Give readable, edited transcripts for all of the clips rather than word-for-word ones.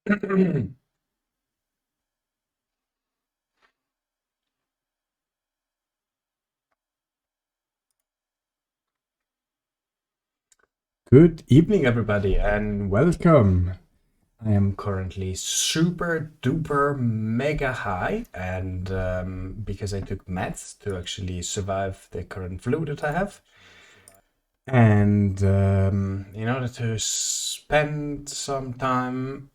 Good evening, everybody, and welcome. I am currently super duper mega high, and because I took meds to actually survive the current flu that I have. And in order to spend some time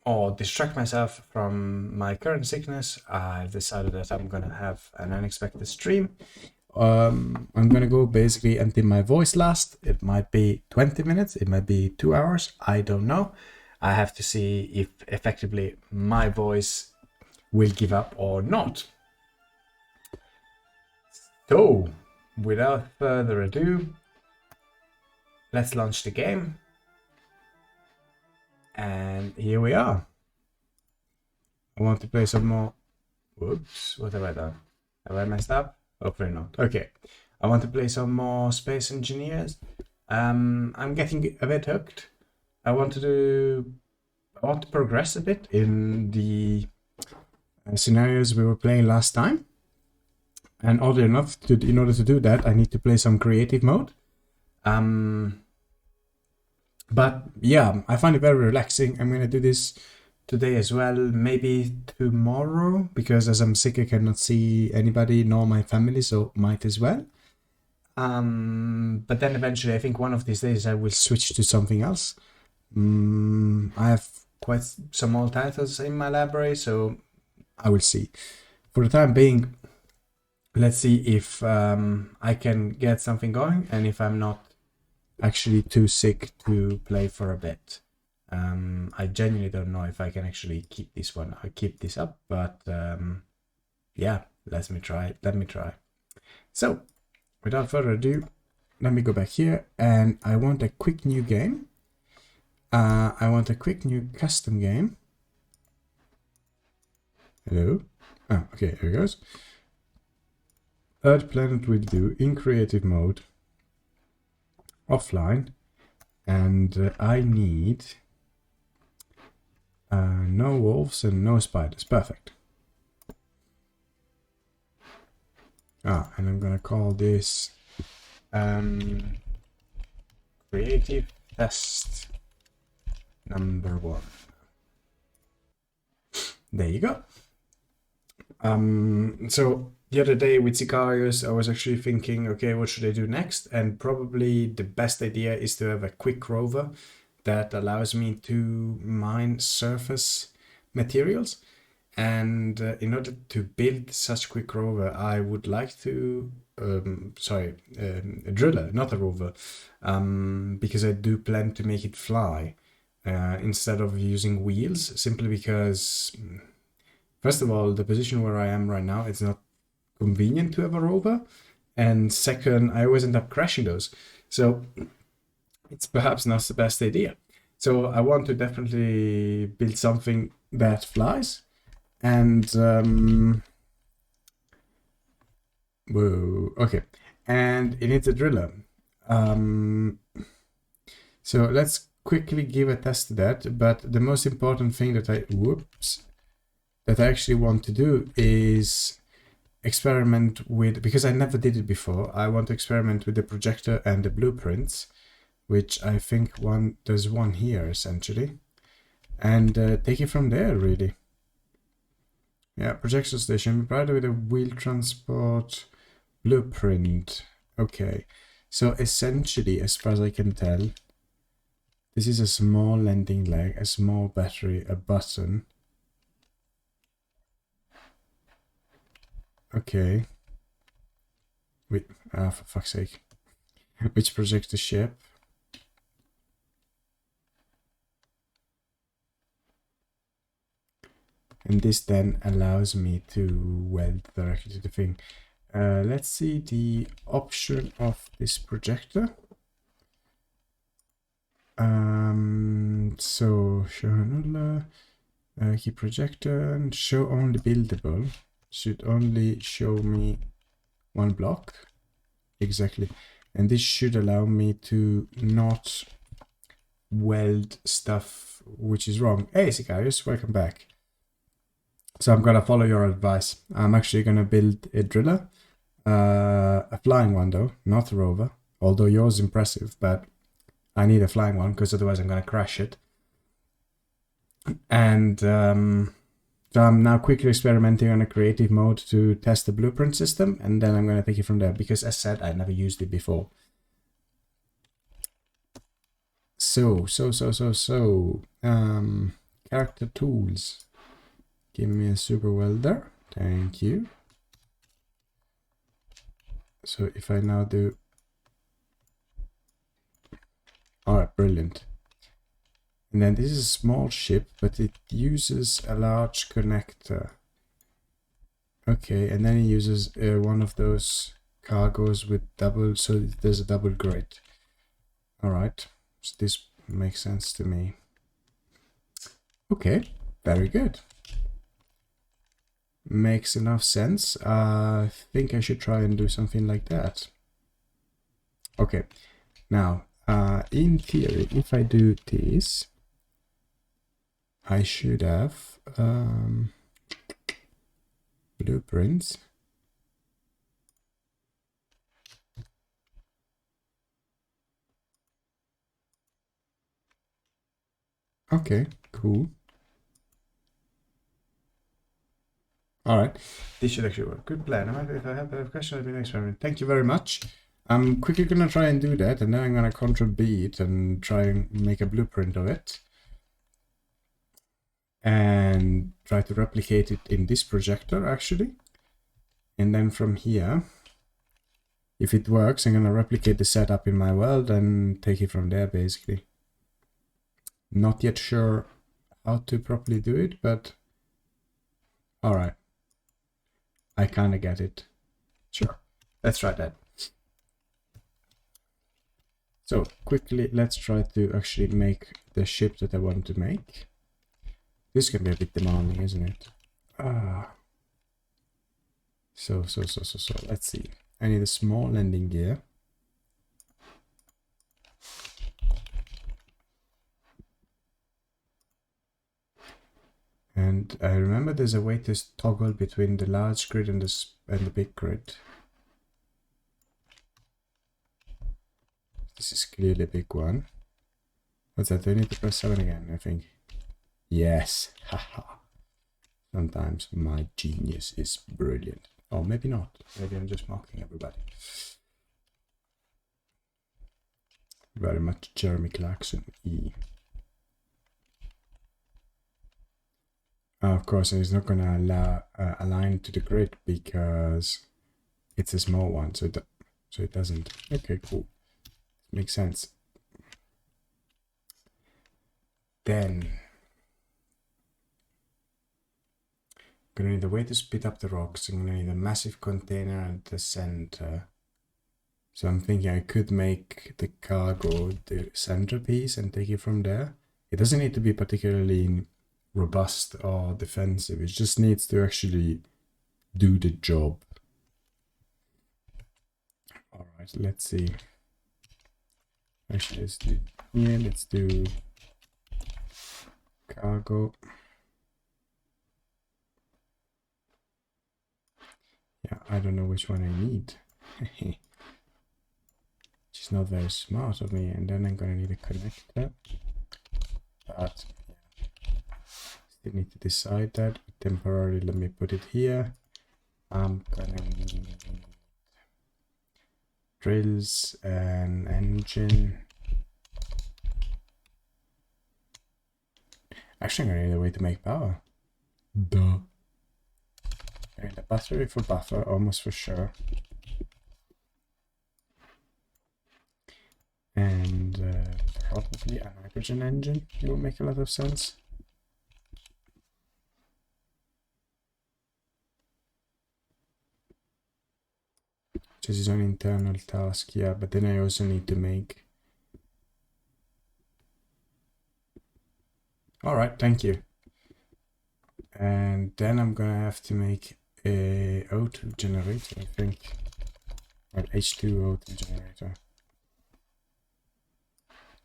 or distract myself from my current sickness, I've decided that I'm gonna have an unexpected stream. I'm gonna go basically until my voice lasts. It might be 20 minutes, it might be 2 hours, I don't know. I have to see if effectively my voice will give up or not. So, without further ado, let's launch the game. And here we are. I want to play some more. Whoops, what have I done? Have I messed up? Hopefully not. Okay. I want to play some more Space Engineers. I'm getting a bit hooked. I want to progress a bit in the scenarios we were playing last time. And oddly enough, in order to do that, I need to play some creative mode. But yeah, I find it very relaxing. I'm gonna do this today as well, maybe tomorrow, because as I'm sick I cannot see anybody nor my family, so might as well. But then eventually I think one of these days I will switch to something else. I have quite some old titles in my library, so I will see. For the time being, let's see if I can get something going and if I'm not actually too sick to play for a bit. I genuinely don't know if I can actually keep this up, but yeah, let me try. So, without further ado, let me go back here, and I want a quick new game. I want a quick new custom game. Hello? Oh, okay, here it goes. Earth Planet will do in creative mode, offline, and I need no wolves and no spiders. Perfect. And I'm gonna call this creative test number 1. There you go. So the other day with Sicarius, I was actually thinking, okay, what should I do next? And probably the best idea is to have a quick rover that allows me to mine surface materials. And in order to build such quick rover, I would like to, a driller, not a rover, because I do plan to make it fly instead of using wheels, simply because, first of all, the position where I am right now, it's not convenient to have a rover. And second, I always end up crashing those. So it's perhaps not the best idea. So I want to definitely build something that flies. And whoa, okay, and it needs a driller. So let's quickly give a test to that. But the most important thing that I actually want to do is experiment with, because I never did it before. I want to experiment with the projector and the blueprints, which I think there's one here essentially, and take it from there really. Yeah, projection station provided with a wheel transport blueprint. Okay, so essentially, as far as I can tell, this is a small landing leg, a small battery, a button. Okay. Wait, for fuck's sake. Which projects the ship? And this then allows me to weld directly to the thing. Let's see the option of this projector. So show another key projector and show only buildable. Should only show me one block. Exactly. And this should allow me to not weld stuff which is wrong. Hey, Sicarius, welcome back. So I'm gonna follow your advice. I'm actually gonna build a driller, a flying one though, not a rover. Although yours is impressive, but I need a flying one because otherwise I'm gonna crash it. And so I'm now quickly experimenting on a creative mode to test the blueprint system, and then I'm gonna take it from there because, as said, I never used it before. So, character tools. Give me a super welder. Thank you. So if I now do... Alright, brilliant. And then this is a small ship, but it uses a large connector. Okay, and then it uses one of those cargos with double, so there's a double grate. Alright, so this makes sense to me. Okay, very good. Makes enough sense. I think I should try and do something like that. Okay, now, in theory, if I do this, I should have blueprints. Okay, cool. Alright, this should actually work. Good plan. If I have a question, I'll be next one. Thank you very much. I'm quickly gonna try and do that, and then I'm gonna Ctrl B it and try and make a blueprint of it. And try to replicate it in this projector, actually. And then from here, if it works, I'm gonna replicate the setup in my world and take it from there, basically. Not yet sure how to properly do it, but alright. I kind of get it. Sure, let's try that. So quickly, let's try to actually make the ship that I want to make. This can be a bit demanding, isn't it? So, let's see. I need a small landing gear. And I remember there's a way to toggle between the large grid and the big grid. This is clearly a big one. What's that? Do I need to press 7 again, I think? Yes! Haha! Sometimes my genius is brilliant. Or maybe not. Maybe I'm just mocking everybody. Very much Jeremy Clarkson. E. Of course, it's not going to allow align to the grid because it's a small one, so it doesn't. Okay, cool. Makes sense. Then I'm gonna need a way to split up the rocks. I'm gonna need a massive container at the center. So I'm thinking I could make the cargo the centerpiece and take it from there. It doesn't need to be particularly robust or defensive. It just needs to actually do the job. All right, let's see. Actually, let's do here. Let's do cargo. Yeah, I don't know which one I need. Which is not very smart of me. And then I'm gonna need a connector. But still need to decide that. Temporarily, let me put it here. I'm gonna need drills and engine. Actually, I'm gonna need a way to make power. Duh. I need a battery for buffer, almost for sure. And probably a hydrogen engine. It will make a lot of sense. Which is an internal task, yeah, but then I also need to make... Alright, thank you. And then I'm gonna have to make a O2 generator, I think. Or H2 O2 generator.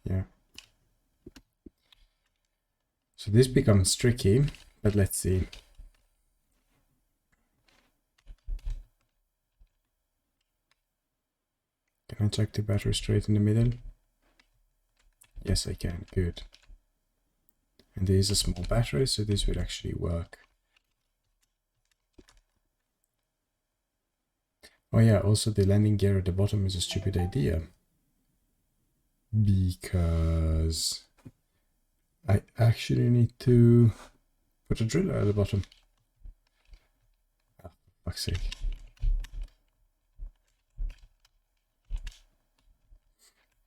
Yeah. So this becomes tricky, but let's see. Can I check the battery straight in the middle? Yes, I can. Good. And there is a small battery, so this will actually work. Oh yeah, also the landing gear at the bottom is a stupid idea. Because I actually need to put a driller at the bottom. Oh, for fuck's sake.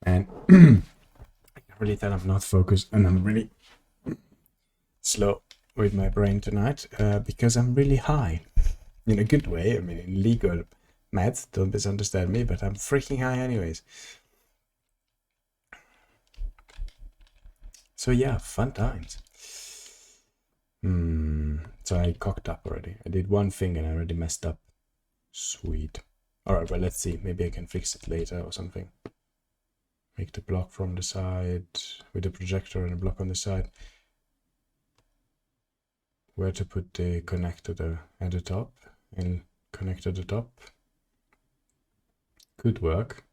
And I can really tell I'm not focused and I'm really slow with my brain tonight because I'm really high. In a good way. I mean, in legal maths, don't misunderstand me, but I'm freaking high anyways. So yeah, fun times. So I cocked up already. I did one thing and I already messed up. Sweet. Alright, well, let's see. Maybe I can fix it later or something. Make the block from the side with the projector and a block on the side. Where to put the connector at the top and connect at the top. Could work.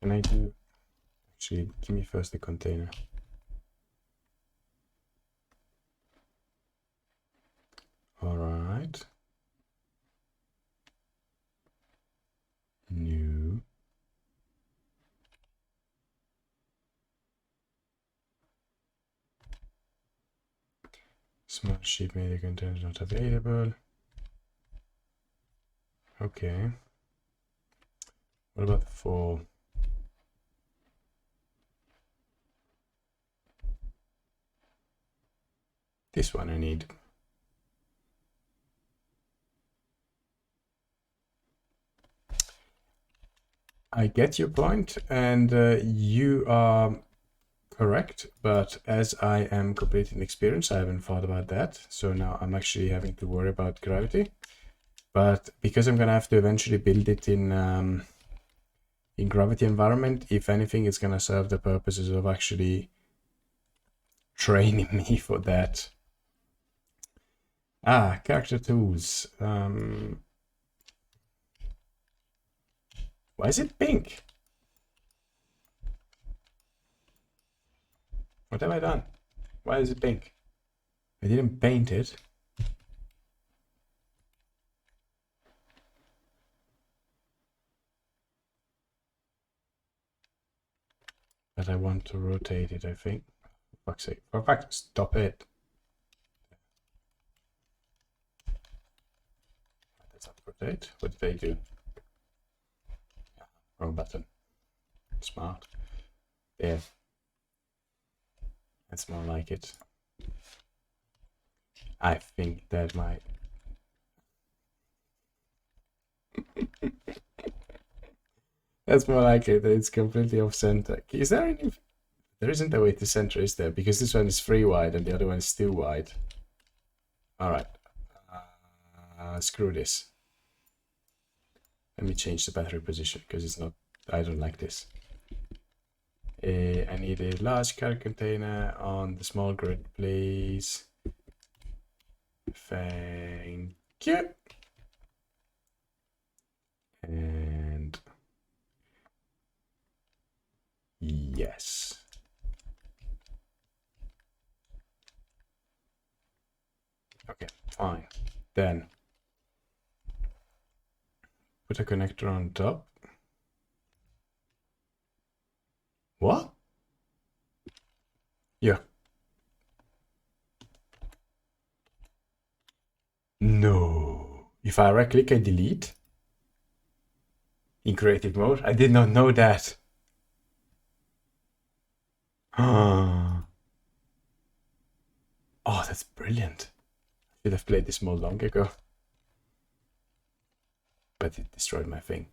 Can I do... Actually, give me first the container. Alright. New. Small sheet media container not available. Okay. What about for this one I need? I get your point, and you are correct, but as I am completely inexperienced, I haven't thought about that. So now I'm actually having to worry about gravity. But because I'm gonna have to eventually build it in gravity environment, if anything, it's gonna serve the purposes of actually training me for that. Ah, character tools. Why is it pink? What have I done? Why is it pink? I didn't paint it. But I want to rotate it, I think. For fuck's sake. For fuck's sake, stop it. Let's not rotate. What did I do? Yeah, wrong button. Smart. There. That's more like it. I think that might... That's more like it. It's completely off center. Is there any... There isn't a way to center, is there? Because this one is 3 wide and the other one is 2 wide. Alright. Screw this. Let me change the battery position because it's not... I don't like this. I need a large cargo container on the small grid, please. Thank you. And yes. Okay, fine. Then put a connector on top. What? Yeah. No. If I right click, I delete. In creative mode? I did not know that. Oh, that's brilliant. I should have played this more long ago. But it destroyed my thing.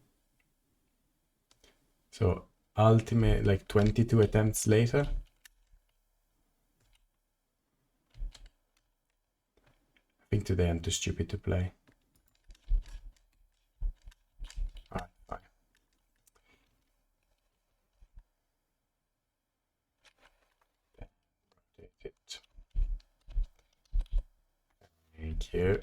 So ultimate, like 22 attempts later. I think today I'm too stupid to play. Alright, fine. Rotate it. you.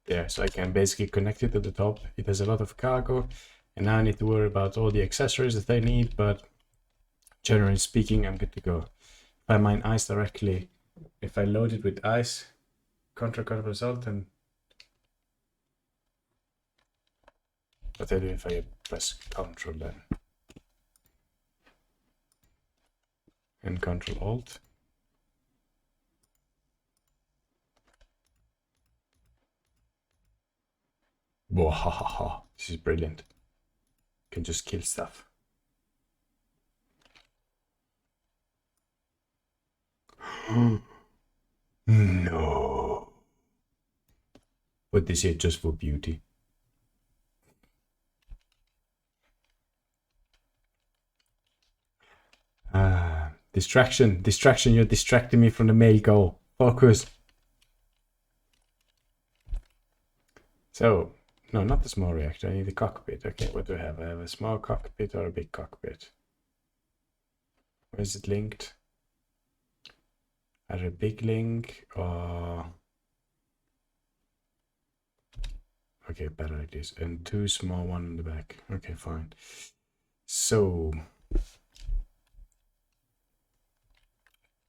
There, so I can basically connect it to the top. It has a lot of cargo, and now I need to worry about all the accessories that I need, but generally speaking, I'm good to go. If I mine ice directly, if I load it with ice, contra result, and what I do if I press Ctrl then? And Ctrl Alt. Whoa, this is brilliant. Can just kill stuff. No. But this is just for beauty. Distraction, you're distracting me from the main goal. Focus. So, no, not the small reactor, I need the cockpit. Okay, what do I have? I have a small cockpit or a big cockpit. Where is it linked? Either a big link or... Okay, better like this. And two small one in the back. Okay, fine. So...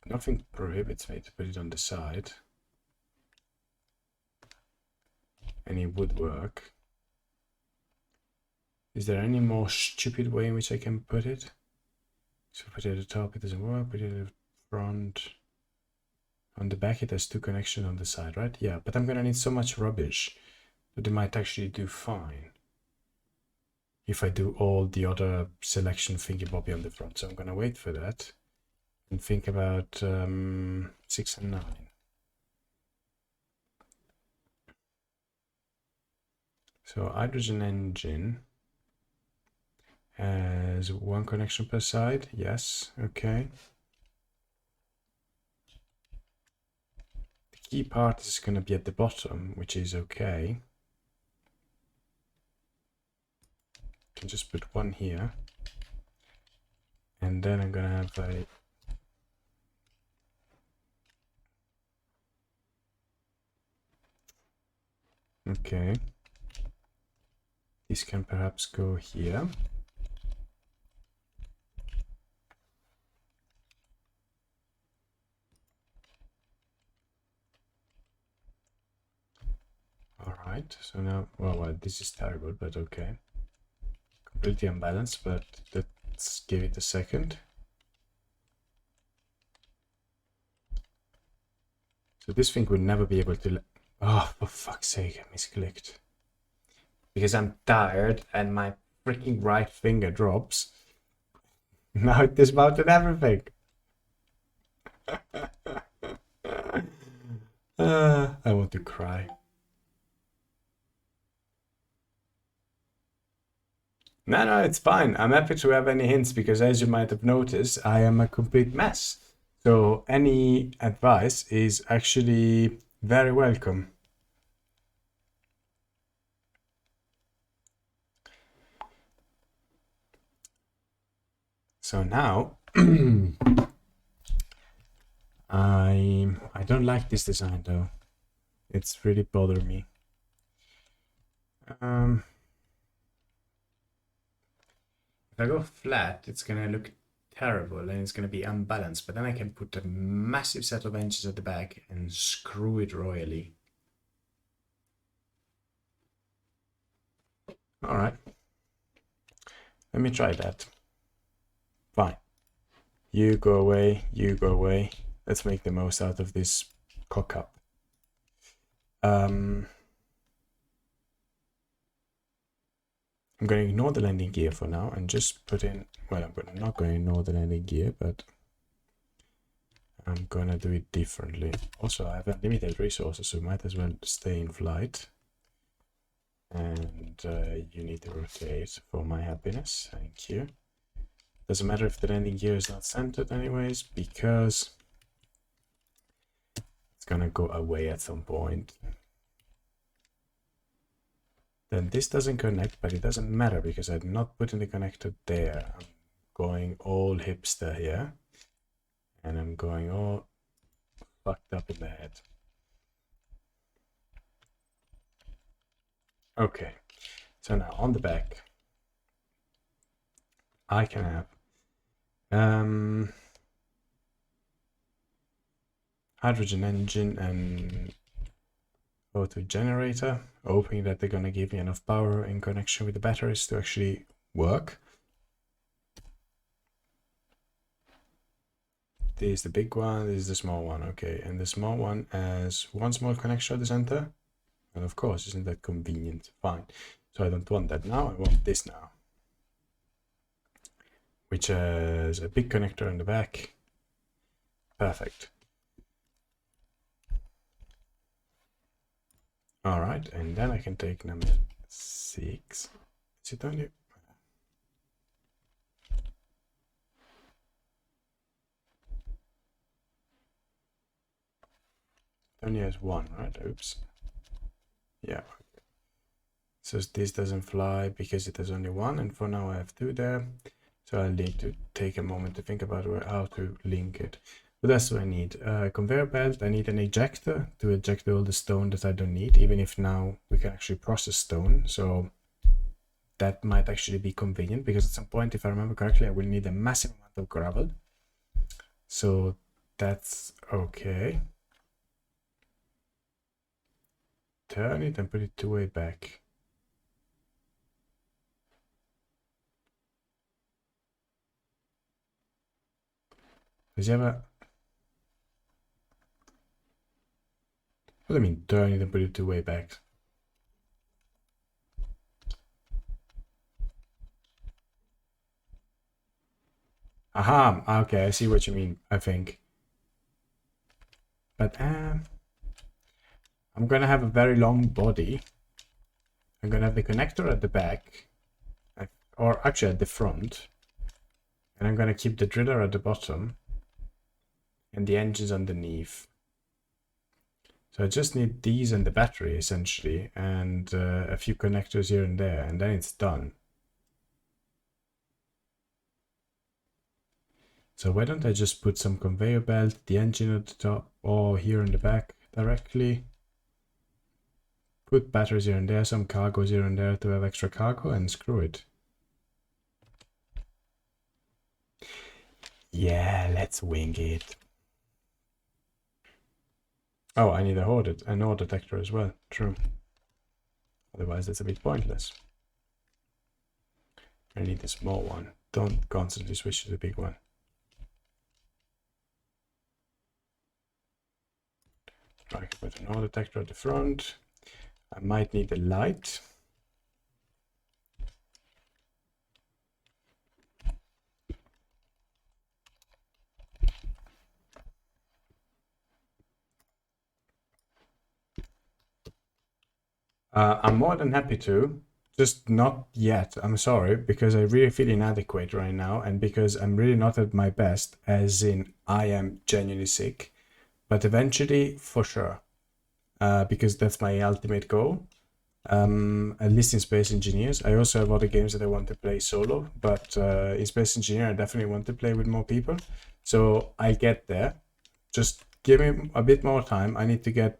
Nothing prohibits me to put it on the side. And it would work. Is there any more stupid way in which I can put it? So put it at the top, it doesn't work. Put it at the front. On the back, it has two connections on the side, right? Yeah, but I'm gonna need so much rubbish that it might actually do fine if I do all the other selection thingy bobby on the front. So I'm gonna wait for that and think about 6 and 9. So hydrogen engine has one connection per side. Yes, okay. The key part is going to be at the bottom, which is okay. Can just put one here. And then I'm going to have a... Okay. This can perhaps go here. All right, so now, well, this is terrible, but okay. Completely unbalanced, but let's give it a second. So this thing would never be able to... Oh, for fuck's sake, I misclicked. Because I'm tired and my freaking right finger drops. Now it dismounted everything. I want to cry. No, it's fine. I'm happy to have any hints because as you might have noticed, I am a complete mess. So any advice is actually very welcome. So now I don't like this design though. It's really bothering me. If I go flat, it's gonna look terrible and it's gonna be unbalanced, but then I can put a massive set of engines at the back and screw it royally. All right, let me try that. Fine. You go away, you go away. Let's make the most out of this cock up. I'm going to ignore the landing gear for now and just put in, well, I'm not going to ignore the landing gear, but I'm going to do it differently. Also, I have unlimited resources, so might as well stay in flight. And you need to rotate for my happiness. Thank you. Doesn't matter if the landing gear is not centered anyways, because it's gonna go away at some point. Then this doesn't connect, but it doesn't matter because I'm not putting the connector there. I'm going all hipster here. And I'm going all... fucked up in the head. Okay, so now on the back, I can have hydrogen engine and auto generator, hoping that they're gonna give me enough power in connection with the batteries to actually work. This is the big one, this is the small one, okay, and the small one has one small connection at the center, and of course, isn't that convenient? Fine. So I don't want that now, I want this now, which has a big connector in the back. Perfect. All right, and then I can take number 6. Is it only? It only has one, right? Oops. Yeah. So this doesn't fly because it has only one, and for now I have 2 there. So I'll need to take a moment to think about how to link it. But that's what I need. Conveyor belt, I need an ejector to eject all the stone that I don't need, even if now we can actually process stone. So that might actually be convenient, because at some point, if I remember correctly, I will need a massive amount of gravel. So that's okay. Turn it and put it 2-way back. Does he have a... What do I mean, turn it and put it 2-way back? Aha, okay, I see what you mean, I think. But I'm gonna have a very long body. I'm gonna have the connector at the back, or actually at the front. And I'm gonna keep the driller at the bottom and the engines underneath. So I just need these and the battery essentially, and a few connectors here and there, and then it's done. So why don't I just put some conveyor belt, the engine at the top, or here in the back directly. Put batteries here and there, some cargoes here and there to have extra cargo, and screw it. Yeah, let's wing it. Oh, I need an ore detector as well. True. Otherwise, that's a bit pointless. I need a small one. Don't constantly switch to the big one. I can put an ore detector at the front. I might need a light. I'm more than happy to, just not yet. I'm sorry, because I really feel inadequate right now, and because I'm really not at my best, as in I am genuinely sick. But eventually, for sure, because that's my ultimate goal. At least in Space Engineers. I also have other games that I want to play solo, but in Space Engineer, I definitely want to play with more people. So I get there. Just give me a bit more time. I need to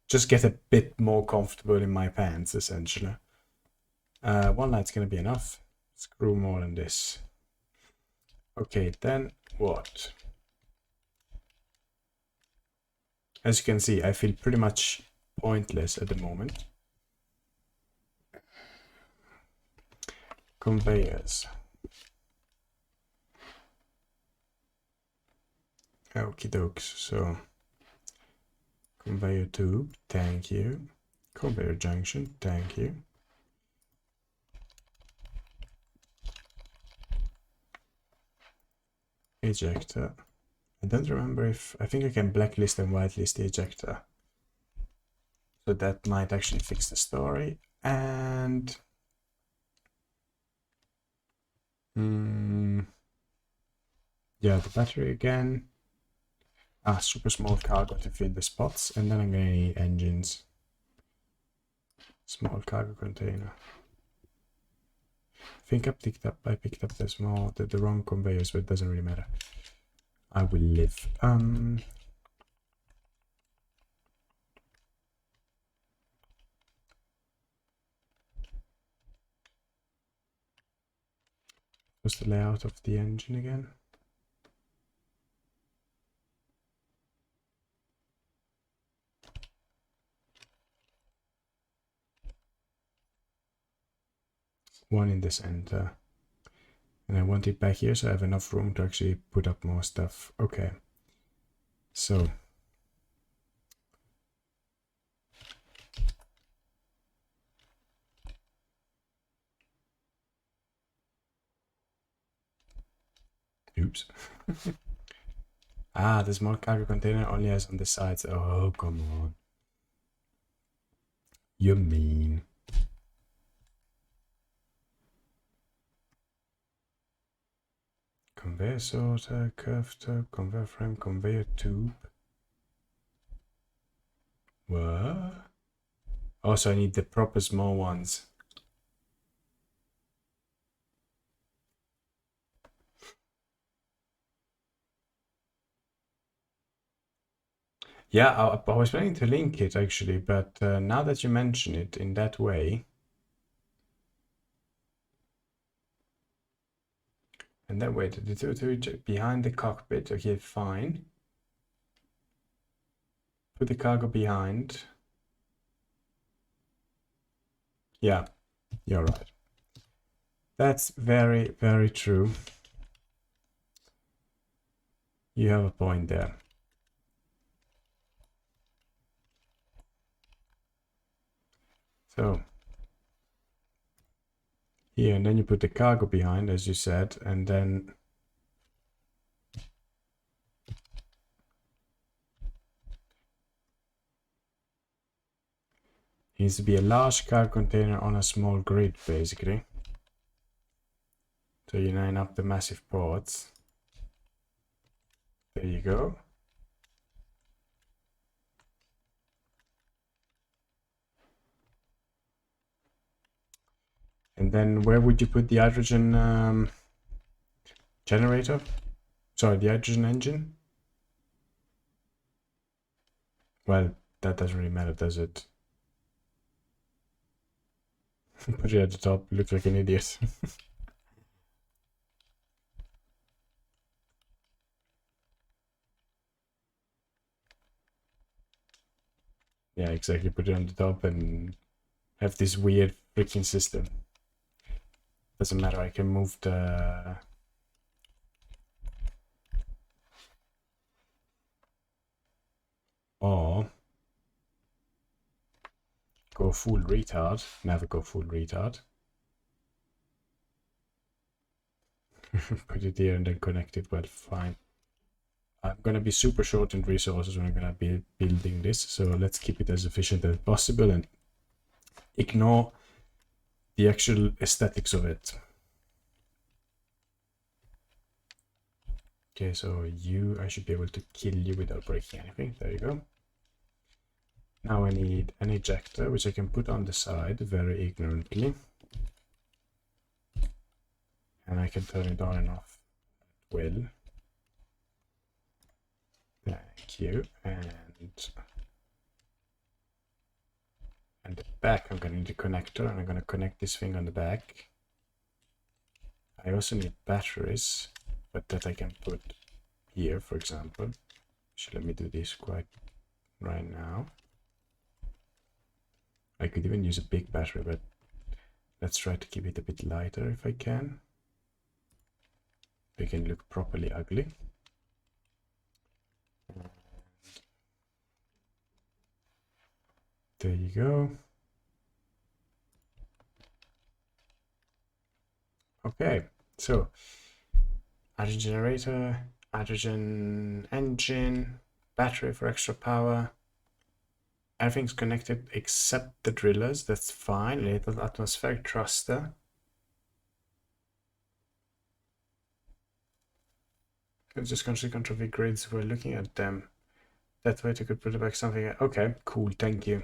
just get a bit more comfortable in my pants, essentially. One light's gonna be enough. Screw more than this. Okay, then what? As you can see, I feel pretty much pointless at the moment. Conveyors. Okie dokes, so conveyor tube, thank you. Conveyor junction, thank you. Ejector. I don't remember if, I think I can blacklist and whitelist the ejector. So that might actually fix the story. And yeah, the battery again. Super small cargo to fill the spots, and then I'm gonna need engines. Small cargo container. I think I picked up the wrong conveyors, but it doesn't really matter. I will live. What's the layout of the engine again? One in the center. And I want it back here so I have enough room to actually put up more stuff. Okay. So oops. Ah, the small cargo container only has on the sides. Oh, come on. You mean. Conveyor sorter, curved tube, conveyor frame, conveyor tube. What? Also, I need the proper small ones. Yeah, I was planning to link it actually, but now that you mention it in that way, and then wait, the two behind the cockpit. Okay, fine. Put the cargo behind. Yeah, you're right. That's very, very true. You have a point there. So here, and then you put the cargo behind, as you said, and then needs to be a large cargo container on a small grid, basically. So you line up the massive ports. There you go. And then where would you put the hydrogen generator? Sorry, the hydrogen engine? Well, that doesn't really matter, does it? Put it at the top, looks like an idiot. Yeah, exactly, put it on the top and have this weird freaking system. Doesn't matter, I can move the... Or go full retard. Never go full retard. Put it here and then connect it. Well, fine. I'm gonna be super short in resources when I'm gonna be building this, so let's keep it as efficient as possible and ignore the actual aesthetics of it. Okay, so you, I should be able to kill you without breaking anything. There you go. Now I need an ejector, which I can put on the side very ignorantly. And I can turn it on and off at will. Thank you. And the back, I'm going to need a connector, and I'm going to connect this thing on the back. I also need batteries, but that I can put here, for example. Should let me do this quite right now. I could even use a big battery, but let's try to keep it a bit lighter if I can. They can look properly ugly. There you go. Okay, so hydrogen generator, hydrogen engine, battery for extra power. Everything's connected except the drillers. That's fine. Little atmospheric thruster. It's just control V grids. We're looking at them. That way to could put it back something. Okay, cool. Thank you.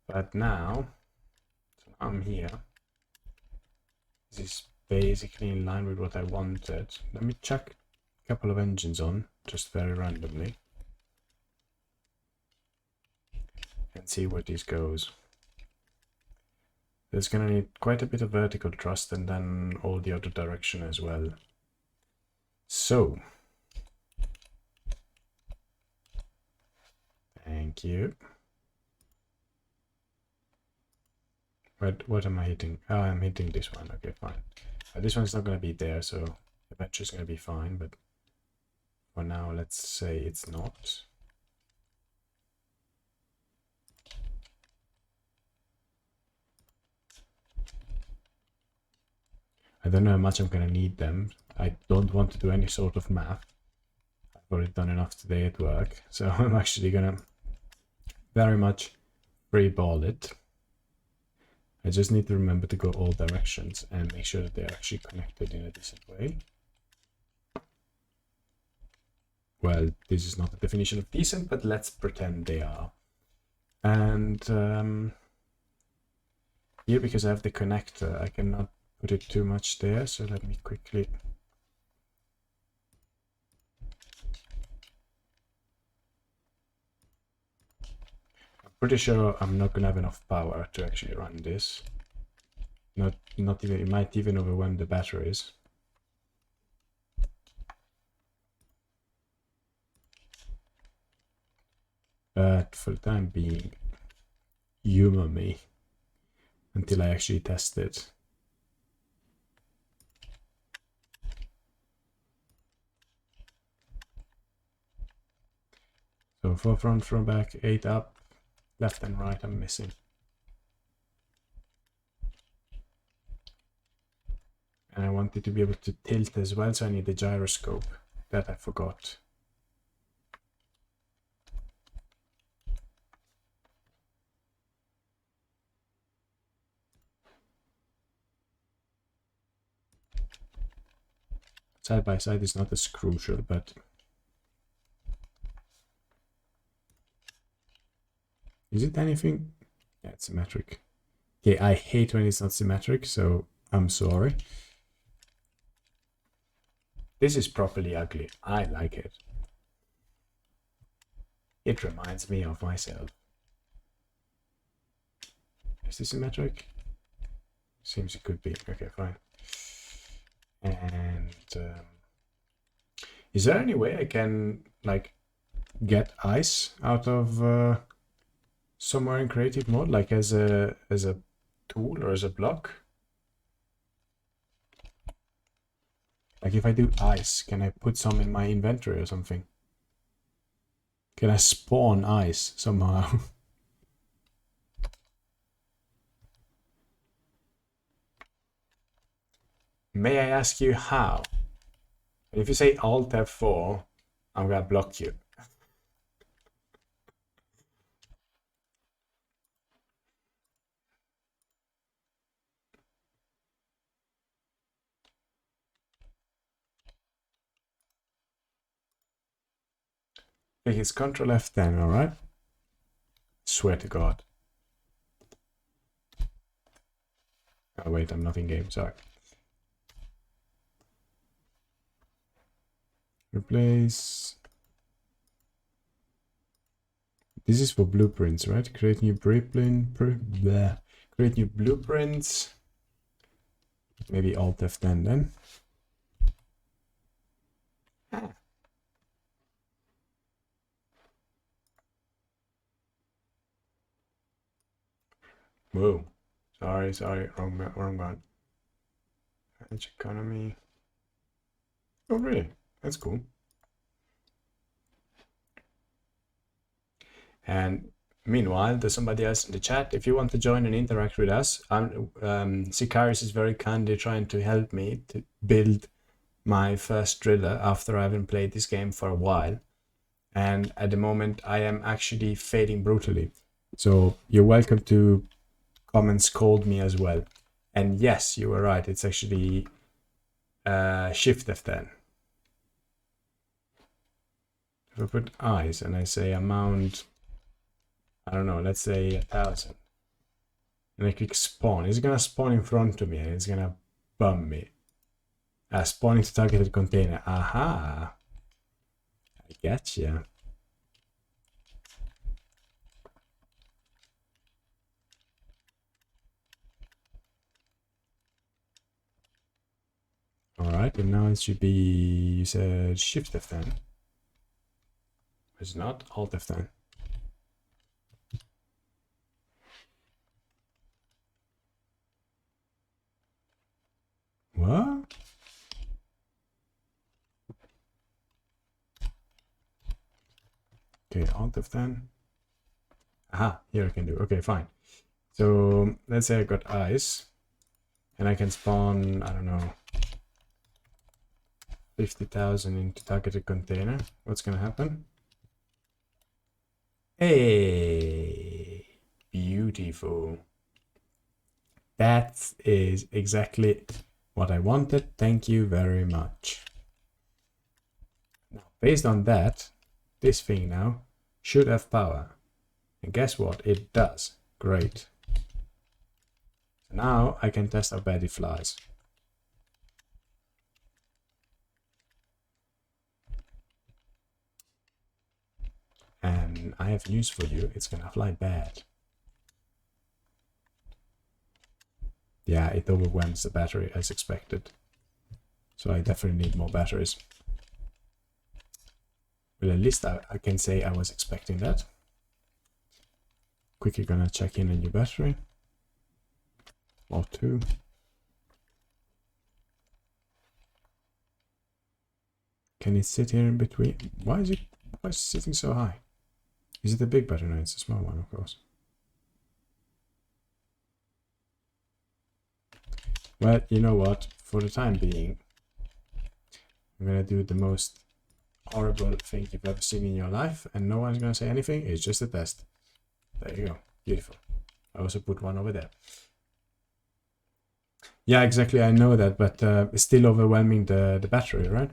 But now, so I'm here. This is basically in line with what I wanted. Let me chuck a couple of engines on, just very randomly. And see where this goes. It's gonna need quite a bit of vertical thrust and then all the other direction as well. So, thank you. What am I hitting? Oh, I'm hitting this one. Okay, fine. This one's not gonna be there, so eventually it's gonna be fine, but for now, let's say it's not. I don't know how much I'm gonna need them. I don't want to do any sort of math. I've already done enough today at work, so I'm actually gonna very much free ball it. I just need to remember to go all directions and make sure that they're actually connected in a decent way. Well, this is not the definition of decent, but let's pretend they are. And here, because I have the connector, I cannot put it too much there, so let me quickly... I'm pretty sure I'm not gonna have enough power to actually run this. Not even, it might even overwhelm the batteries. But for the time being, humor me until I actually test it. So 4 front, 4 back, 8 up, left and right I'm missing. And I wanted to be able to tilt as well, so I need the gyroscope. That I forgot. Side by side is not as crucial, but is it anything? Yeah, it's symmetric. Okay, I hate when it's not symmetric, so I'm sorry. This is properly ugly. I like it. It reminds me of myself. Is this symmetric? Seems it could be. Okay, fine. And is there any way I can like get ice out of somewhere in creative mode, like as a tool or as a block? Like if I do ice, can I put some in my inventory or something? Can I spawn ice somehow? May I ask you how? And if you say Alt F4, I'm gonna block you. I think it's Control F10, alright? Swear to God. Oh wait, I'm not in game, sorry. Replace. This is for blueprints, right? Create new blueprint. Create new blueprints. Maybe Alt F10 then. Whoa. Sorry, wrong one. French economy. Oh, really? That's cool. And meanwhile, there's somebody else in the chat. If you want to join and interact with us, Sicarius is very kindly trying to help me to build my first driller after I haven't played this game for a while. And at the moment, I am actually failing brutally. So you're welcome to come and scold me as well. And yes, you were right. It's actually Shift F10. If I put eyes and I say amount, I don't know, let's say 1,000. And I click spawn. It's gonna spawn in front of me and it's gonna bum me. Spawning to targeted container. Aha! I getcha. Alright, and now it should be, you said Shift F10. It's not Alt F10. What? Okay, Alt F10. Aha, here I can do. Okay, fine. So let's say I got eyes, and I can spawn, I don't know, 50,000 into targeted container. What's gonna happen? Hey, beautiful. That is exactly what I wanted. Thank you very much. Now, based on that, this thing now should have power. And guess what? It does. Great. Now I can test how bad it flies. And I have news for you. It's gonna fly bad. Yeah, it overwhelms the battery as expected. So I definitely need more batteries. Well, at least I can say I was expecting that. Quickly gonna check in a new battery. Or two. Can it sit here in between? Why is it sitting so high? Is it a big battery? No, it's a small one, of course. Well, you know what? For the time being, I'm gonna do the most horrible thing you've ever seen in your life, and no one's gonna say anything. It's just a test. There you go. Beautiful. I also put one over there. Yeah, exactly. I know that, but it's still overwhelming the battery, right?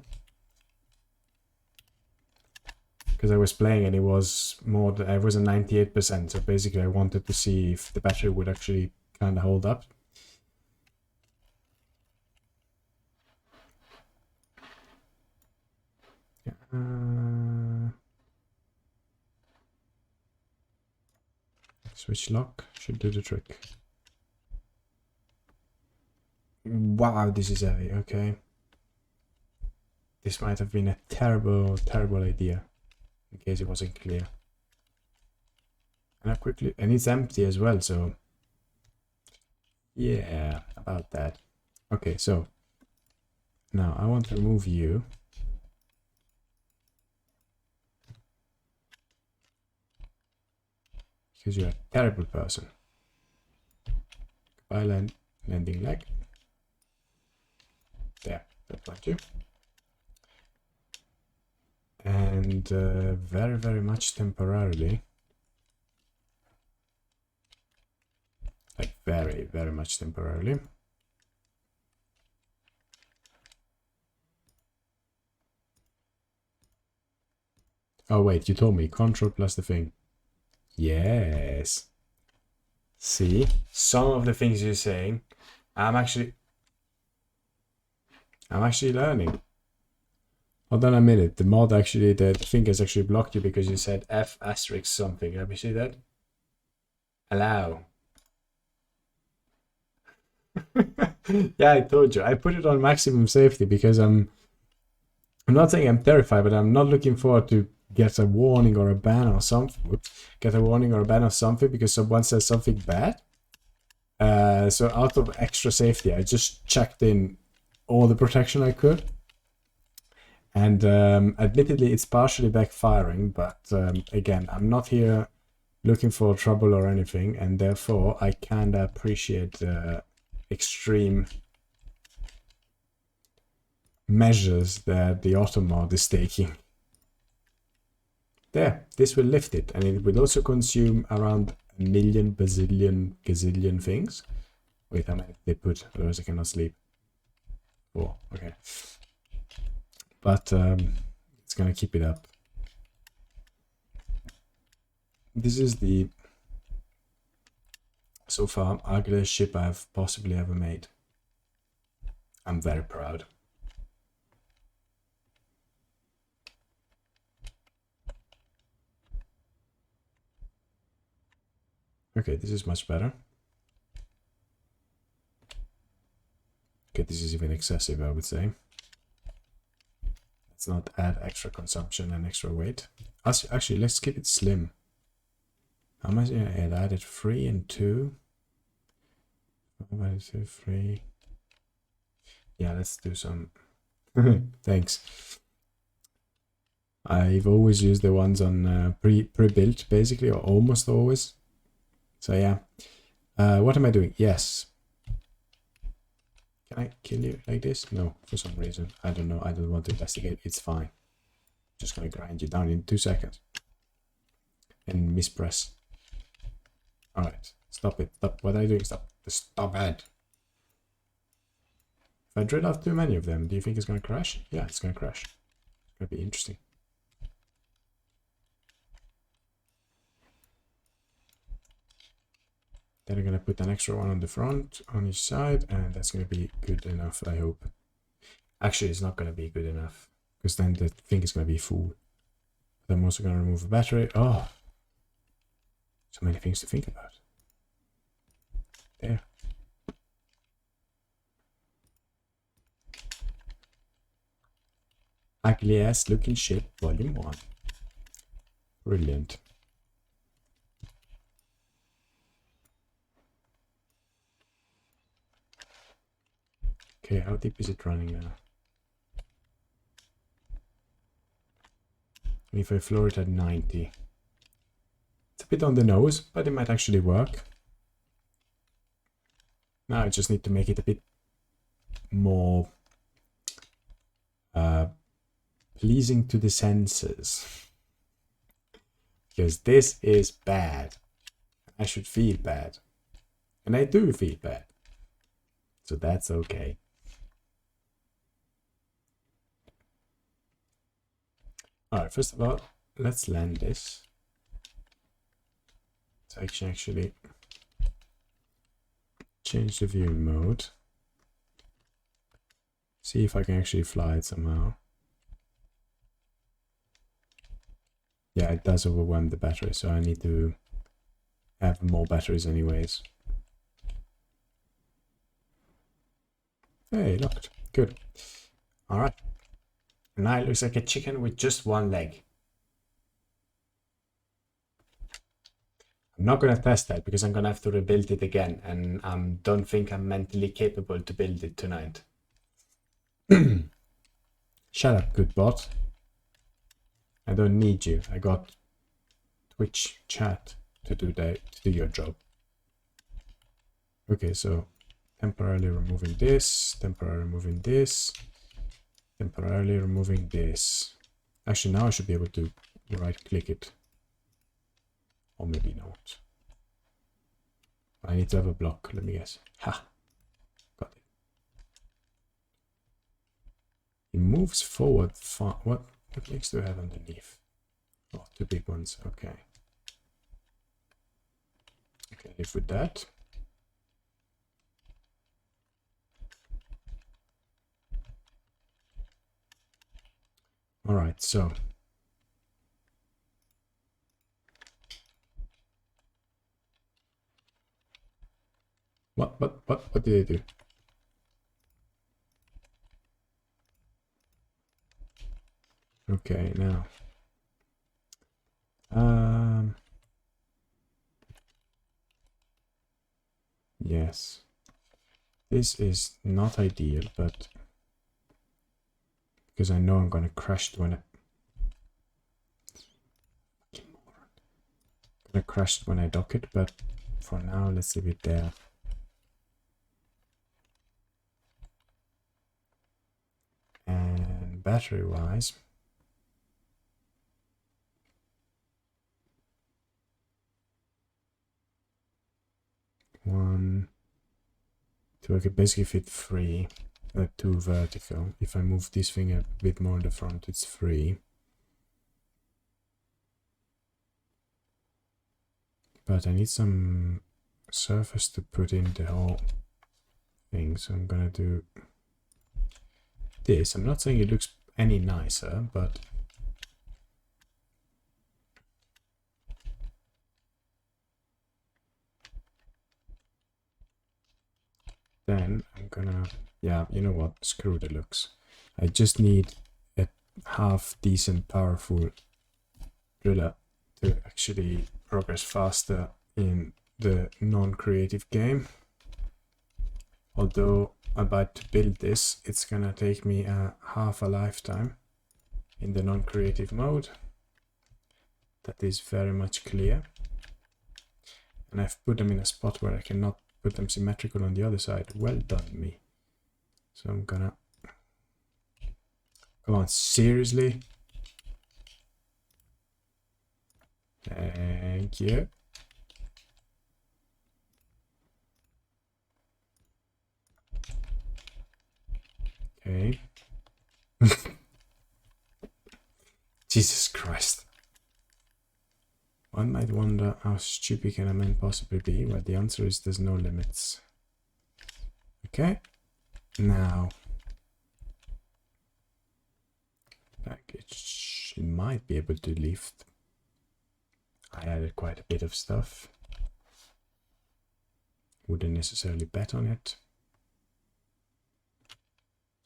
Because I was playing and it was more than, it was a 98%. So basically I wanted to see if the battery would actually kind of hold up. Switch lock should do the trick. Wow, this is heavy. Okay. This might have been a terrible, terrible idea. In case it wasn't clear. And and it's empty as well, so yeah, about that. Okay, so now I want to remove you. Because you're a terrible person. Goodbye, landing leg. There, that got you. And very, very much temporarily. Like very, very much temporarily. Oh wait, you told me control plus the thing. Yes. See, some of the things you're saying, I'm actually learning. Hold on a minute. The mod actually, the thing has actually blocked you because you said F asterisk something. Let me see that. Allow. Yeah, I told you. I put it on maximum safety because I'm not saying I'm terrified, but I'm not looking forward to get a warning or a ban or something. Get a warning or a ban or something because someone says something bad. So out of extra safety, I just checked in all the protection I could. And admittedly, it's partially backfiring, but again, I'm not here looking for trouble or anything, and therefore I kind of appreciate the extreme measures that the auto mod is taking. There, this will lift it, and it will also consume around a million, bazillion, gazillion things. Wait, how many they put? Otherwise I cannot sleep. 4, okay. But it's gonna keep it up. This is the, so far, ugliest ship I've possibly ever made. I'm very proud. Okay, this is much better. Okay, this is even excessive, I would say. Let's not add extra consumption and extra weight. Actually, let's keep it slim. How much? Yeah, it added 3 and 2. 2, 3. Yeah, let's do some. Thanks. I've always used the ones on pre-built, basically, or almost always. So yeah. What am I doing? Yes. Can I kill you like this? No, for some reason. I don't know. I don't want to investigate. It's fine. Just gonna grind you down in 2 seconds. And mispress. Alright. Stop it. Stop. What are you doing? Stop. Stop it. If I drill out too many of them, do you think it's gonna crash? Yeah, it's gonna crash. It's gonna be interesting. Then I'm gonna put an extra one on the front, on each side, and that's gonna be good enough, I hope. Actually, it's not gonna be good enough, because then the thing is gonna be full. But I'm also gonna remove a battery. Oh, so many things to think about. There. Ugly ass looking shit, volume 1. Brilliant. Okay, how deep is it running now? If I floor it at 90. It's a bit on the nose, but it might actually work. Now I just need to make it a bit more pleasing to the senses. Because this is bad. I should feel bad. And I do feel bad. So that's okay. Alright, first of all, let's land this. So I can actually change the viewing mode. See if I can actually fly it somehow. Yeah, it does overwhelm the battery, so I need to have more batteries anyways. Hey, locked. Good. Alright. Now it looks like a chicken with just one leg. I'm not going to test that because I'm going to have to rebuild it again, and I don't think I'm mentally capable to build it tonight. Shut up, good bot. I don't need you. I got Twitch chat to do your job. Okay, so temporarily removing this, temporarily removing this, temporarily removing this. Actually, now I should be able to right-click it. Or maybe not. I need to have a block, let me guess. Ha! Got it. It moves forward far. What legs do I have underneath? Oh, 2 big ones. Okay. Okay, live with that. Alright, so. What did I do? Okay, now. Yes. This is not ideal, but because I know I'm gonna crash when I dock it, but for now let's leave it there. And battery wise, one, two, I could basically fit 3, 2 vertical. If I move this thing a bit more in the front, it's 3. But I need some surface to put in the whole thing, so I'm gonna do this. I'm not saying it looks any nicer, but then I'm gonna Yeah, you know what? Screw the looks. I just need a half decent, powerful driller to actually progress faster in the non-creative game. Although about to build this, it's gonna take me half a lifetime in the non-creative mode. That is very much clear. And I've put them in a spot where I cannot put them symmetrical on the other side. Well done, me. So I'm gonna... Come on, seriously? Thank you. Okay. Jesus Christ. One might wonder how stupid can a man possibly be? Well, the answer is there's no limits. Okay. Now. Package. It might be able to lift. I added quite a bit of stuff. Wouldn't necessarily bet on it.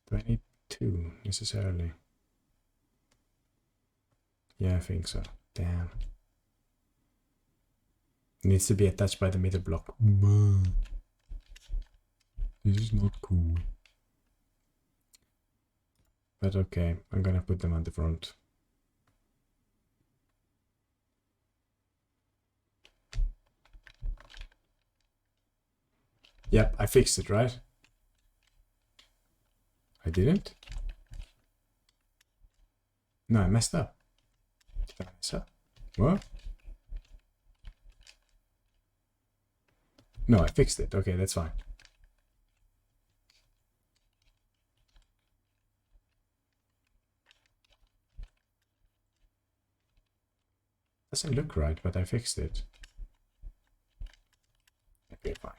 22 necessarily. Yeah, I think so. Damn. Needs to be attached by the middle block. This is not cool. But okay, I'm gonna put them on the front. Yep, I fixed it, right? I didn't? No, I messed up. Did I mess up? What? No, I fixed it. Okay, that's fine. Doesn't look right, but I fixed it. Okay, fine.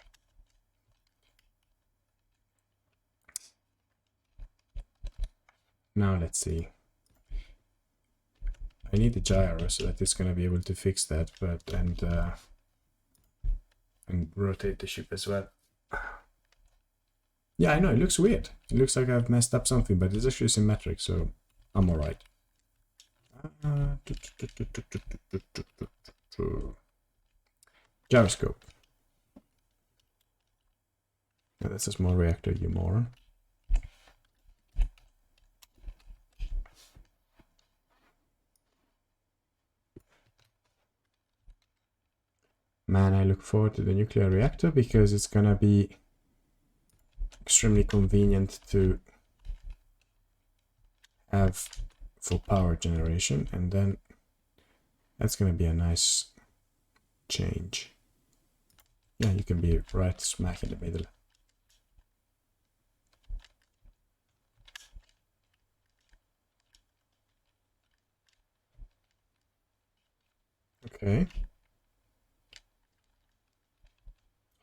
Now let's see. I need the gyro so that it's gonna be able to fix that, but and rotate the ship as well. Yeah, I know, it looks weird. It looks like I've messed up something, but it's actually symmetric, so I'm alright. Gyroscope. Yeah, that's a small reactor, you moron. Man, I look forward to the nuclear reactor because it's gonna be extremely convenient to have for power generation, and then that's gonna be a nice change. Yeah, you can be right smack in the middle. Okay.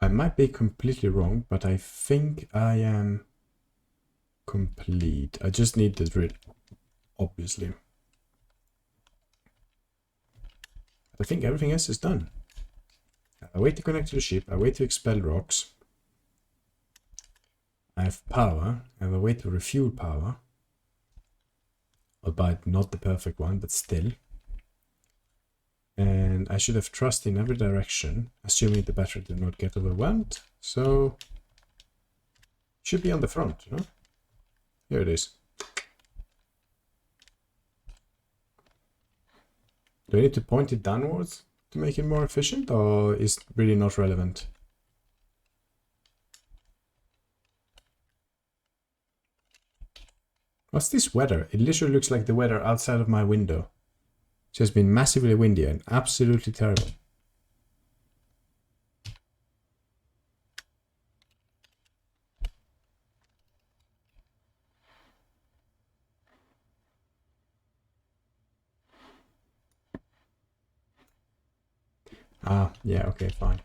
I might be completely wrong, but I think I am complete. I just need the drill, obviously. I think everything else is done. I wait to connect to the ship, I wait to expel rocks. I have power, I have a way to refuel power. Albeit not the perfect one, but still. And I should have trust in every direction, assuming the battery did not get overwhelmed. So, should be on the front, no? Here it is. Do I need to point it downwards to make it more efficient, or is it really not relevant? What's this weather? It literally looks like the weather outside of my window. It has been massively windy and absolutely terrible. Ah, yeah, okay, fine.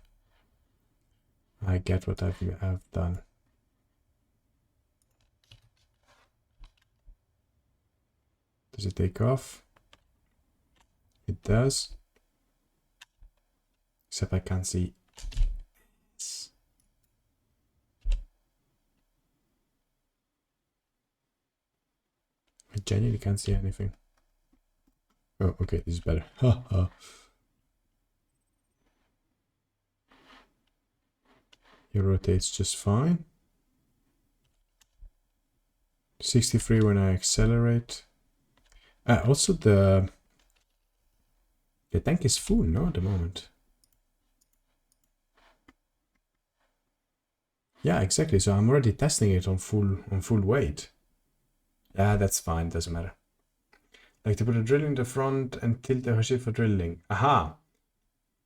I get what I've done. Does it take off? It does. Except I can't see. genuinely can't see anything. Oh, okay, this is better. Haha. It rotates just fine. 63 when I accelerate. Also the tank is full, no, at the moment. Yeah, exactly. So I'm already testing it on full weight. Yeah, that's fine. Doesn't matter. Like to put a drill in the front and tilt the ship for drilling. Aha.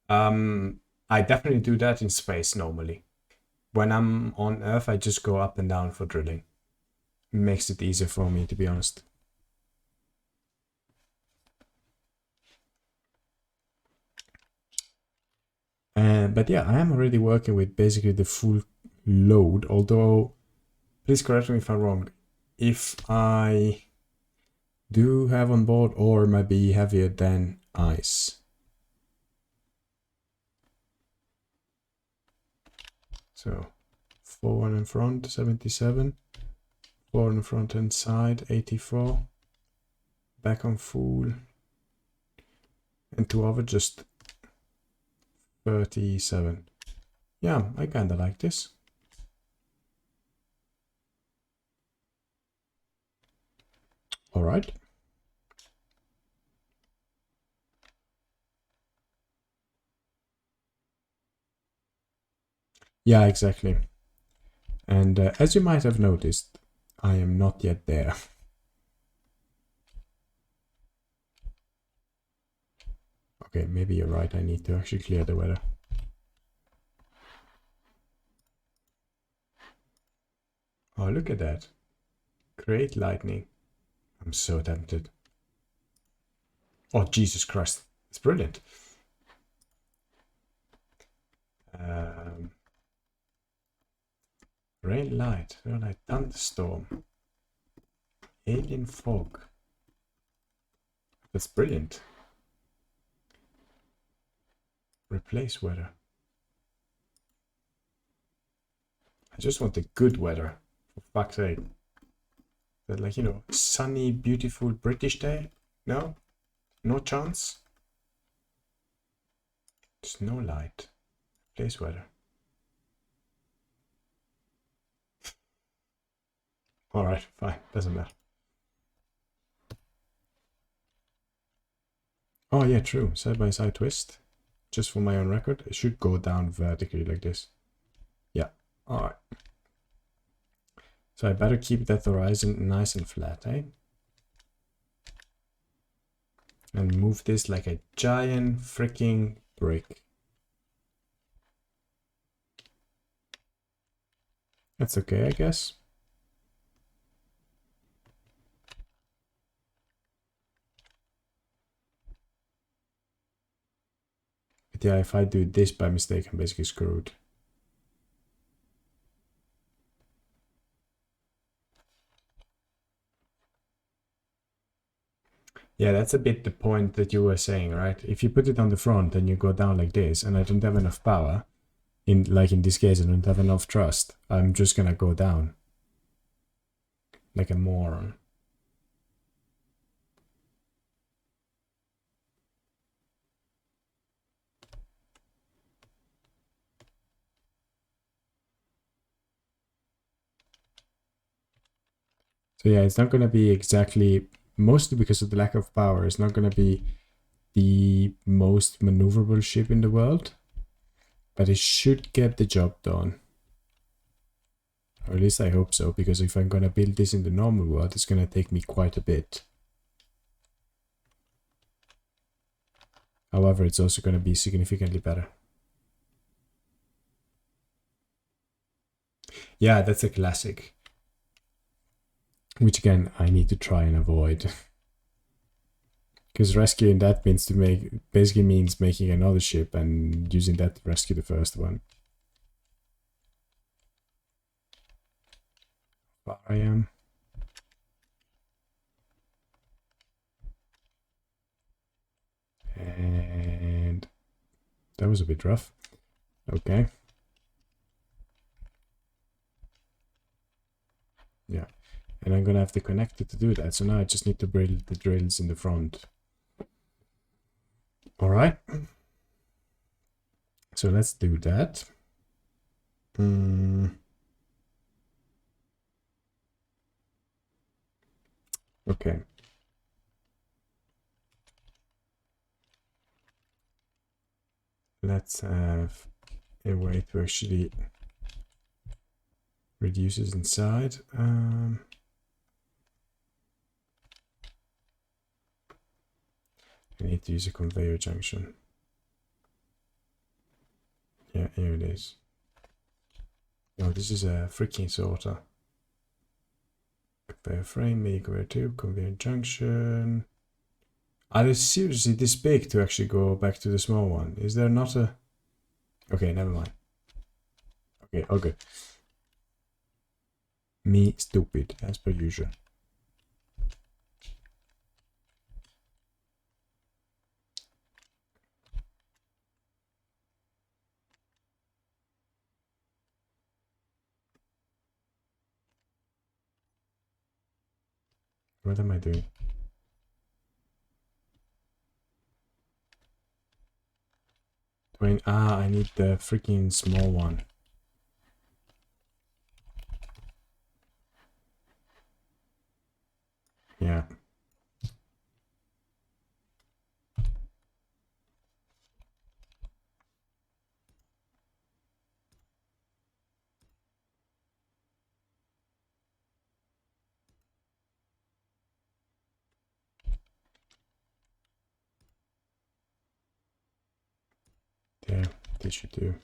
I definitely do that in space normally. When I'm on Earth, I just go up and down for drilling. Makes it easier for me, to be honest. But yeah, I am already working with basically the full load, although, please correct me if I'm wrong. If I do have on board ore might be heavier than ice. So, 4 in front, 77. 4 on the front hand side, 84. Back on full. And 2 over just 37. Yeah, I kinda like this. All right. Yeah, exactly. And as you might have noticed, I am not yet there. Okay, maybe you're right. I need to actually clear the weather. Oh, look at that. Create lightning. I'm so tempted. Oh, Jesus Christ. It's brilliant. Rain light, thunderstorm, alien fog. That's brilliant. Replace weather. I just want the good weather, for fuck's sake. That, like, you know, sunny, beautiful British day? No? No chance? There's no light. Replace weather. Alright, fine. Doesn't matter. Oh yeah, true. Side by side twist. Just for my own record, it should go down vertically like this. Yeah. Alright. So I better keep that horizon nice and flat, eh? And move this like a giant freaking brick. That's okay, I guess. But yeah, if I do this by mistake, I'm basically screwed. Yeah, that's a bit the point that you were saying, right? If you put it on the front and you go down like this, and I don't have enough power, in this case, I don't have enough thrust, I'm just gonna go down. Like a moron. So yeah, it's not gonna be exactly, mostly because of the lack of power, it's not gonna be the most maneuverable ship in the world, but it should get the job done. Or at least I hope so, because if I'm gonna build this in the normal world, it's gonna take me quite a bit. However, it's also gonna be significantly better. Yeah, that's a classic. Which again, I need to try and avoid. Because rescuing that means basically means making another ship and using that to rescue the first one. Far I am. And that was a bit rough. Okay. Yeah. And I'm gonna have to connect it to do that. So now I just need to build the drills in the front. All right. So let's do that. Okay. Let's have a way to actually reduce this inside. I need to use a conveyor junction. Yeah, here it is. No, this is a freaking sorter. Conveyor frame, mini conveyor tube, conveyor junction. Are they seriously this big to actually go back to the small one? Is there not a... Okay, never mind. Okay, all good. Me stupid, as per usual. What am I doing? I need the freaking small one. Yeah. There, this should do.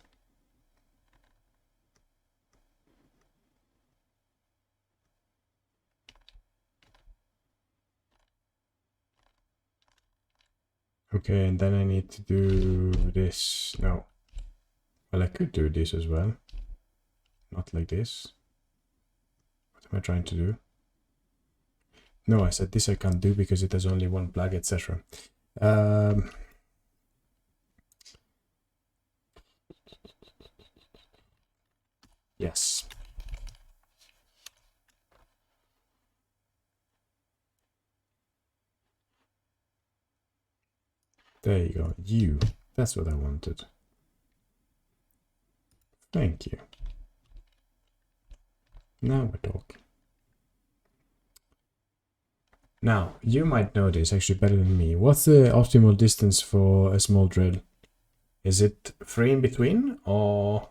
Okay, and then I need to do this. No. Well, I could do this as well. Not like this. What am I trying to do? No, I said this I can't do because it has only one plug, etc. Yes. There you go. You. That's what I wanted. Thank you. Now we're talking. Now, you might know this actually better than me. What's the optimal distance for a small drill? Is it 3 in between, or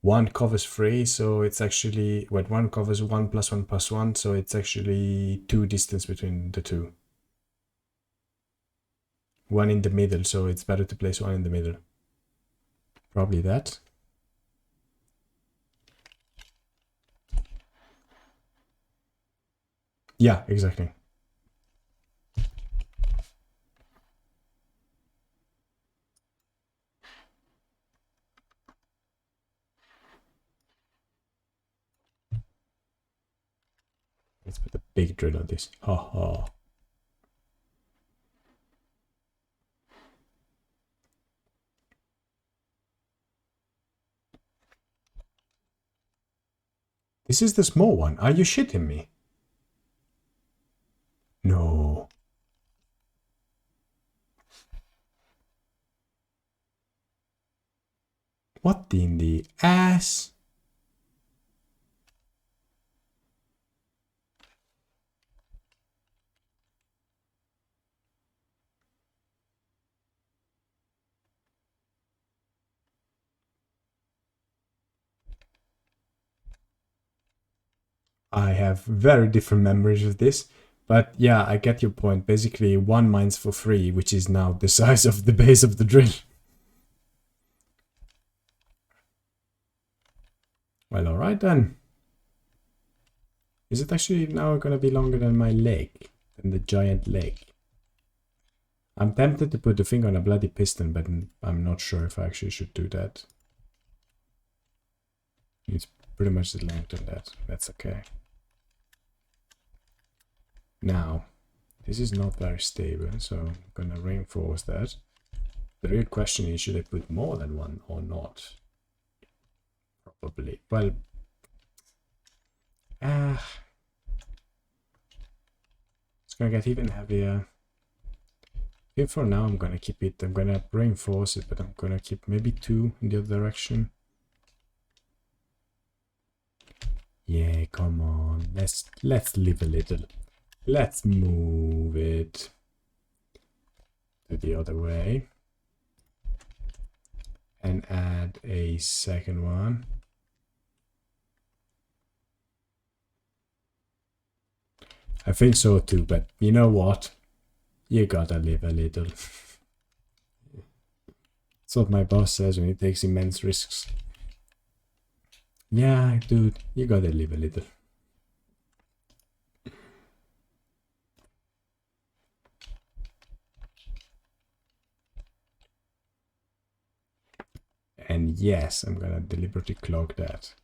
one covers 3, so it's actually, when one covers 1 plus 1 plus 1, so it's actually 2 distance between the two. One in the middle, so it's better to place one in the middle. Probably that. Yeah, exactly. Let's put a big drill on this. Ha ha. This is the small one. Are you shitting me? No. What in the ass? I have very different memories of this. But yeah, I get your point. Basically, one mines for free, which is now the size of the base of the drill. Well, alright then. Is it actually now going to be longer than my leg? Than the giant leg? I'm tempted to put the finger on a bloody piston, but I'm not sure if I actually should do that. It's pretty much the length of that. That's okay. Now, this is not very stable, so I'm going to reinforce that. The real question is, should I put more than one or not? Probably. Well, gonna get even heavier. Okay, for now I'm gonna keep it. I'm gonna reinforce it, but I'm gonna keep maybe 2 in the other direction. Yeah, come on. Let's live a little. Let's move it to the other way. And add a second one. I think so too, but you know what? You gotta live a little. That's what my boss says when he takes immense risks. Yeah, dude, you gotta live a little. And yes, I'm gonna deliberately clog that.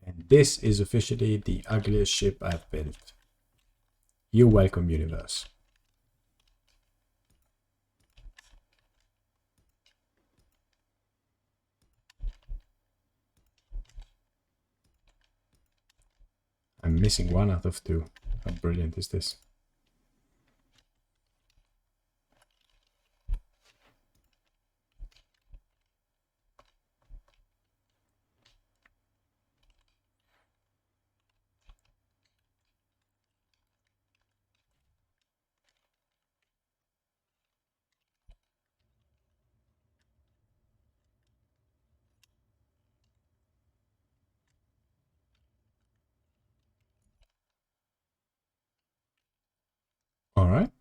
And this is officially the ugliest ship I've built. You're welcome, universe. I'm missing 1 out of 2. How brilliant is this? All right.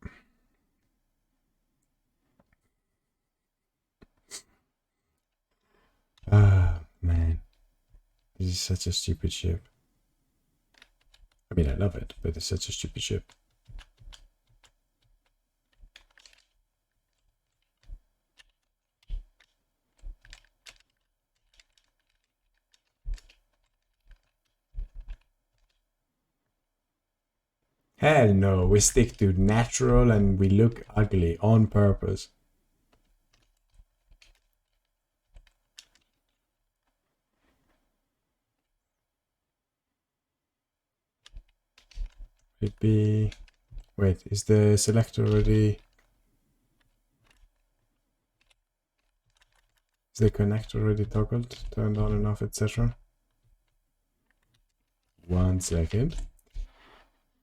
Ah, man. This is such a stupid ship. I mean, I love it, but it's such a stupid ship. Hell no, we stick to natural and we look ugly on purpose. It'd be... Wait, is the selector already... Is the connector already toggled, turned on and off, etc.? 1 second.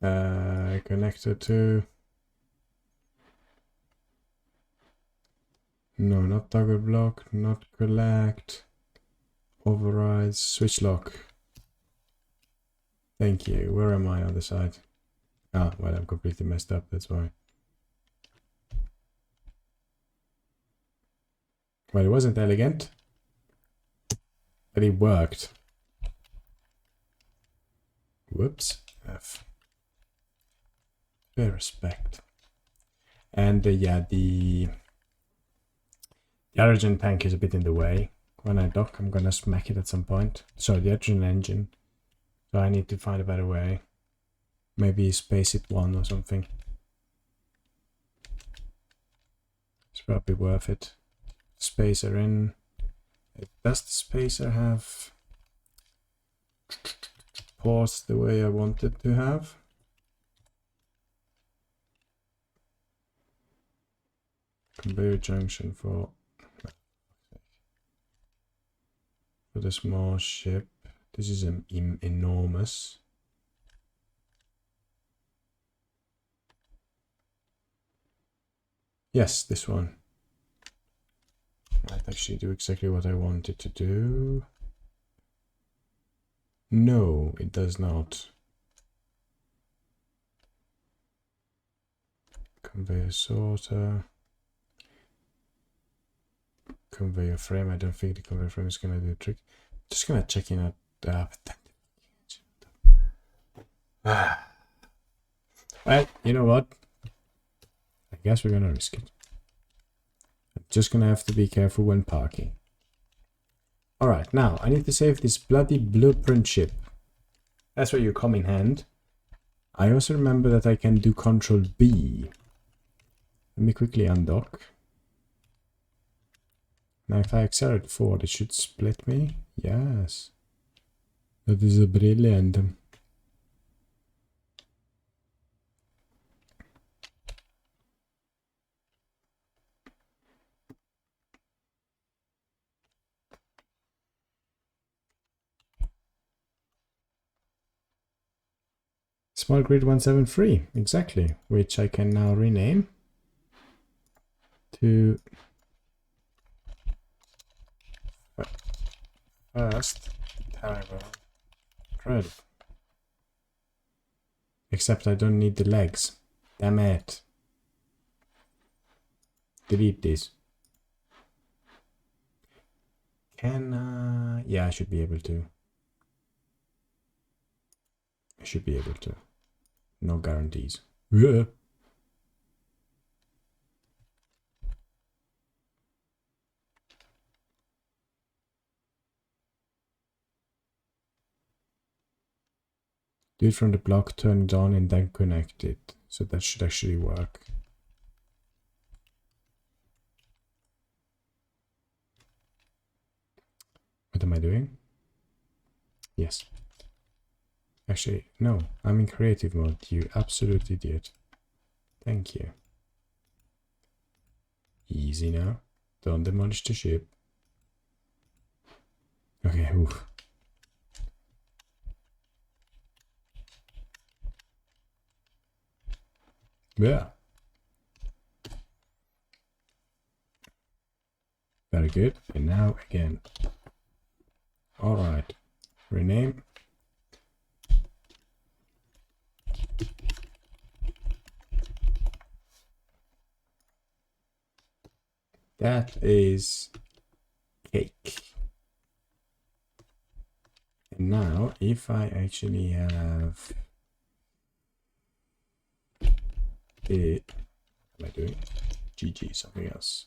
Connector to... No, not toggle block, not collect. Overrides, switch lock. Thank you. Where am I on the side? Ah, well, I'm completely messed up, that's why. Well, it wasn't elegant, but it worked. Whoops. F. Fair respect. And yeah, the hydrogen tank is a bit in the way. When I dock, I'm gonna smack it at some point. Sorry, the hydrogen engine. So I need to find a better way. Maybe space it 1 or something. It's probably worth it. Spacer in. Does the spacer have ports the way I want it to have? Conveyor junction for the small ship. This is enormous. Yes, this one. Might actually do exactly what I wanted to do. No, it does not. Conveyor sorter. Conveyor frame. I don't think the conveyor frame is gonna do the trick. Just gonna check in well, you know what? I guess we're gonna risk it. I'm just gonna have to be careful when parking. Alright, now I need to save this bloody blueprint ship. That's where you come in hand. I also remember that I can do Control B. Let me quickly undock. Now if I accelerate forward, it should split me. Yes. That is a brilliant. Small Grid 173, exactly, which I can now rename to first terrible grid. Except I don't need the legs. Damn it. Delete this. Can yeah, I should be able to. I should be able to. No guarantees. Yeah. Do it from the block, turn it on, and then connect it. So that should actually work. What am I doing? Yes. Actually, no. I'm in creative mode, you absolute idiot. Thank you. Easy now. Don't demolish the ship. Okay, oof. Yeah. Very good. And now again. Alright. Rename. That is cake. And now, if I actually have it, what am I doing? GG, something else.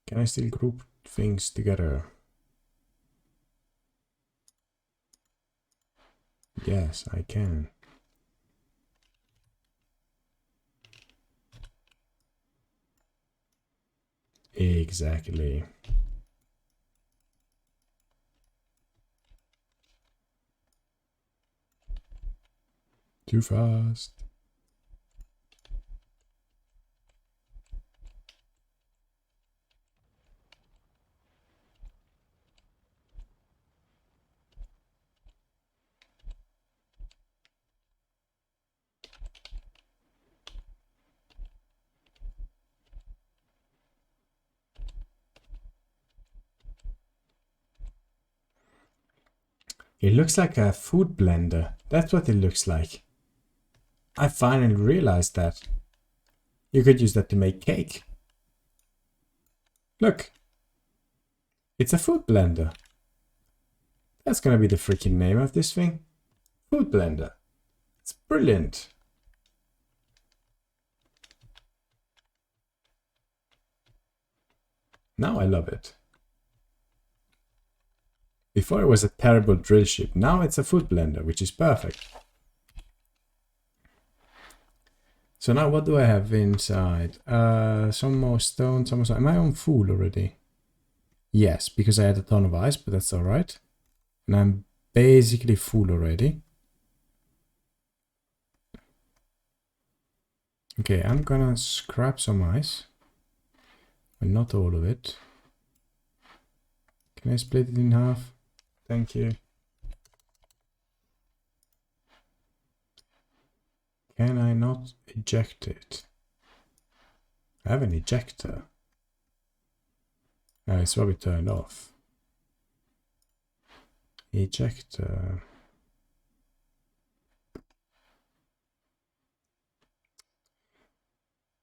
Can I still group things together? Yes, I can. Exactly. Too fast. It looks like a food blender. That's what it looks like. I finally realized that. You could use that to make cake. Look. It's a food blender. That's gonna be the freaking name of this thing. Food blender. It's brilliant. Now I love it. Before it was a terrible drill ship. Now it's a food blender, which is perfect. So now what do I have inside? Some more stone, some more stone. Am I on full already? Yes, because I had a ton of ice, but that's alright. And I'm basically full already. Okay, I'm gonna scrap some ice. But not all of it. Can I split it in half? Thank you. Can I not eject it? I have an ejector. It's probably turned off. Ejector.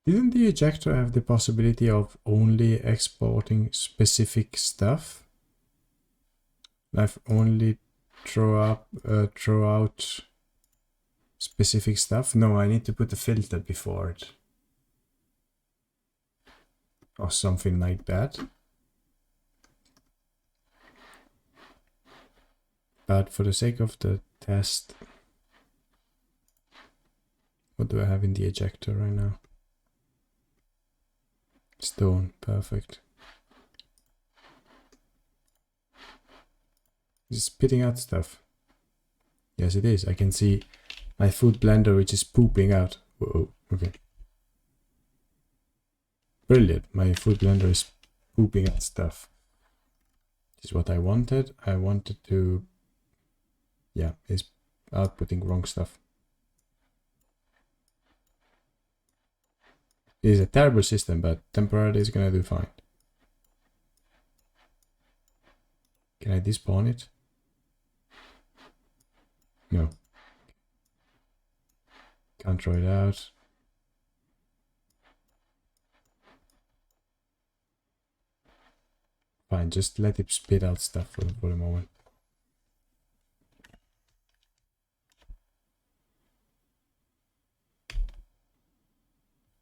Didn't the ejector have the possibility of only exporting specific stuff? Like only throw out specific stuff? No, I need to put a filter before it. Or something like that. But for the sake of the test, what do I have in the ejector right now? Stone, perfect. Is it spitting out stuff? Yes, it is. I can see my food blender which is pooping out. Whoa, okay. Brilliant. My food blender is pooping out stuff. This is what I wanted. I wanted to, yeah, it's outputting wrong stuff. It is a terrible system, but temporarily it's gonna do fine. Can I despawn it? No. Can't throw it out. Fine, just let it spit out stuff for the moment.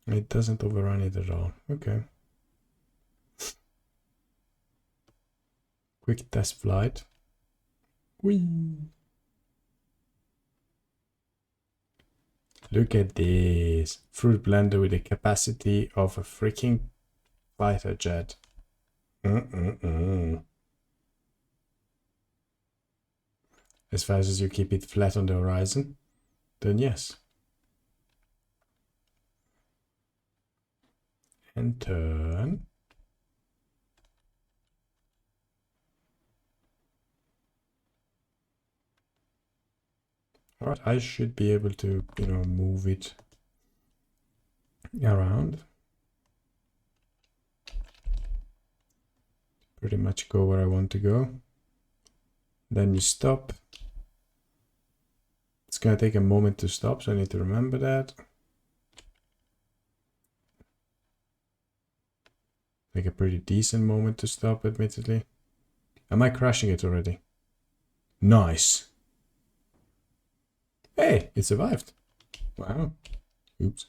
It doesn't overrun it at all. Okay. Quick test flight. Whee! Look at this. Fruit blender with the capacity of a freaking fighter jet. As fast as you keep it flat on the horizon, then yes. And turn. Alright, I should be able to, move it around. Pretty much go where I want to go. Then you stop. It's gonna take a moment to stop, so I need to remember that. Like a pretty decent moment to stop, admittedly. Am I crashing it already? Nice. Hey, it survived. Wow. Oops.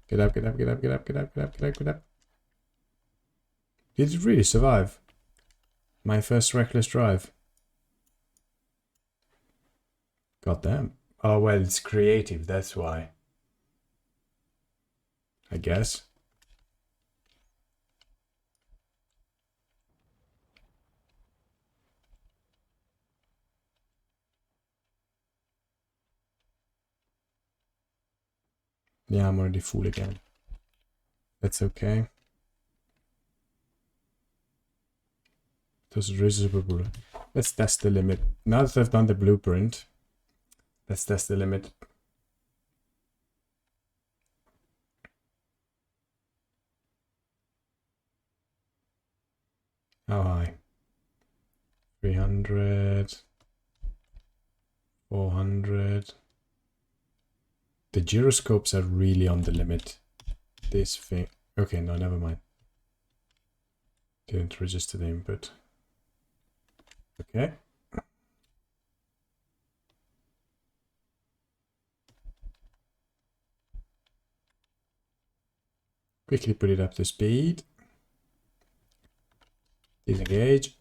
Get up, get up, get up, get up, get up, get up, get up, get up. Did it really survive? My first reckless drive. God damn. Oh, well, it's creative, that's why. I guess. Yeah, I'm already full again. That's okay. Those reusable. Let's test the limit. Now that I've done the blueprint, let's test the limit. How high? 300. 400. The gyroscopes are really on the limit. This thing. Okay, no, never mind. Didn't register the input. Okay. Quickly put it up to speed. Disengage.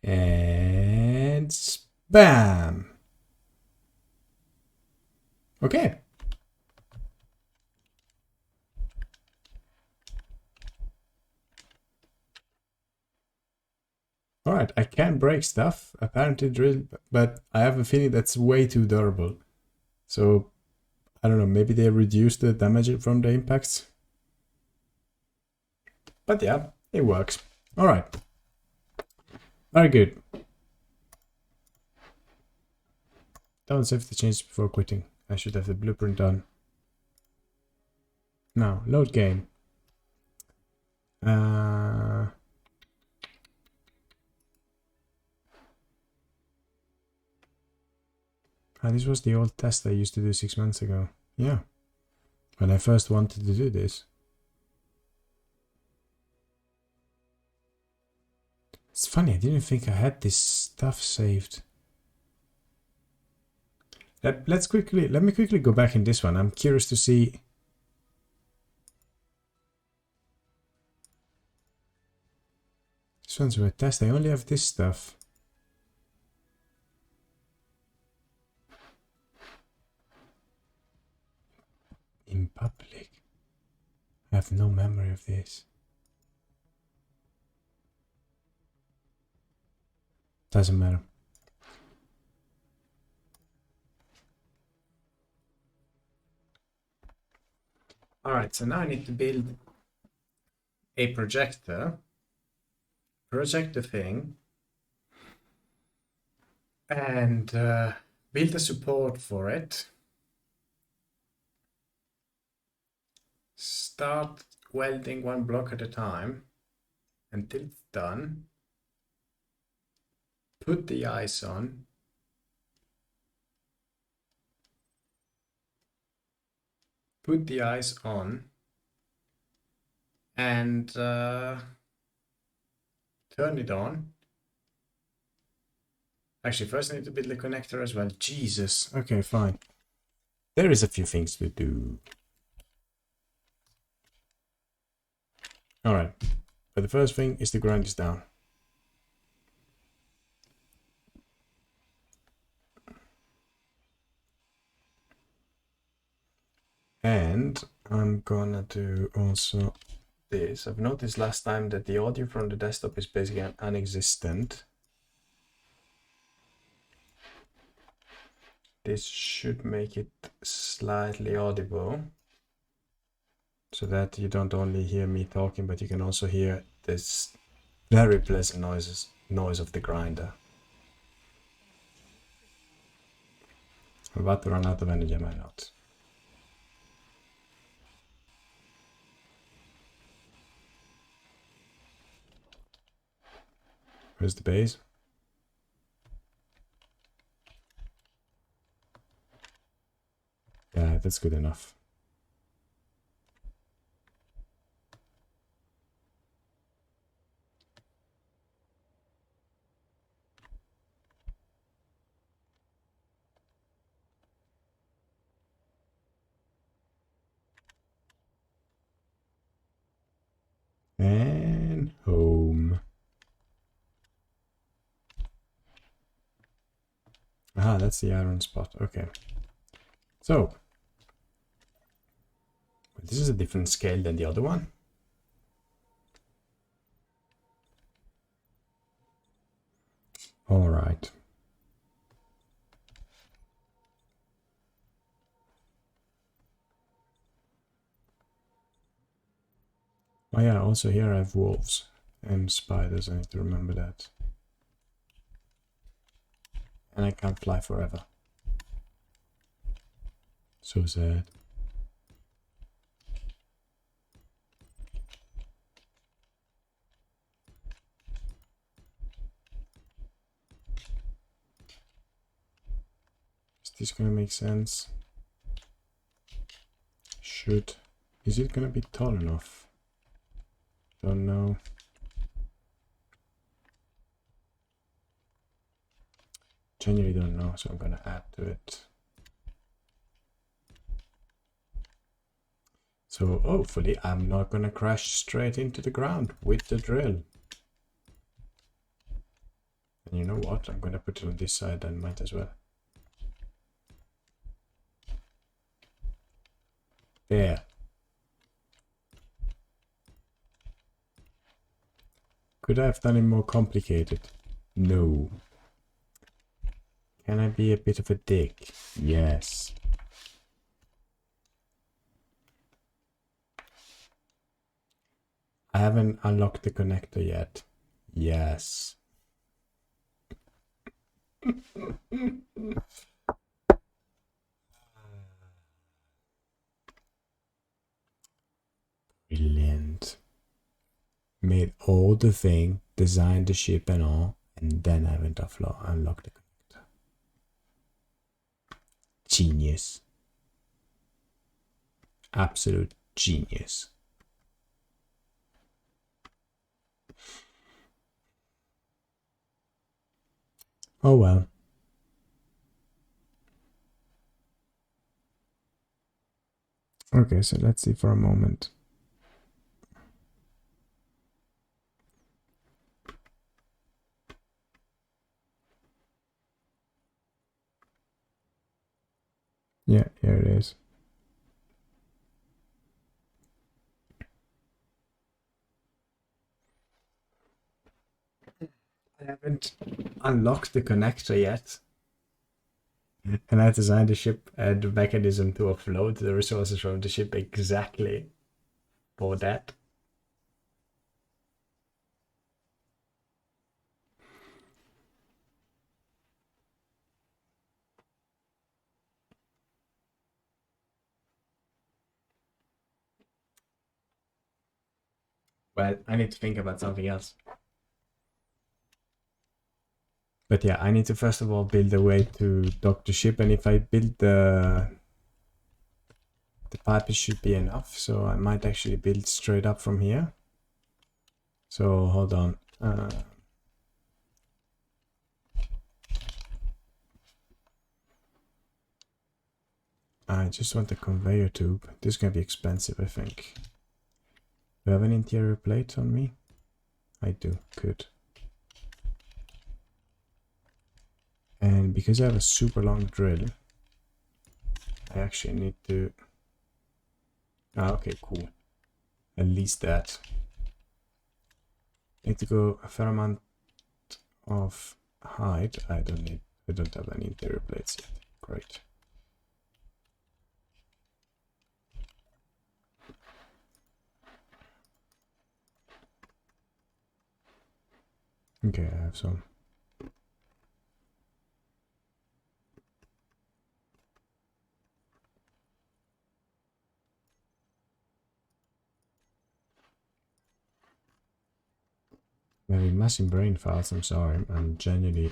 And spam. Okay. All right, I can break stuff, apparently drill, but I have a feeling that's way too durable. So, I don't know, maybe they reduce the damage from the impacts. But yeah, it works. All right. Very good. Don't save the changes before quitting. I should have the blueprint done. Now, load game. This was the old test I used to do 6 months ago. Yeah. When I first wanted to do this. It's funny, I didn't think I had this stuff saved. Let me quickly go back in this one. I'm curious to see. This one's a test. I only have this stuff. In public. I have no memory of this. Doesn't matter. Alright, so now I need to build a projector, project the thing, and build a support for it. Start welding one block at a time until it's done. Put the eyes on. Put the eyes on. And turn it on. Actually, first I need to build the connector as well. Jesus. Okay, fine. There is a few things to do. Alright. But the first thing is to grind this down. And I'm gonna do also this. I've noticed last time that the audio from the desktop is basically non-existent. This should make it slightly audible, so that you don't only hear me talking, but you can also hear this very pleasant noise of the grinder. I'm about to run out of energy, am I not? Where's the base? Yeah, that's good enough. And home. Aha, that's the iron spot. Okay. So, this is a different scale than the other one. All right. Oh yeah, also here I have wolves and spiders. I need to remember that. And I can't fly forever. So sad. Is this gonna make sense? Should. Is it gonna be tall enough? Don't know. Genuinely don't know, so I'm gonna add to it. So hopefully I'm not gonna crash straight into the ground with the drill. And you know what? I'm gonna put it on this side and might as well. There. Could I have done it more complicated? No. Can I be a bit of a dick? Yes. I haven't unlocked the connector yet. Yes. Brilliant. Made all the thing, designed the ship and all, and then I went offline, unlocked the connector. Genius. Absolute genius. Oh well. Okay, so let's see for a moment. Yeah, here it is. I haven't unlocked the connector yet. And I designed the ship and the mechanism to offload the resources from the ship exactly for that. Well, I need to think about something else. But yeah, I need to first of all build a way to dock the ship, and if I build the pipe, it should be enough. So I might actually build straight up from here. So hold on. I just want a conveyor tube. This is gonna be expensive, I think. Do I have an interior plate on me? I do. Good. And because I have a super long drill, I actually need to... Ah, okay, cool. At least that. I need to go a fair amount of height. I don't have any interior plates yet. Great. Okay, I have some. I'm having massive brain farts, I'm sorry. I'm genuinely a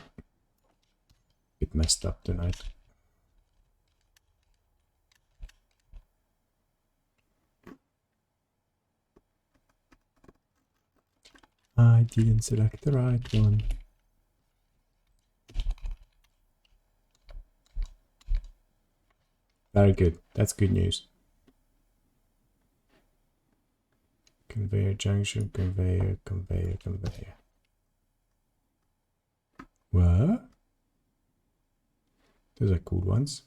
bit messed up tonight. I didn't select the right one. Very good. That's good news. Conveyor junction, conveyor, conveyor, conveyor. What? Those are cool ones.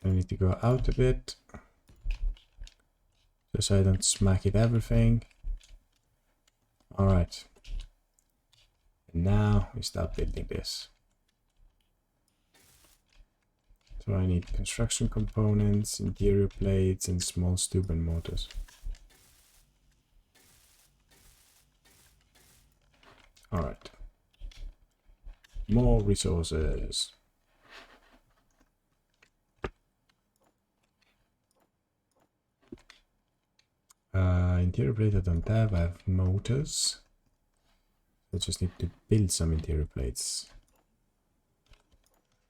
I need to go out a bit, just so I don't smack it everything. Alright. And now we start building this. So I need construction components, interior plates, and small tube and motors. Alright. More resources. Interior plate I don't have. I have motors. I just need to build some interior plates.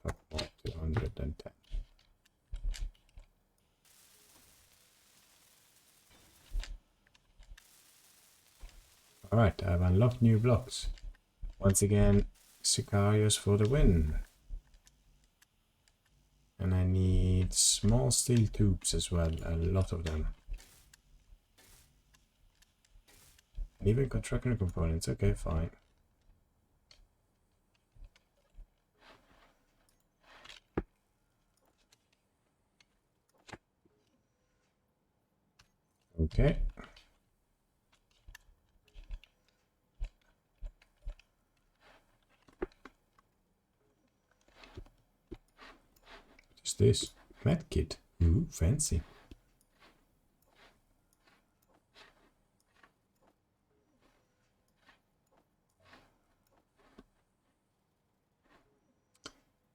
Up more 210. Alright, I've unlocked new blocks. Once again, Sicarios for the win. And I need small steel tubes as well, a lot of them. And even construction components, okay, fine. Okay. What is this? Medkit. Ooh, fancy.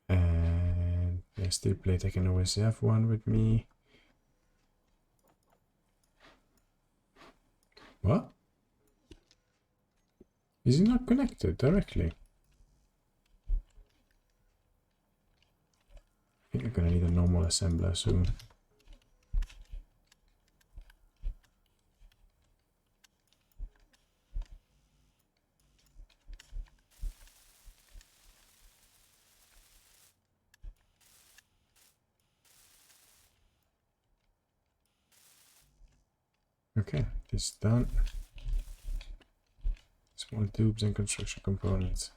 And a steel plate, I can always have one with me. What? Is it not connected directly? I think I'm gonna need a normal assembler soon. Okay, this is done. Small tubes and construction components.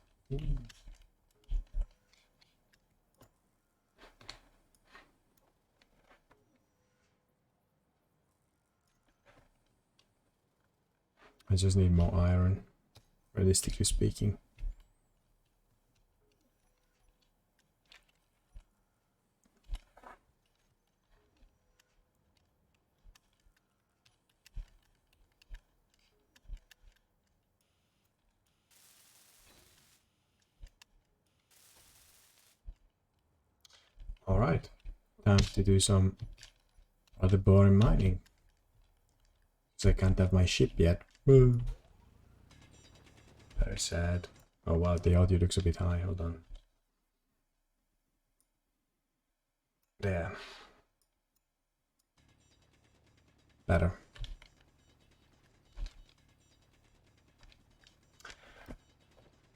I just need more iron, realistically speaking. Alright, time to do some rather boring mining. So I can't have my ship yet. Very sad. Oh wow, the audio looks a bit high. Hold on. There. Better.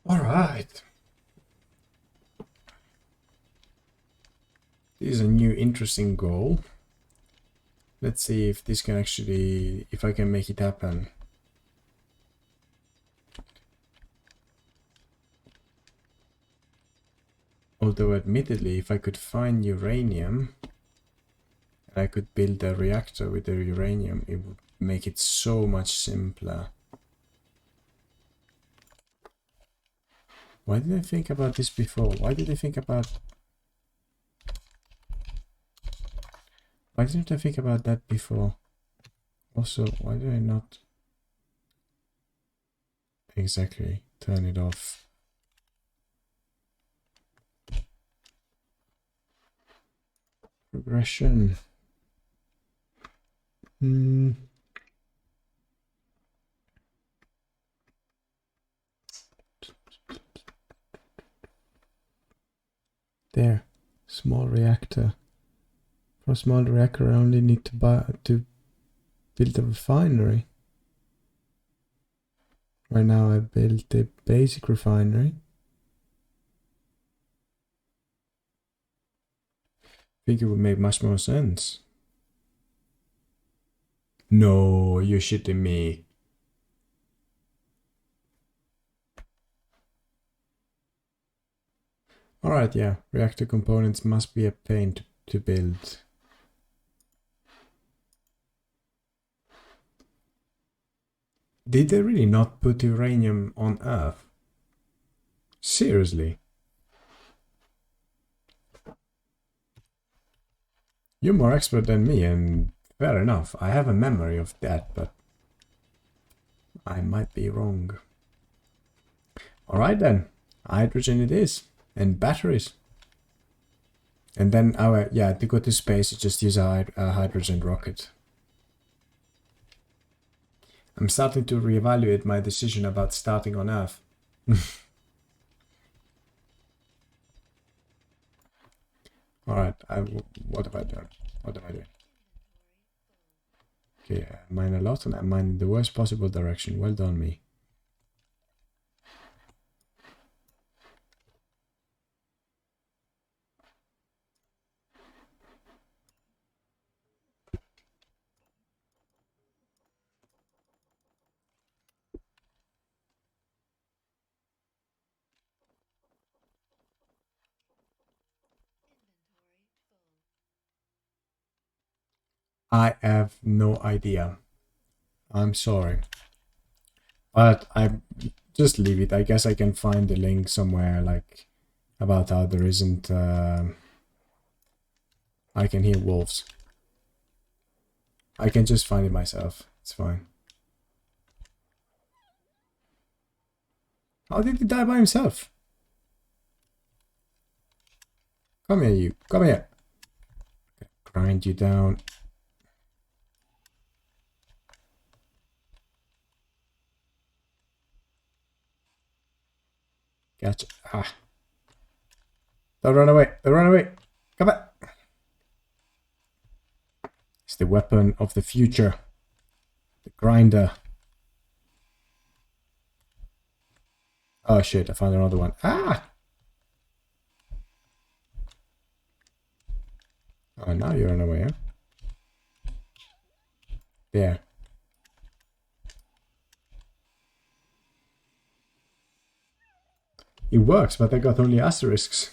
Alright. This is a new interesting goal. Let's see if this can actually, if I can make it happen. Although admittedly, if I could find uranium, and I could build a reactor with the uranium, it would make it so much simpler. Why did I think about this before? Why did I think about... Why didn't I think about that before? Also, why did I not exactly turn it off? Progression. There, small reactor. For a small reactor, I only need to build a refinery. Right now, I built the basic refinery. I think it would make much more sense. No, you're shitting me. Alright, yeah, reactor components must be a pain to build. Did they really not put uranium on Earth? Seriously? You're more expert than me, and fair enough. I have a memory of that, but I might be wrong. Alright then, hydrogen it is, and batteries. And then to go to space, you just use a hydrogen rocket. I'm starting to reevaluate my decision about starting on Earth. Alright, what have I done? What am I doing? Okay, I mine a lot and I mine in the worst possible direction. Well done, me. I have no idea. I'm sorry. But I just leave it. I guess I can find the link somewhere, like, about how there isn't... I can hear wolves. I can just find it myself. It's fine. How did he die by himself? Come here, you. Come here. Grind you down. Gotcha. Ah. Don't run away. Don't run away. Come back. It's the weapon of the future. The grinder. Oh shit, I found another one. Ah! Oh, now you run away, huh? There. It works, but I got only asterisks.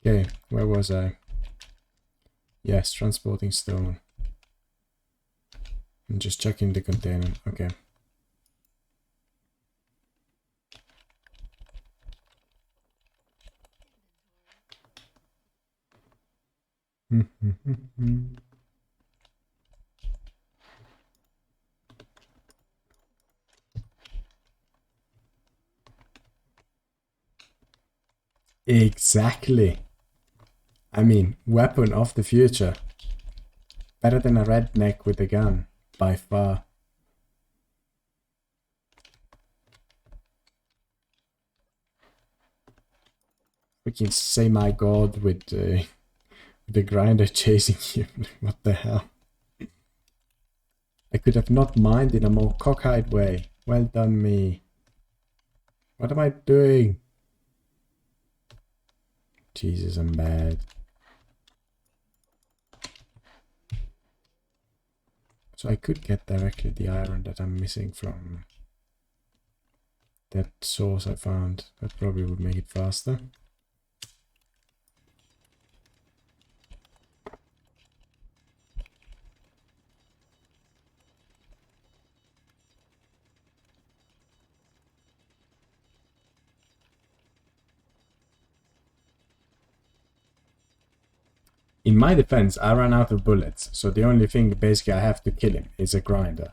Okay, where was I? Yes, transporting stone. I'm just checking the container. Okay. Exactly. I mean, weapon of the future. Better than a redneck with a gun, by far. We can say my god with the grinder chasing you. What the hell? I could have not mined in a more cockeyed way. Well done, me. What am I doing? Jesus, I'm bad. So I could get directly the iron that I'm missing from that source I found. That probably would make it faster. In my defense, I ran out of bullets, so the only thing basically I have to kill him is a grinder.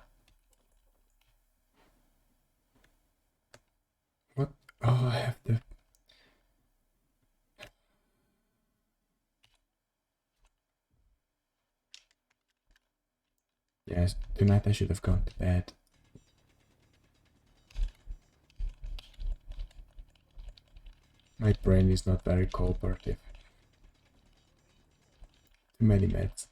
What? Oh, I have to... Yes, tonight I should have gone to bed. My brain is not very cooperative. Too many meds.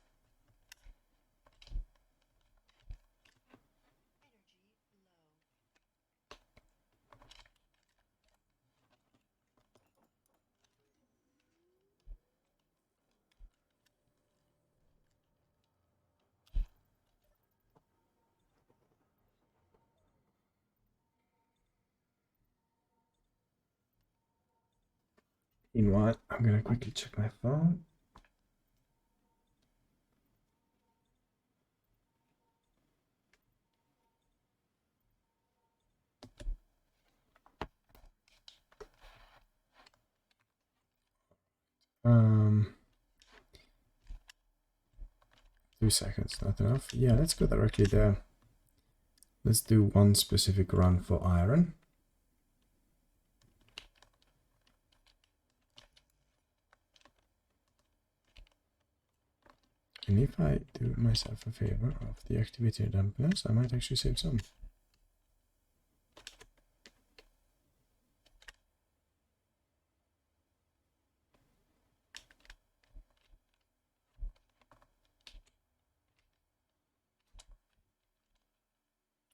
Meanwhile, I'm gonna quickly check my phone. Um, 2 seconds, not enough. Yeah, let's go directly there. Let's do one specific run for iron. And if I do myself a favor of the activity dampeners, I might actually save some.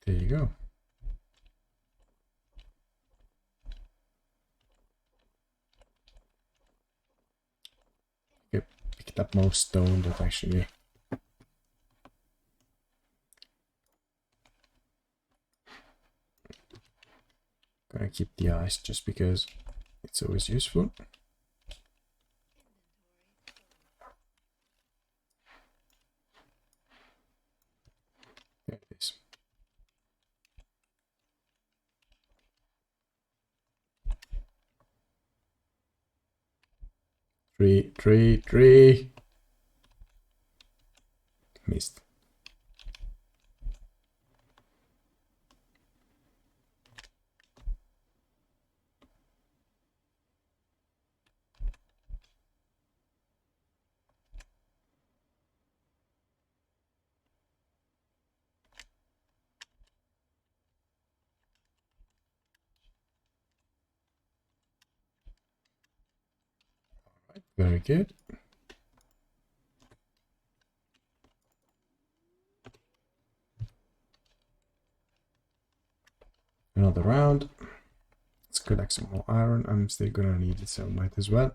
There you go. Okay, picked up more stone that actually... Gonna keep the ice just because it's always useful. There it is. Tree. Missed. Very good. Another round. Let's collect some more iron. I'm still gonna need it, so might as well.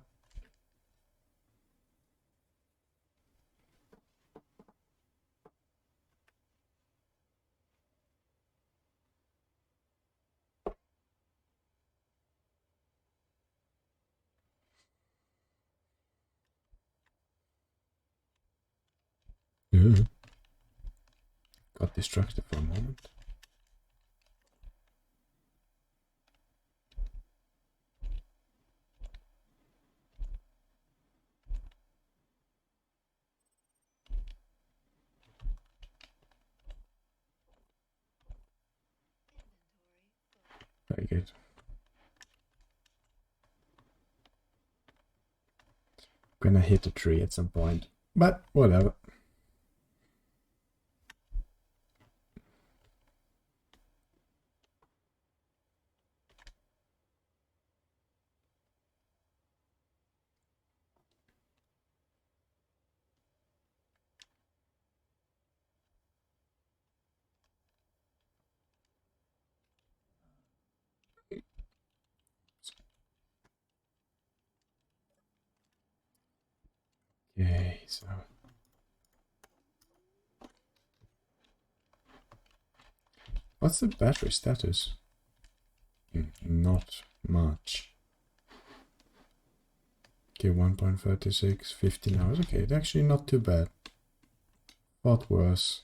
Got distracted for a moment. Very good. Gonna hit a tree at some point, but whatever. Okay, so what's the battery status? Not much. Okay, 1.36, 15 hours. Okay, it's actually not too bad. Thought worse.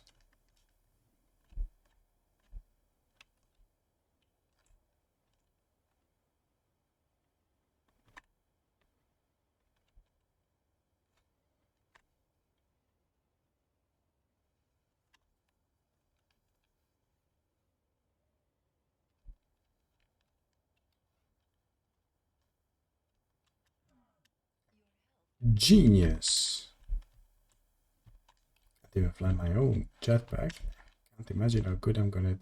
Genius. I didn't even fly my own jetpack. Can't imagine how good I'm gonna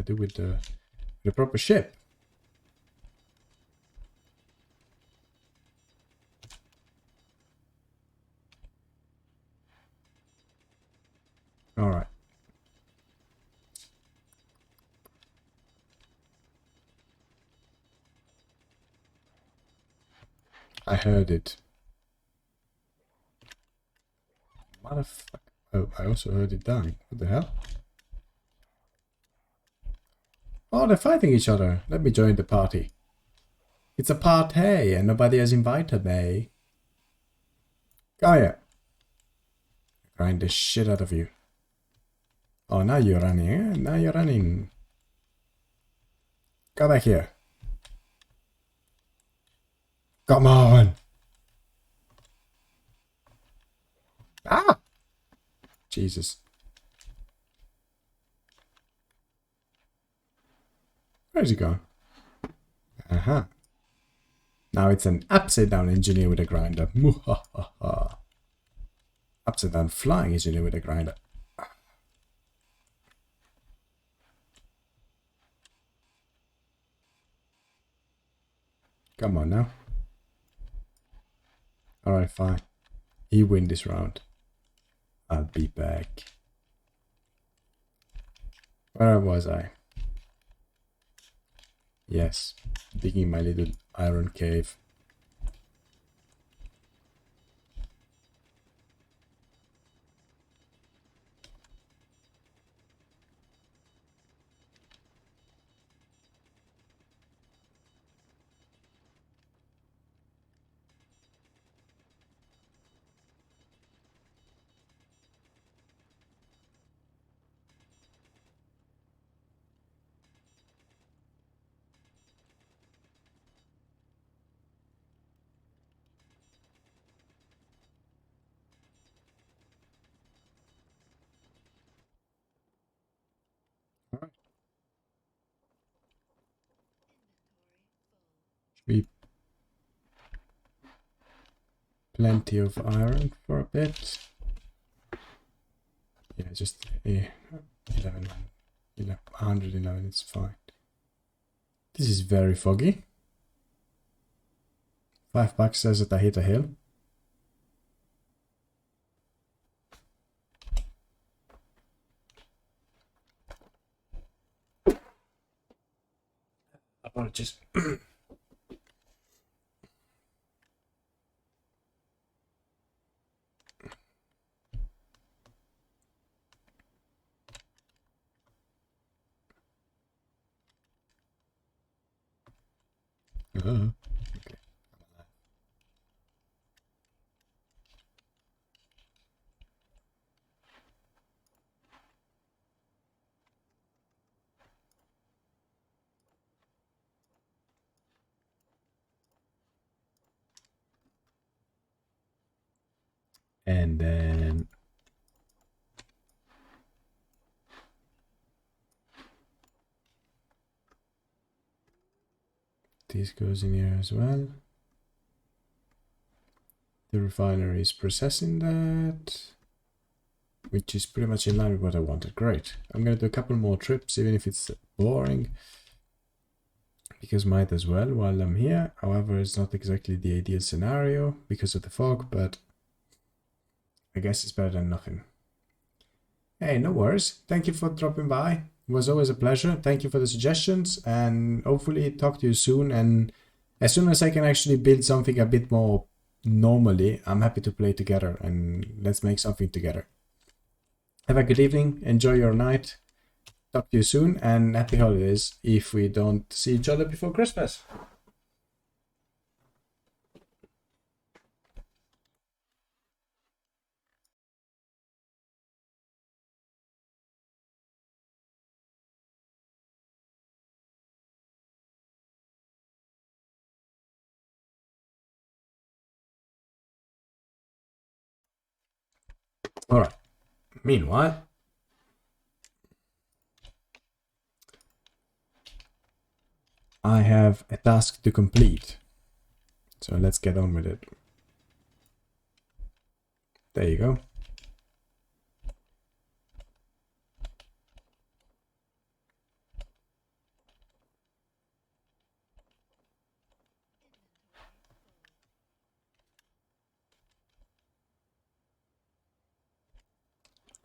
do with the proper ship. All right. I heard it. Motherfucker. Oh, I also heard it dying. What the hell? Oh, they're fighting each other. Let me join the party. It's a party and nobody has invited me. Come here. Grind the shit out of you. Oh, now you're running, eh? Now you're running. Go back here. Come on. Ah! Jesus. Where's he gone? Uh-huh. Now it's an upside down engineer with a grinder. Muhahaha. Upside down flying engineer with a grinder. Come on now. Alright, fine. You win this round. I'll be back. Where was I? Yes, digging my little iron cave. We plenty of iron for a bit. Yeah, just 111, it's fine. This is very foggy. $5 says that I hit a hill. Apologies. Okay. And then this goes in here as well. The refinery is processing that, which is pretty much in line with what I wanted. Great. I'm going to do a couple more trips, even if it's boring, because might as well while I'm here. However, it's not exactly the ideal scenario because of the fog, but I guess it's better than nothing. Hey, no worries. Thank you for dropping by. It was always a pleasure. Thank you for the suggestions, and hopefully talk to you soon. And as soon as I can actually build something a bit more normally, I'm happy to play together, and let's make something together. Have a good evening. Enjoy your night. Talk to you soon, and happy holidays if we don't see each other before Christmas. All right. Meanwhile, I have a task to complete. So let's get on with it. There you go.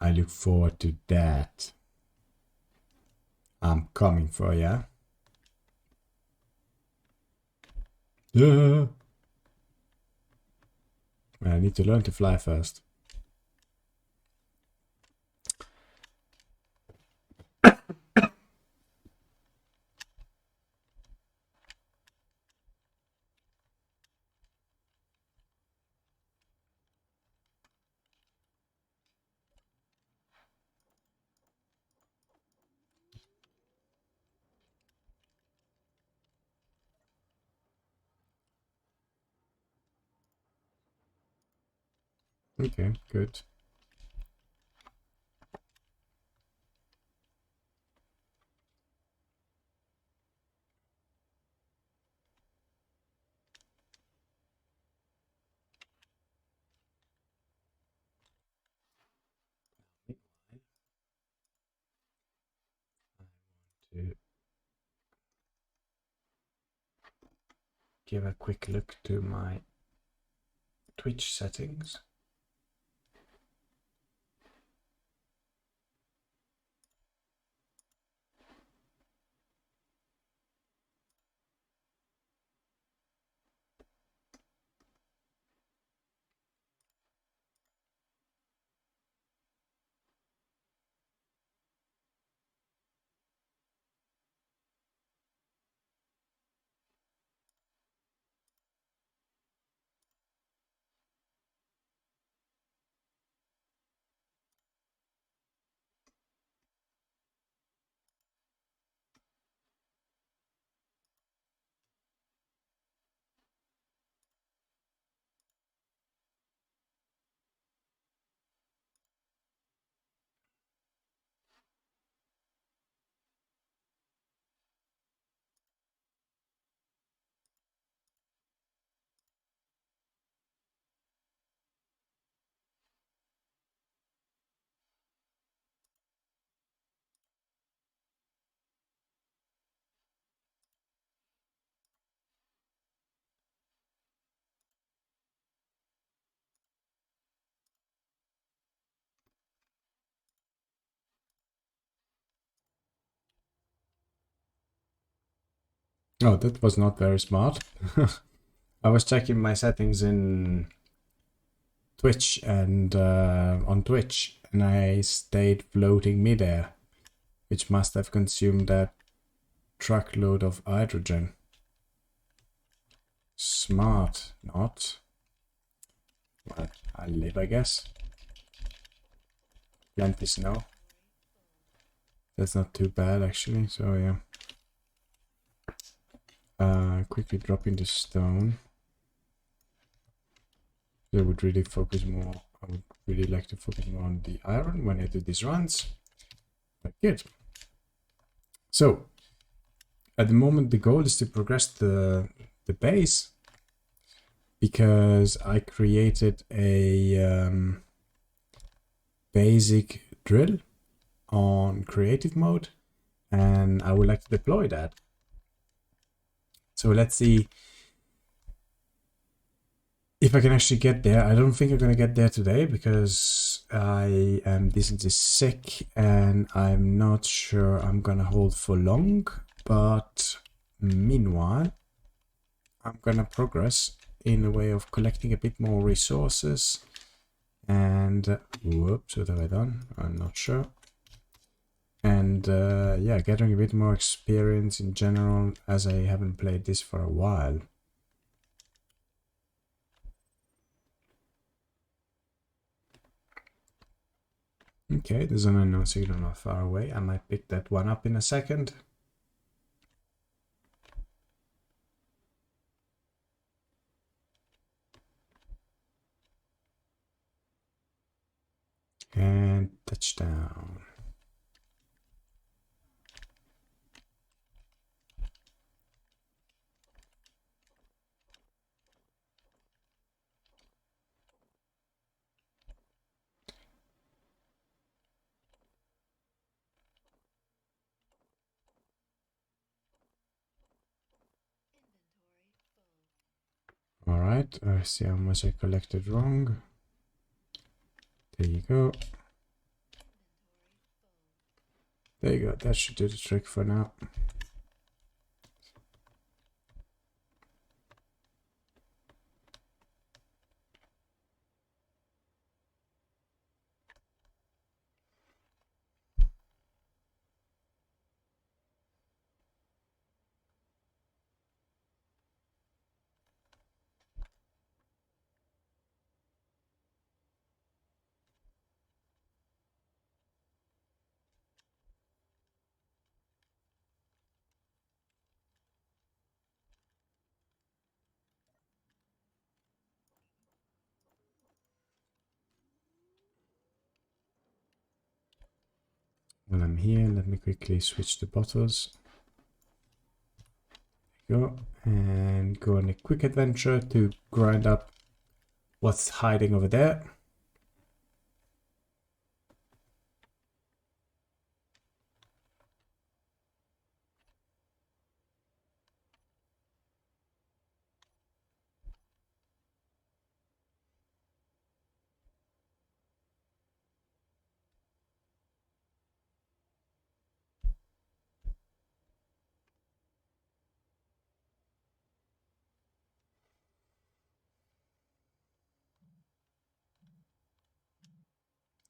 I look forward to that. I'm coming for ya. Yeah. I need to learn to fly first. Okay, good. To give a quick look to my Twitch settings. Oh, that was not very smart. I was checking my settings in Twitch and on Twitch, and I stayed floating midair, which must have consumed that truckload of hydrogen. Smart, not. Well, I'll live, I guess. Plenty snow. That's not too bad, actually, so yeah. Quickly dropping the stone. I would really focus more. I would really like to focus more on the iron when I do these runs. But good. So, at the moment the goal is to progress the base, because I created a basic drill on creative mode, and I would like to deploy that. So let's see if I can actually get there. I don't think I'm gonna get there today because I am decently sick and I'm not sure I'm gonna hold for long, but meanwhile I'm gonna progress in a way of collecting a bit more resources and whoops, what have I done? I'm not sure. And yeah, getting a bit more experience in general, as I haven't played this for a while. Okay, there's an unknown signal not far away. I might pick that one up in a second. And touchdown. All right, I see how much I collected wrong. There you go. There you go, that should do the trick for now. When I'm here, let me quickly switch the bottles. There you go. And go on a quick adventure to grind up what's hiding over there.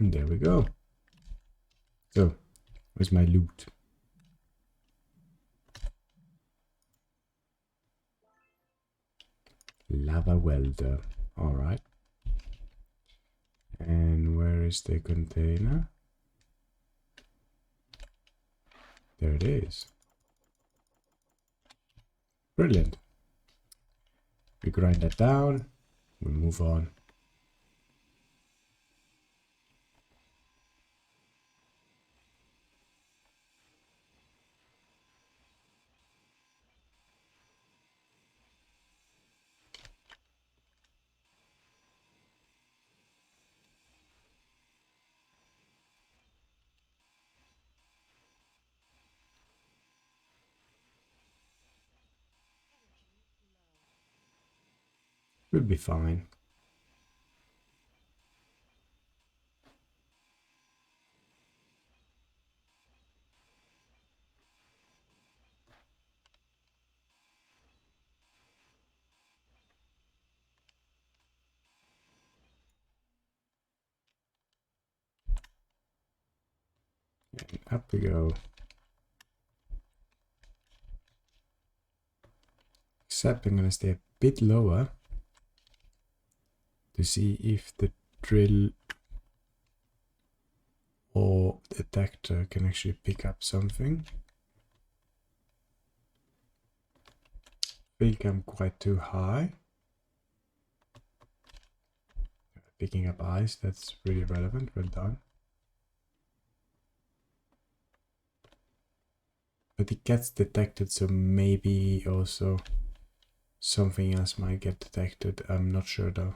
And there we go. So, where's my loot? Lava welder. All right. And where is the container? There it is. Brilliant. We grind that down. We move on. We'll be fine. And up we go. Except I'm gonna stay a bit lower to see if the drill or detector can actually pick up something. I think I'm quite too high. Picking up ice, that's really relevant. Well done. But it gets detected, so maybe also something else might get detected. I'm not sure though.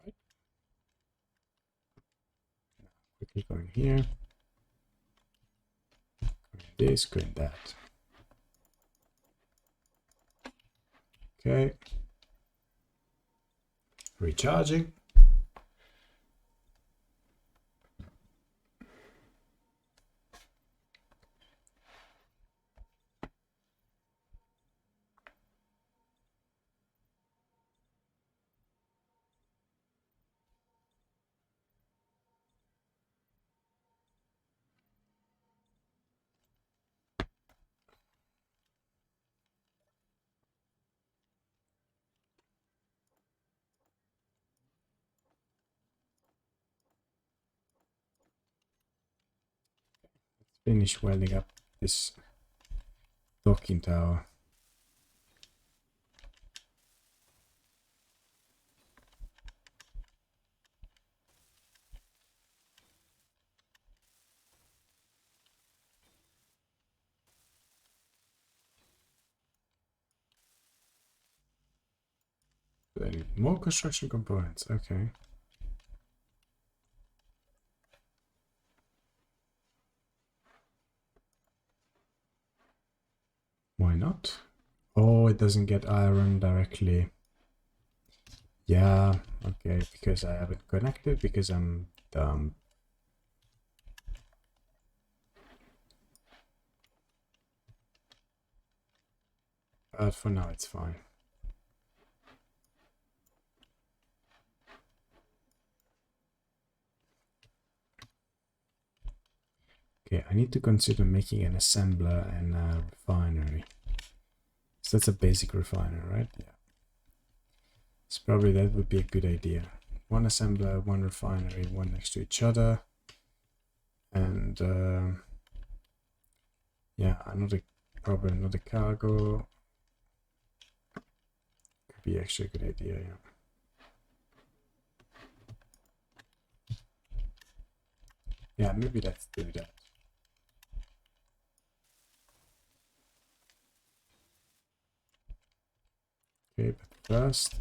Right. Quickly going here. Going this, going that. Okay. Recharging. Finish welding up this docking tower. I need more construction components. Okay. Why not? Oh, it doesn't get iron directly. Yeah, okay, because I haven't connected, because I'm dumb. But for now, it's fine. Okay, I need to consider making an assembler and a refinery. So that's a basic refiner, right? Yeah. So probably that would be a good idea. One assembler, one refinery, one next to each other. And yeah, probably another cargo. Could be actually a good idea, yeah. Yeah, maybe let's do that. Okay, but first,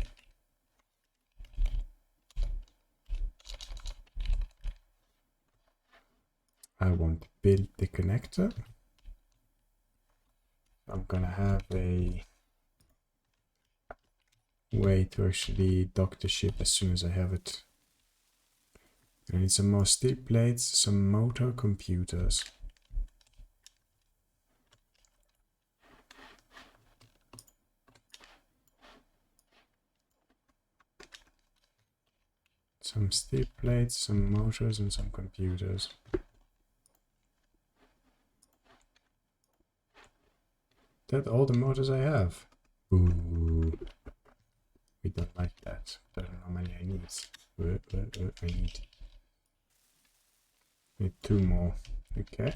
I want to build the connector. I'm gonna have a way to actually dock the ship as soon as I have it. I need some more steel plates, some motor computers. Some steel plates, some motors, and some computers. That's all the motors I have. Ooh. We don't like that. I don't know how many I need. I need 2 more. Okay.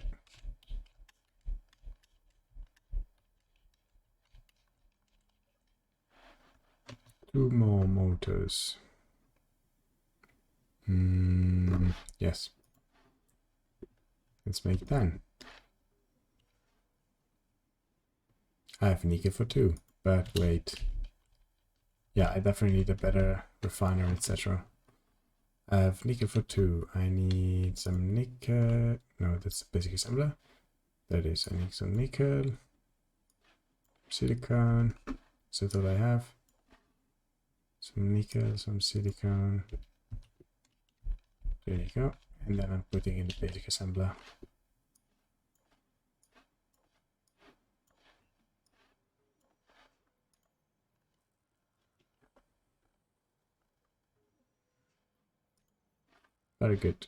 Two more motors. Yes. Let's make 10. I have nickel for 2, but wait. Yeah, I definitely need a better refiner, etc. I have nickel for 2. I need some nickel. No, that's the basic assembler. That is, I need some nickel. Silicon. So that I have. Some nickel, some silicon. There you go. And then I'm putting in the basic assembler. Very good.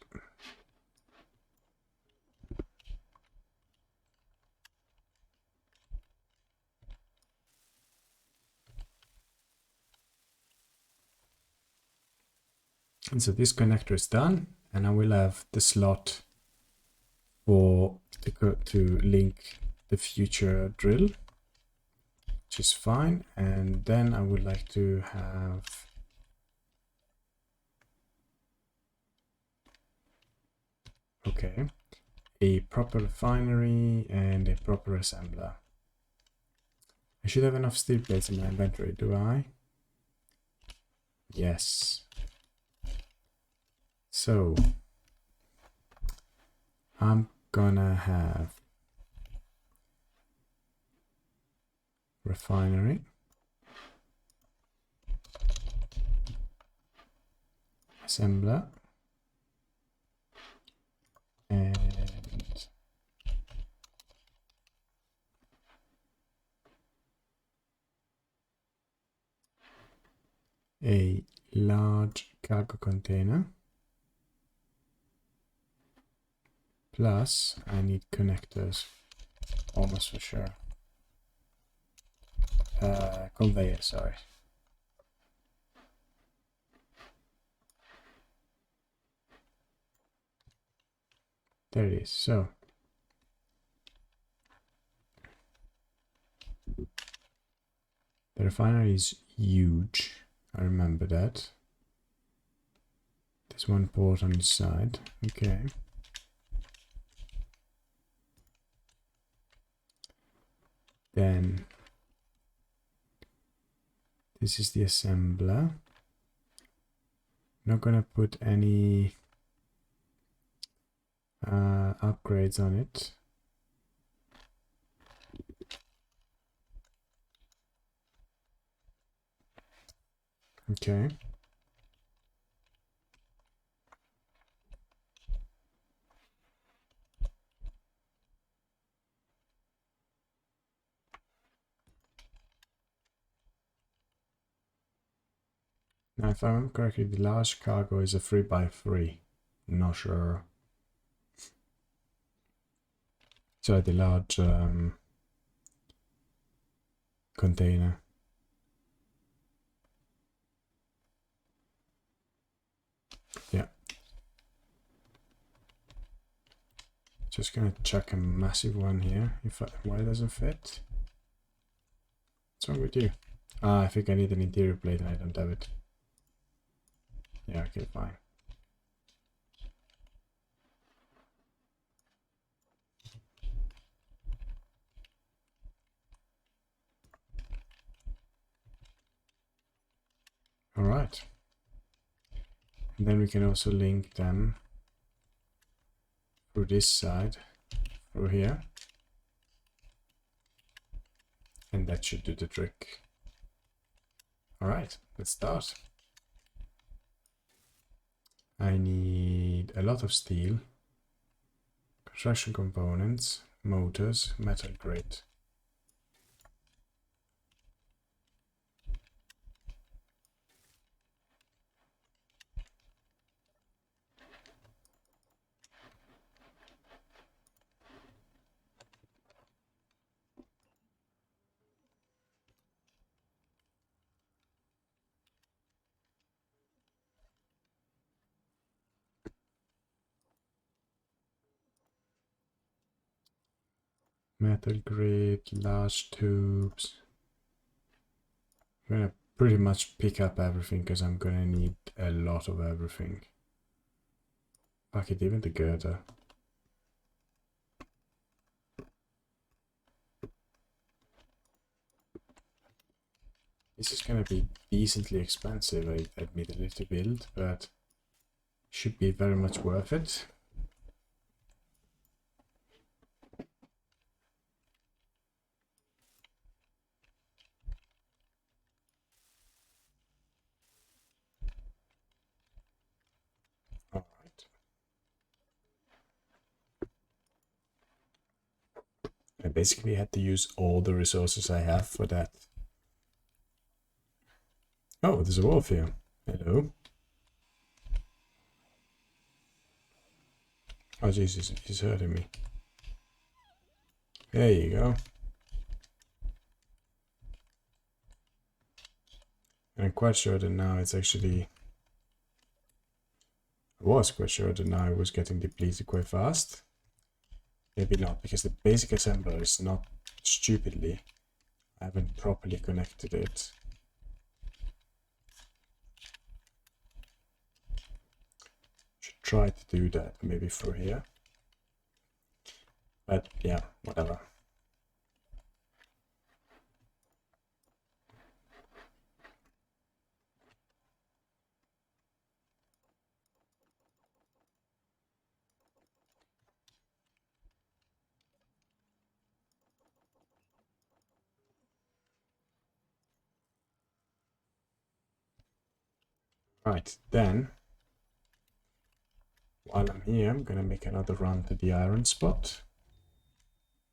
And so this connector is done, and I will have the slot for to link the future drill, which is fine. And then I would like to have a proper refinery and a proper assembler. I should have enough steel plates in my inventory, do I? Yes. So I'm gonna have refinery, assembler, and a large cargo container. Plus, I need connectors, almost for sure. Conveyor, sorry. There it is. So the refinery is huge. I remember that. There's one port on each side. Okay. Then this is the assembler. Not gonna put any upgrades on it. Okay. Now, if I remember correctly, the large cargo is a 3x3. Not sure. So the large container. Yeah. Just gonna chuck a massive one here. Why it doesn't fit? What's wrong with you? Ah, I think I need an interior plate and I don't have it. Yeah, okay, fine. All right. And then we can also link them through this side, through here. And that should do the trick. All right, let's start. I need a lot of steel, construction components, motors, metal grate. Metal grate, large tubes. I'm gonna pretty much pick up everything because I'm gonna need a lot of everything. Fuck it, even the girder. This is gonna be decently expensive, I admittedly, to build, but should be very much worth it. I basically had to use all the resources I have for that. Oh, there's a wolf here. Hello. Oh, Jesus, he's hurting me. There you go. And I'm quite sure that now it's actually... I was quite sure that now it was getting depleted quite fast. Maybe not, because the basic assembler is not stupidly. I haven't properly connected it. Should try to do that maybe through here. But yeah, whatever. Right, then, while I'm here, I'm gonna make another run to the iron spot.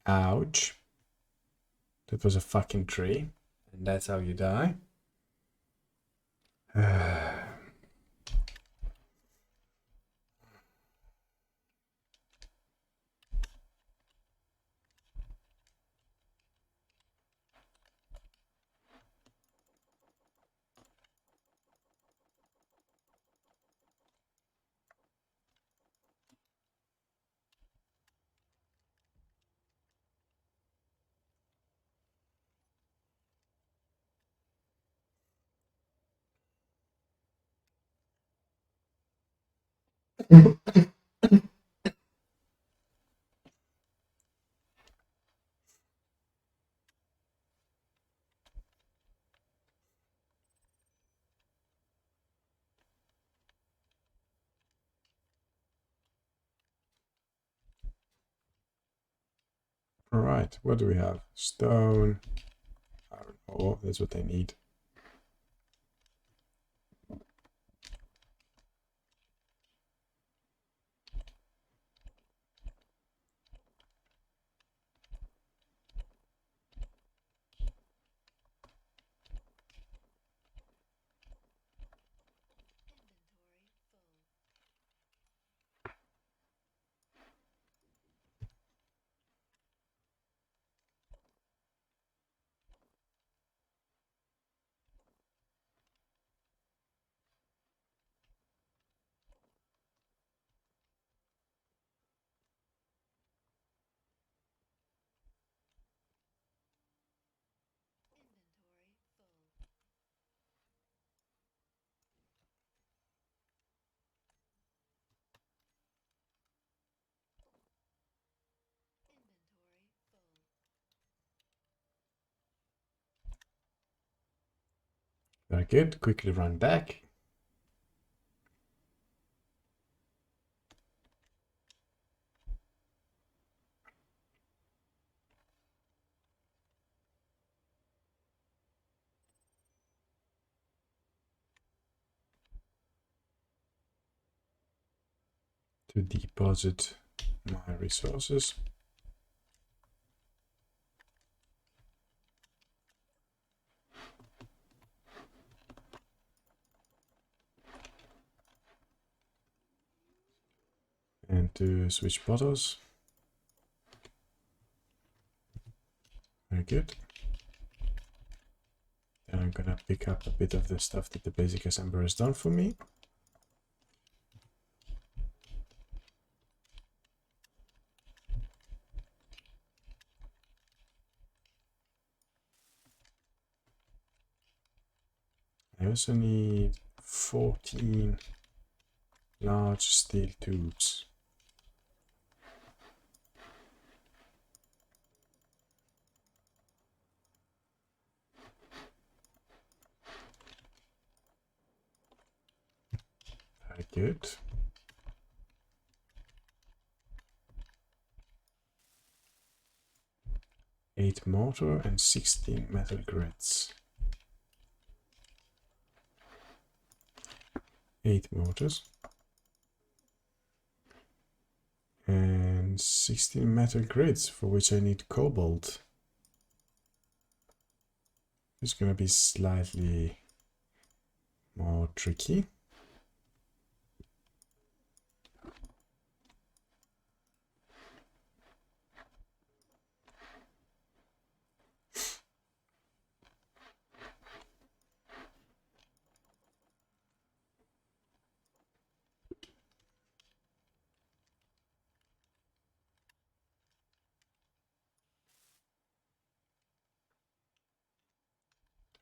Ouch. That was a fucking tree. And that's how you die. Alright, what do we have? Stone, iron ore, that's what they need. Very good, quickly run back. To deposit my resources. And to switch bottles. Very good. Then I'm gonna pick up a bit of the stuff that the basic assembler has done for me. I also need 14 large steel tubes. Very good. Eight mortar and 16 metal grids. 8 mortars. And 16 metal grids, for which I need cobalt. It's gonna be slightly more tricky.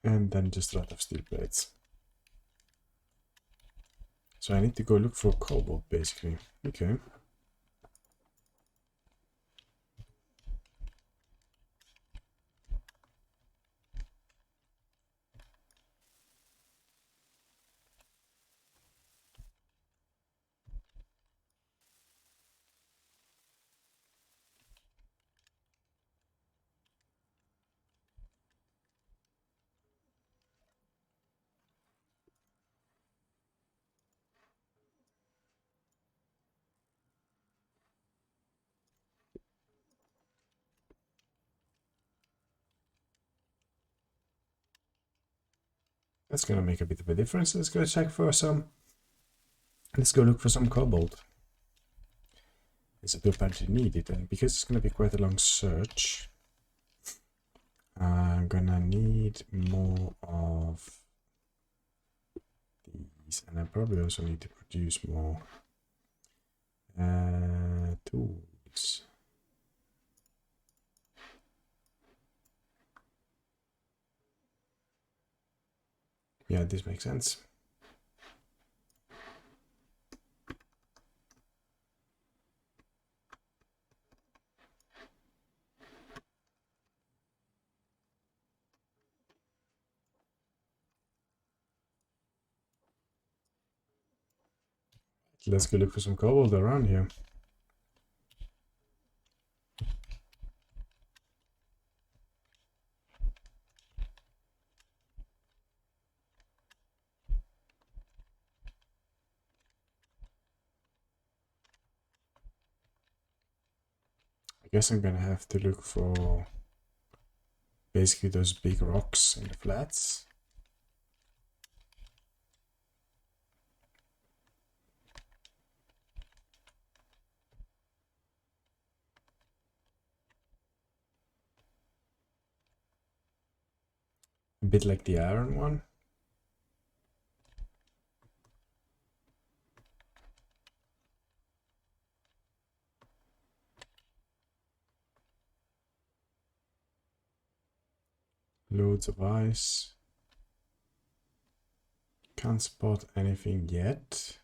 And then just a lot of steel plates. So I need to go look for cobalt, basically. Okay. That's gonna make a bit of a difference. Let's go check for some. Let's go look for some cobalt. Is it apparently needed? And because it's gonna be quite a long search, I'm gonna need more of these, and I probably also need to produce more tools. Yeah, this makes sense. Let's go look for some cobalt around here. I guess I'm gonna have to look for basically those big rocks in the flats. A bit like the iron one. Loads of ice. Can't spot anything yet.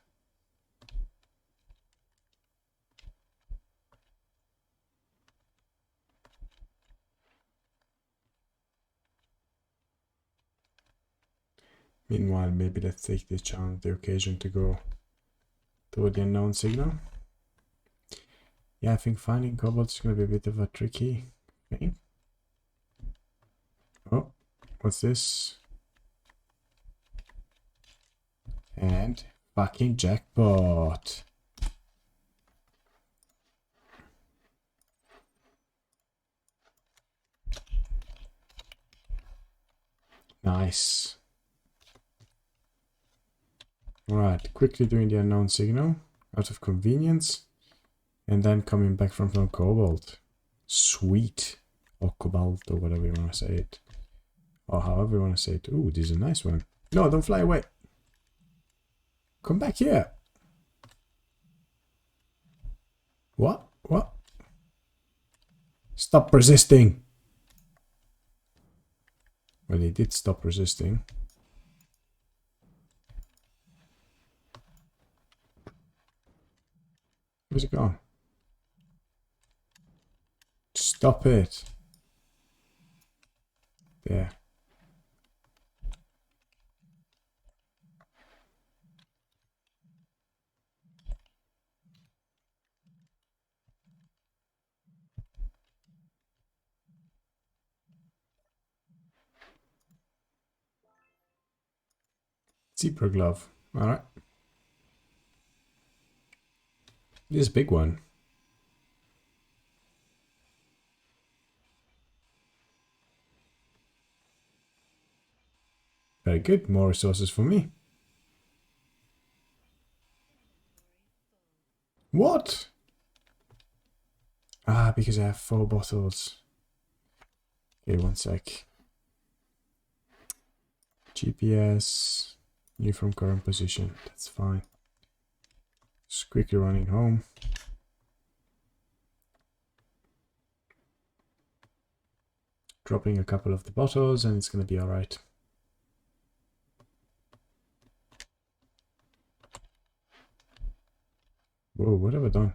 Meanwhile, maybe let's take this chance, the occasion to go toward the unknown signal. Yeah, I think finding cobalt is going to be a bit of a tricky thing. Oh, what's this? And fucking jackpot. Nice. Alright, quickly doing the unknown signal out of convenience. And then coming back from some cobalt. Sweet. Or cobalt, or whatever you want to say it. Or however you want to say it. Ooh, this is a nice one. No, don't fly away. Come back here. What? What? Stop resisting. Well, he did stop resisting. Where's it gone? Stop it. There. Zebra glove. Alright. This big one. Very good. More resources for me. What? Ah, because I have 4 bottles. Okay, one sec. GPS. New from current position. That's fine. Just quickly running home. Dropping a couple of the bottles and it's going to be alright. Whoa, what have I done?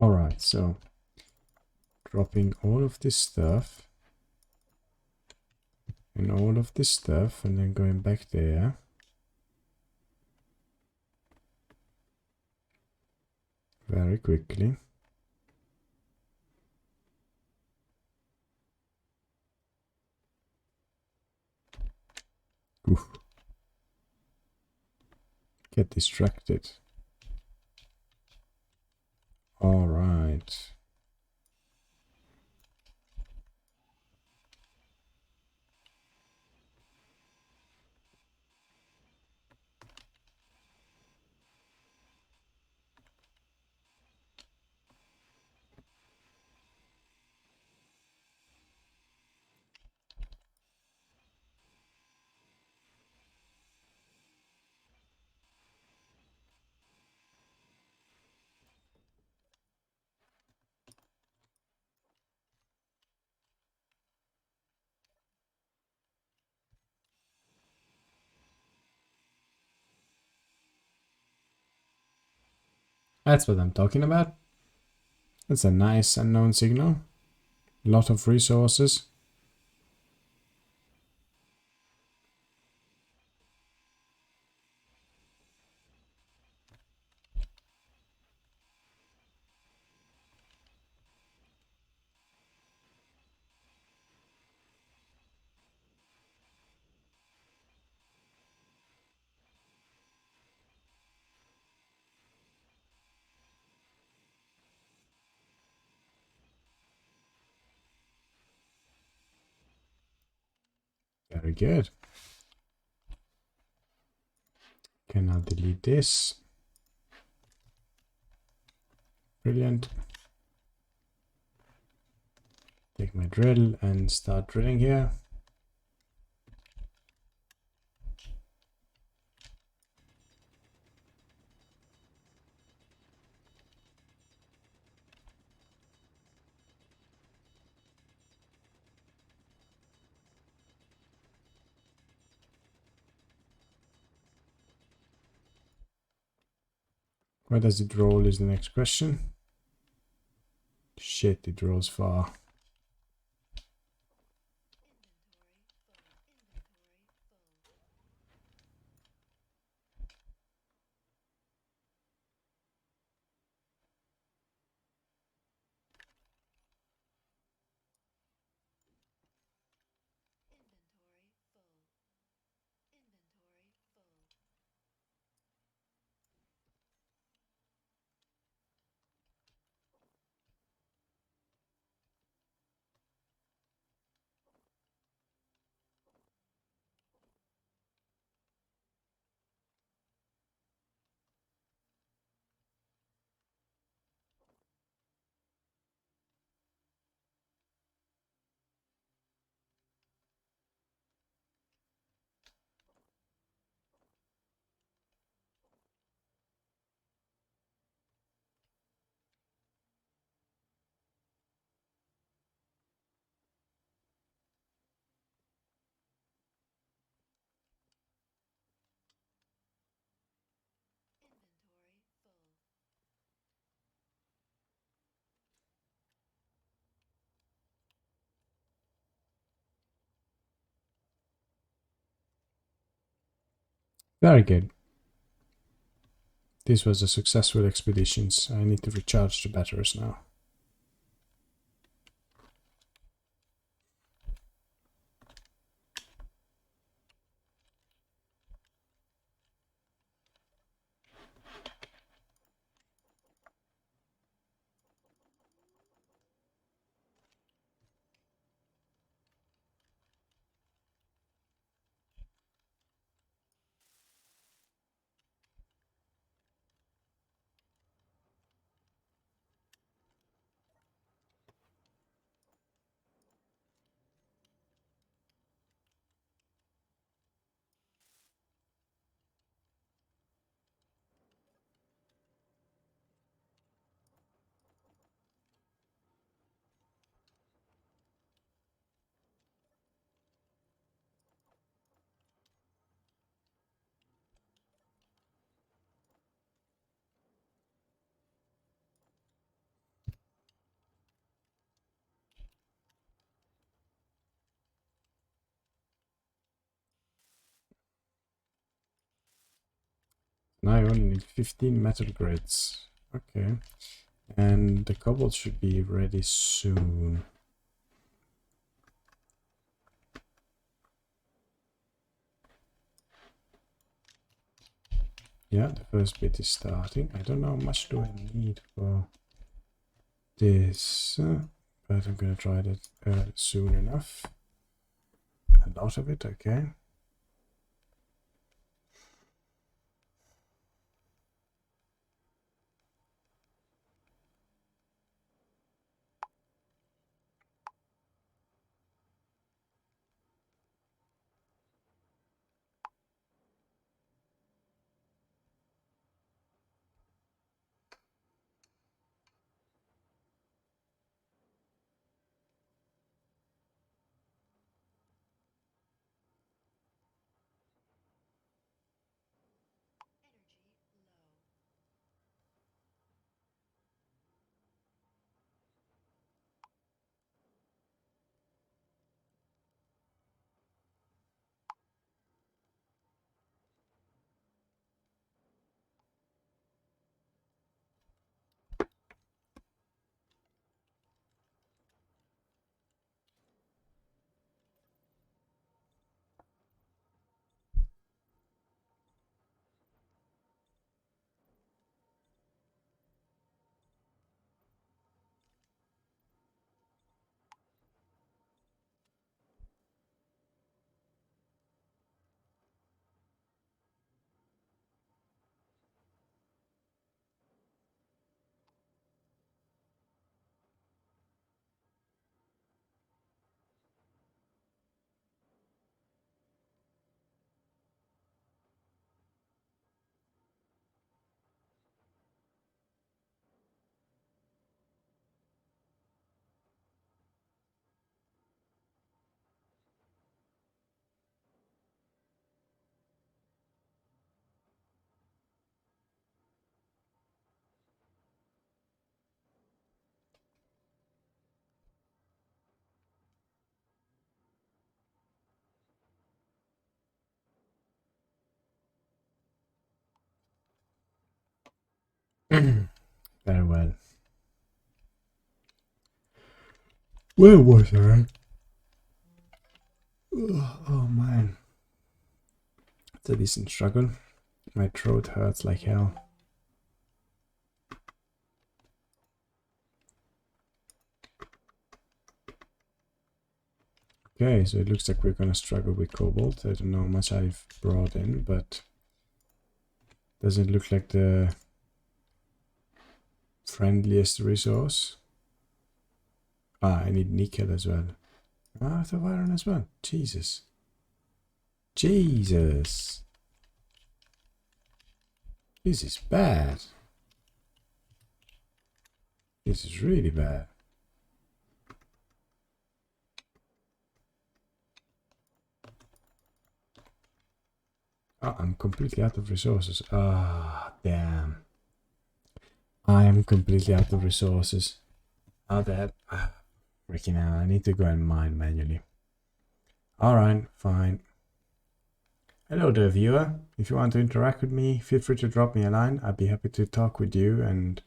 Alright, so dropping all of this stuff and all of this stuff and then going back there. Very quickly. Oof. Get distracted. Alright. That's what I'm talking about. That's a nice unknown signal. Lot of resources. Very good. Can now delete this. Brilliant. Take my drill and start drilling here. Where does it roll is the next question. Shit, it rolls far. Very good. This was a successful expedition. I need to recharge the batteries now. Now I only need 15 metal grids. Okay. And the cobalt should be ready soon. Yeah, the first bit is starting. I don't know how much do I need for this, but I'm gonna try that soon enough. A lot of it, okay. Very well. Where was I? Oh man. It's a decent struggle. My throat hurts like hell. Okay, so it looks like we're gonna struggle with cobalt. I don't know how much I've brought in, but doesn't look like the friendliest resource. Ah, I need nickel as well. Ah, I have iron as well. Jesus. Jesus. This is bad. This is really bad. Oh, I'm completely out of resources. Ah, damn. I am completely out of resources. How the hell? Freaking hell, I need to go and mine manually. Alright, fine. Hello there, viewer. If you want to interact with me, feel free to drop me a line. I'd be happy to talk with you and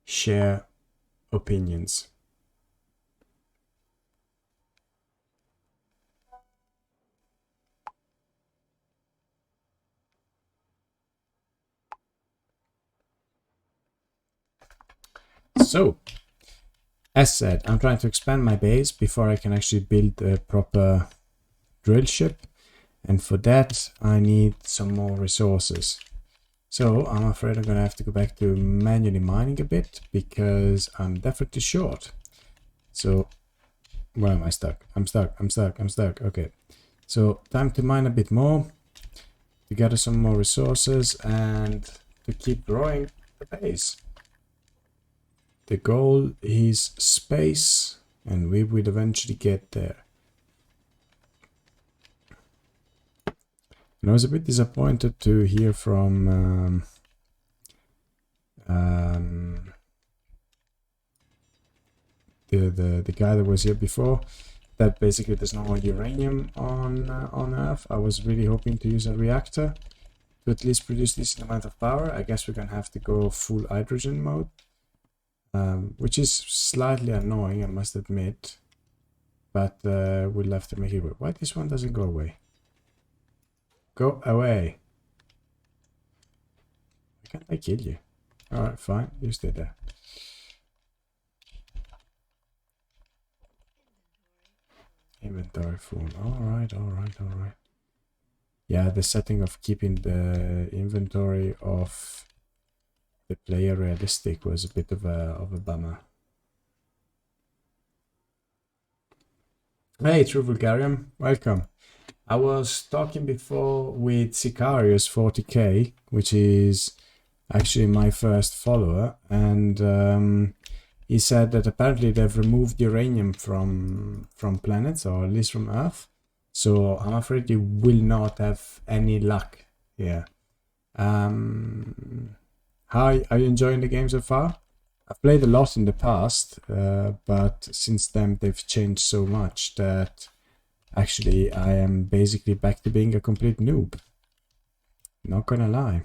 share opinions. So, as said, I'm trying to expand my base before I can actually build a proper drill ship. And for that, I need some more resources. So I'm afraid I'm going to have to go back to manually mining a bit because I'm definitely short. So where am I stuck? I'm stuck. Okay. So time to mine a bit more, to gather some more resources and to keep growing the base. The goal is space, and we will eventually get there. And I was a bit disappointed to hear from the guy that was here before that basically there's no more uranium on Earth. I was really hoping to use a reactor, to at least produce this amount of power, I guess we're gonna have to go full hydrogen mode, which is slightly annoying, I must admit. But we'll have to make it work. Why this one doesn't go away? Go away! Why can't I kill you? Alright, fine. You stay there. Inventory full. Alright, alright, alright. Yeah, the setting of keeping the inventory of the player realistic was a bit of a bummer. Hey, True Vulgarium, welcome. I was talking before with Sicarius 40k, which is actually my first follower, and he said that apparently they've removed uranium from planets, or at least from Earth. So I'm afraid you will not have any luck here. How are you enjoying the game so far? I've played a lot in the past, but since then they've changed so much that actually I am basically back to being a complete noob. Not gonna lie.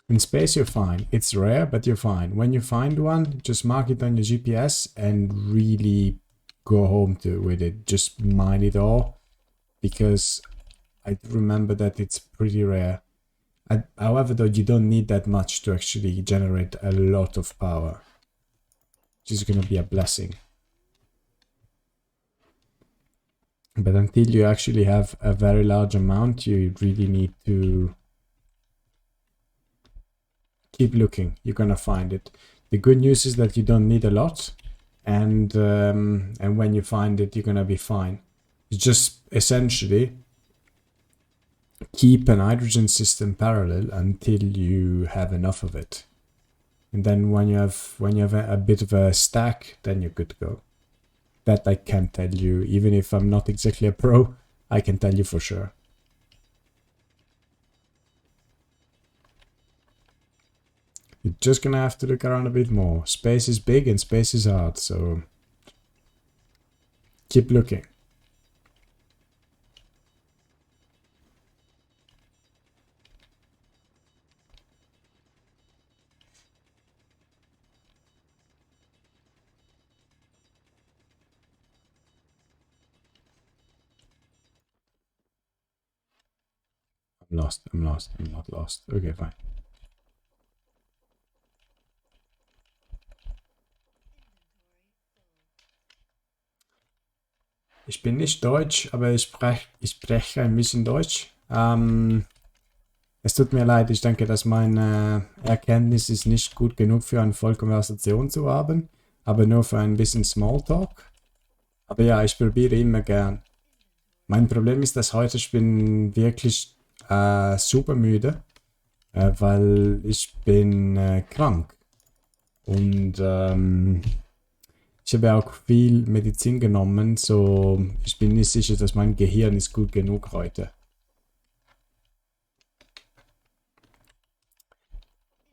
In space you're fine. It's rare, but you're fine. When you find one, just mark it on your GPS and really go home with it. Just mine it all, because I remember that it's pretty rare. However, though, you don't need that much to actually generate a lot of power, which is going to be a blessing. But until you actually have a very large amount, you really need to keep looking. You're gonna find it. The good news is that you don't need a lot, and when you find it, you're gonna be fine. You just essentially keep an hydrogen system parallel until you have enough of it, and then when you have a bit of a stack, then you're good to go. That I can tell you, even if I'm not exactly a pro, I can tell you for sure. You're just gonna have to look around a bit more. Space is big and space is hard, so keep looking. I'm lost, I'm not lost. Okay, fine. Ich bin nicht Deutsch, aber ich spreche ein bisschen Deutsch. Es tut mir leid, ich denke, dass meine Erkenntnis ist nicht gut genug für eine Vollkonversation zu haben, aber nur für ein bisschen Smalltalk. Aber ja, ich probiere immer gern. Mein Problem ist, dass heute ich bin wirklich super müde, weil ich bin krank. Und ich habe auch viel Medizin genommen, so ich bin nicht sicher, dass mein Gehirn ist gut genug heute.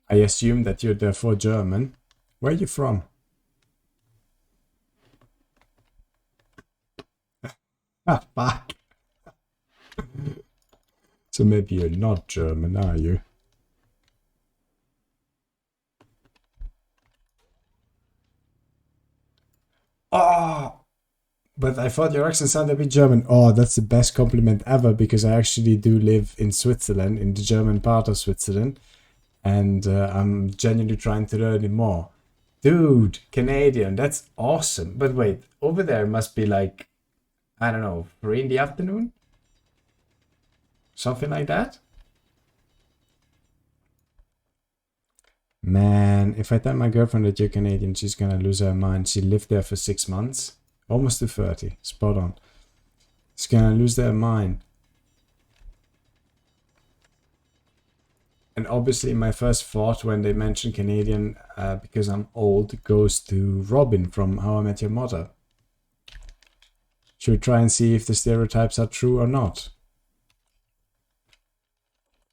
I assume that you're therefore German. Where are you from? Ah, fuck. So maybe you're not German, are you? Oh, but I thought your accent sounded a bit German. Oh, that's the best compliment ever, because I actually do live in Switzerland, in the German part of Switzerland, and I'm genuinely trying to learn it more. Dude, Canadian, that's awesome. But wait, over there must be like, I don't know, 3 in the afternoon? Something like that? Man, if I tell my girlfriend that you're Canadian, she's gonna lose her mind. She lived there for 6 months. Almost to 30. Spot on. She's gonna lose their mind. And obviously my first thought when they mention Canadian, because I'm old, goes to Robin from How I Met Your Mother. Should we try and see if the stereotypes are true or not?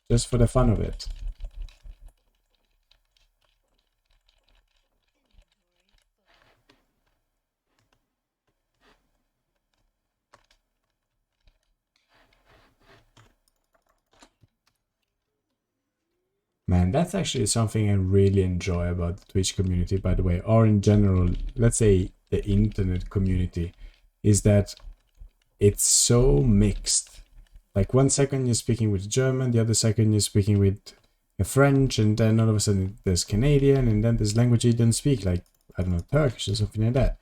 Just for the fun of it. Man, that's actually something I really enjoy about the Twitch community, by the way, or in general, let's say the internet community, is that it's so mixed. Like 1 second you're speaking with German, the other second you're speaking with French, and then all of a sudden there's Canadian, and then there's language you don't speak, like, I don't know, Turkish or something like that.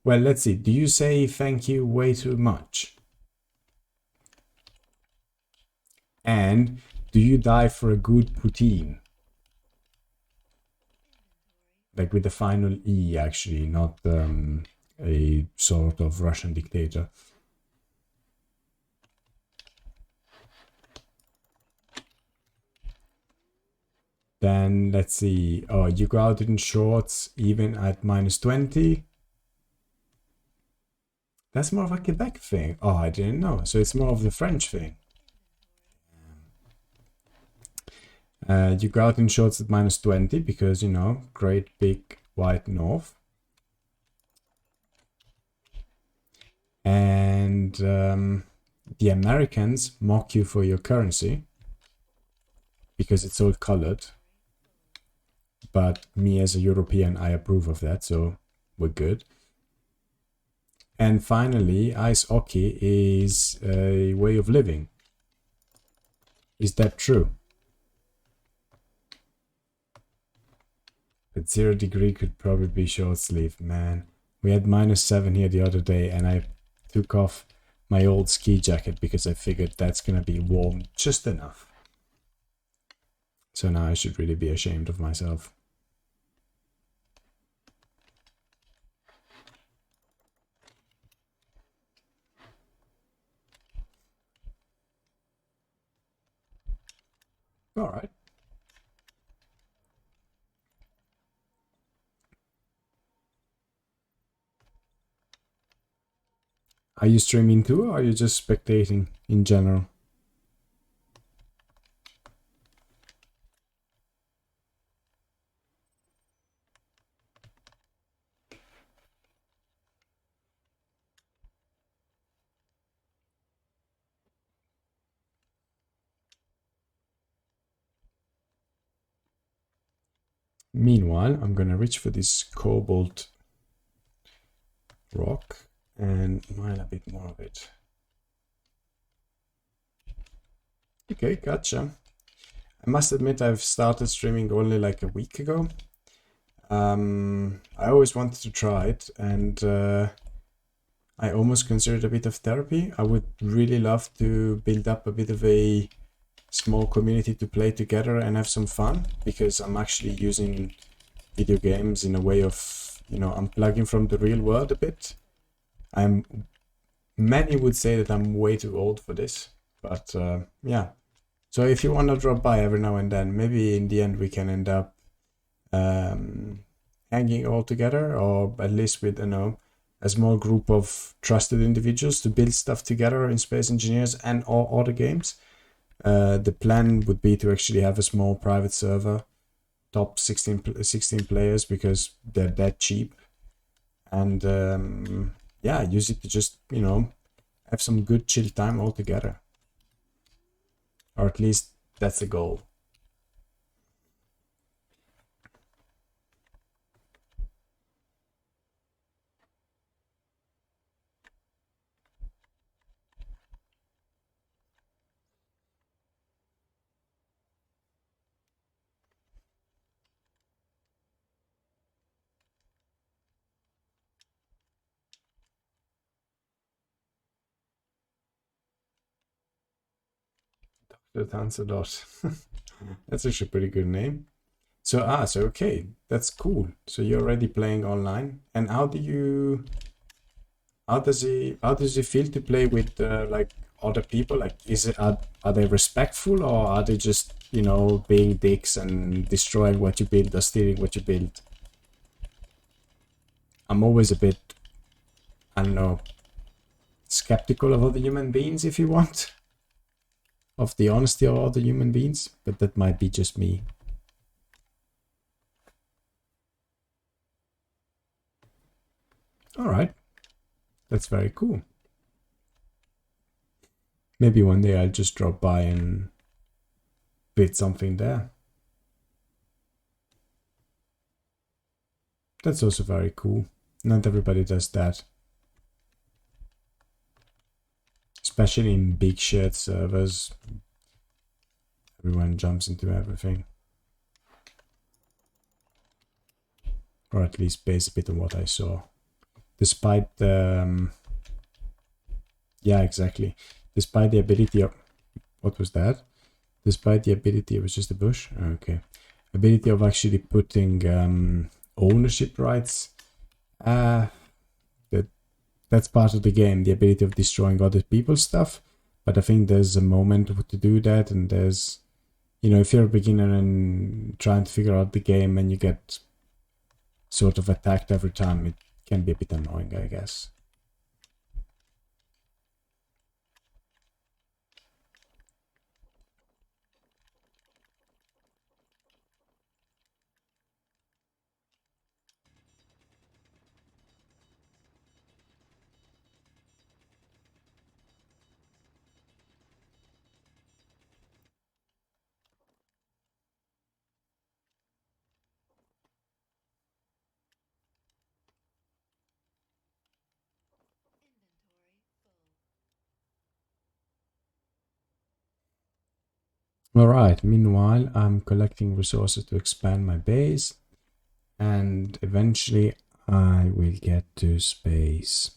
Well, let's see. Do you say thank you way too much? And do you die for a good poutine? Like with the final E, actually, not a sort of Russian dictator. Then let's see. Oh, you go out in shorts even at -20. That's more of a Quebec thing. Oh, I didn't know. So it's more of the French thing. You go out in shorts at -20 because, you know, great big white north. And the Americans mock you for your currency because it's all colored. But me as a European, I approve of that, so we're good. And finally, ice hockey is a way of living. Is that true? But 0 degree could probably be short sleeve, man. We had -7 here the other day, and I took off my old ski jacket because I figured that's gonna be warm just enough. So now I should really be ashamed of myself. All right. Are you streaming too, or are you just spectating in general? Meanwhile, I'm gonna reach for this cobalt rock and mine a bit more of it. Okay, gotcha. I must admit I've started streaming only like a week ago. I always wanted to try it, and I almost consider it a bit of therapy. I would really love to build up a bit of a small community to play together and have some fun, because I'm actually using video games in a way of, you know, unplugging from the real world a bit. Many would say that I'm way too old for this, but yeah. So if you want to drop by every now and then, maybe in the end we can end up hanging all together, or at least with, you know, a small group of trusted individuals to build stuff together in Space Engineers and or other games. The plan would be to actually have a small private server, top 16 players, because they're that cheap, and yeah, use it to just, you know, have some good chill time all together, or at least that's the goal. That's a lot. That's actually a pretty good name. So okay, that's cool. So you're already playing online, and how does it feel to play with like other people? Like, are they respectful, or are they just, you know, being dicks and destroying what you build or stealing what you build? I'm always a bit, I don't know, skeptical of other human beings, if you want, of the honesty of other human beings, but that might be just me. All right, that's very cool. Maybe one day I'll just drop by and build something there. That's also very cool. Not everybody does that. Especially in big shared servers. Everyone jumps into everything. Or at least based a bit on what I saw. Despite the... yeah, exactly. Despite the ability of... What was that? Despite the ability... It was just a bush? Okay. Ability of actually putting ownership rights. That's part of the game. The ability of destroying other people's stuff. But I think there's a moment to do that. And there's... You know, if you're a beginner and trying to figure out the game and you get sort of attacked every time, it can be a bit annoying, I guess. Alright, meanwhile, I'm collecting resources to expand my base. And eventually I will get to space.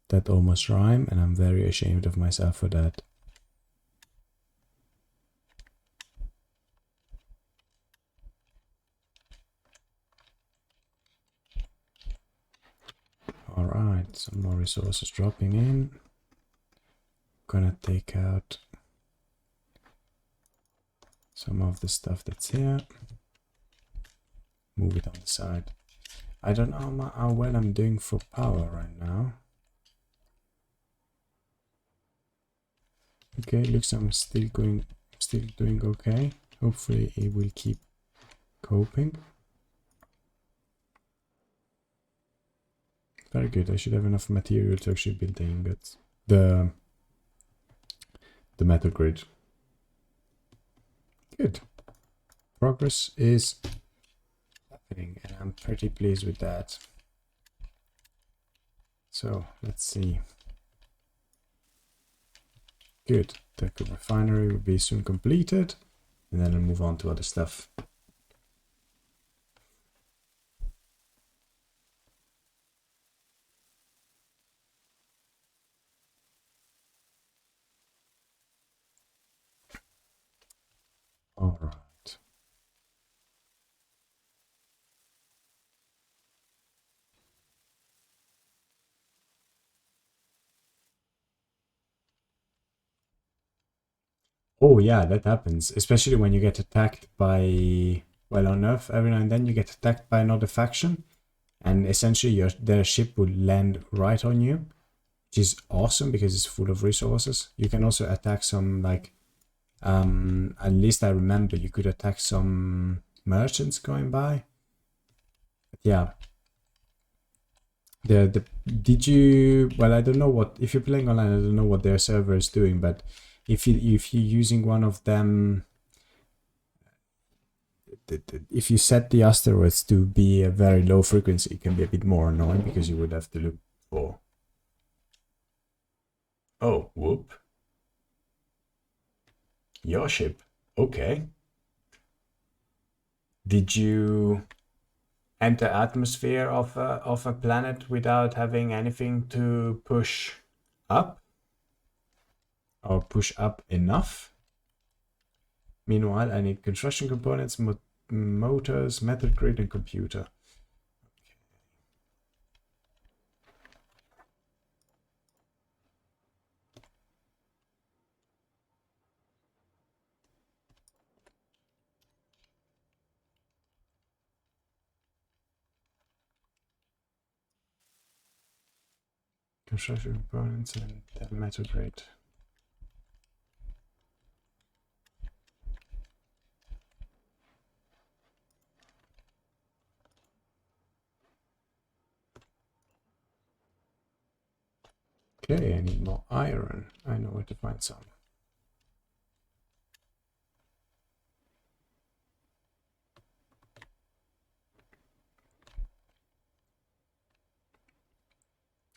That almost rhymed, and I'm very ashamed of myself for that. Alright, some more resources dropping in. Gonna take out some of the stuff that's here. Move it on the side. I don't know how well I'm doing for power right now. Okay, looks I'm still doing okay. Hopefully it will keep coping. Very good. I should have enough material to actually build the ingots. The metal grid. Good. Progress is happening, and I'm pretty pleased with that. So let's see. Good. The refinery will be soon completed, and then I'll move on to other stuff. All right. Oh yeah, that happens, especially when you get attacked by, well, on Earth, every now and then you get attacked by another faction, and essentially their ship will land right on you, which is awesome because it's full of resources. You can also attack some, like, at least I remember you could attack some merchants going by. But yeah. Did you, well, I don't know what, if you're playing online, I don't know what their server is doing, but if you're using one of them, if you set the asteroids to be a very low frequency, it can be a bit more annoying because you would have to look for... Oh, whoop. Your ship. Okay. Did you enter atmosphere of a planet without having anything to push up? Or push up enough? Meanwhile, I need construction components, motors, metal grid, and computer. Construction components and metal grid. Okay, I need more iron. I know where to find some.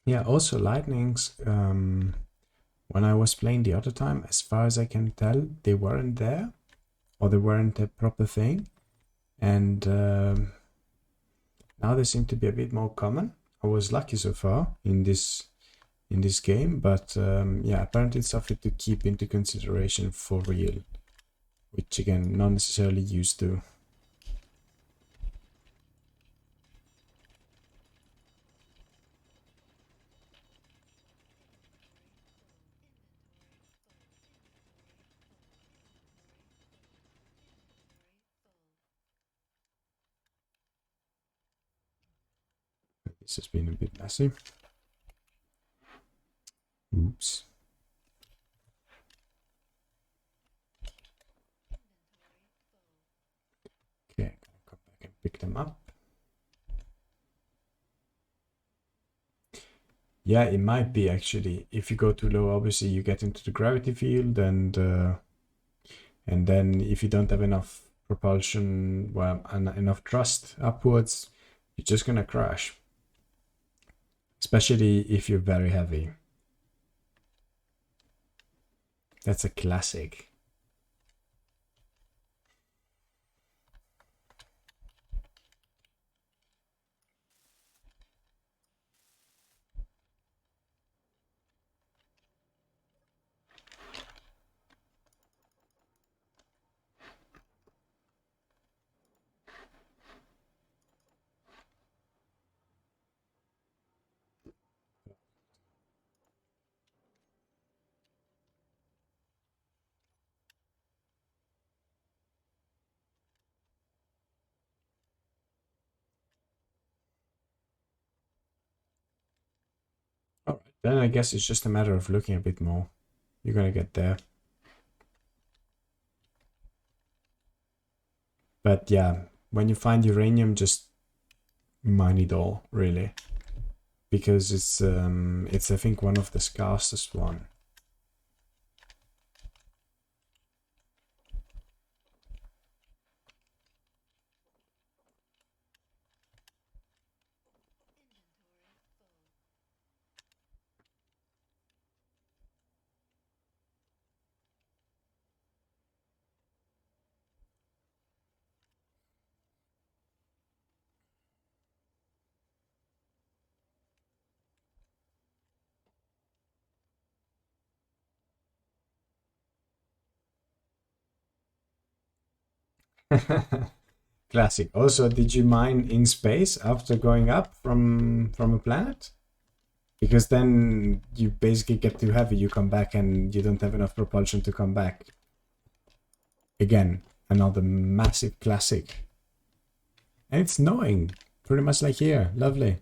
Yeah, also lightnings, when I was playing the other time, as far as I can tell, they weren't there, or they weren't a proper thing. And now they seem to be a bit more common. I was lucky so far in this game, but yeah, apparently it's something to keep into consideration for real, which again, not necessarily used to. This has been a bit messy. Oops. Okay, come back and pick them up. Yeah, it might be actually. If you go too low, obviously you get into the gravity field, and then if you don't have enough propulsion, well, enough thrust upwards, you're just gonna crash. Especially if you're very heavy. That's a classic. All right, then I guess it's just a matter of looking a bit more. You're gonna get there. But yeah, when you find uranium, just mine it all, really, because it's I think one of the scarcest one. Classic. Also, did you mine in space after going up from a planet? Because then you basically get too heavy, you come back and you don't have enough propulsion to come back. Again, another massive classic. And it's snowing, pretty much like here. Lovely.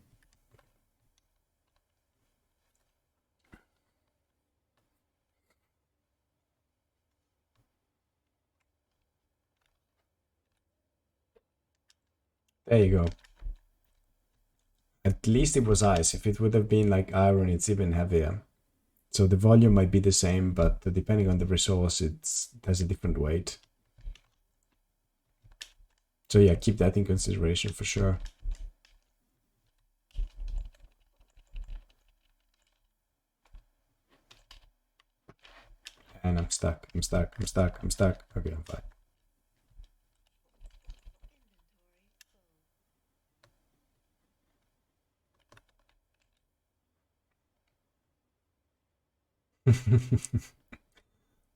There you go. At least it was ice. If it would have been like iron, it's even heavier. So the volume might be the same, but depending on the resource, it has a different weight. So yeah, keep that in consideration for sure. And I'm stuck. I'm stuck. I'm stuck. I'm stuck. Okay, I'm fine.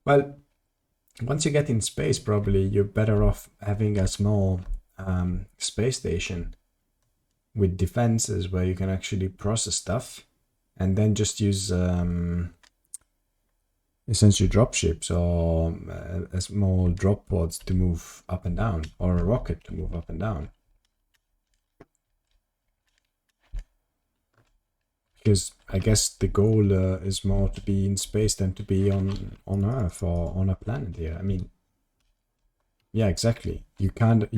Well, once you get in space, probably you're better off having a small space station with defenses where you can actually process stuff and then just use essentially dropships or a small drop pods to move up and down, or a rocket to move up and down. Because I guess the goal is more to be in space than to be on Earth or on a planet here. I mean, yeah, exactly. You can't.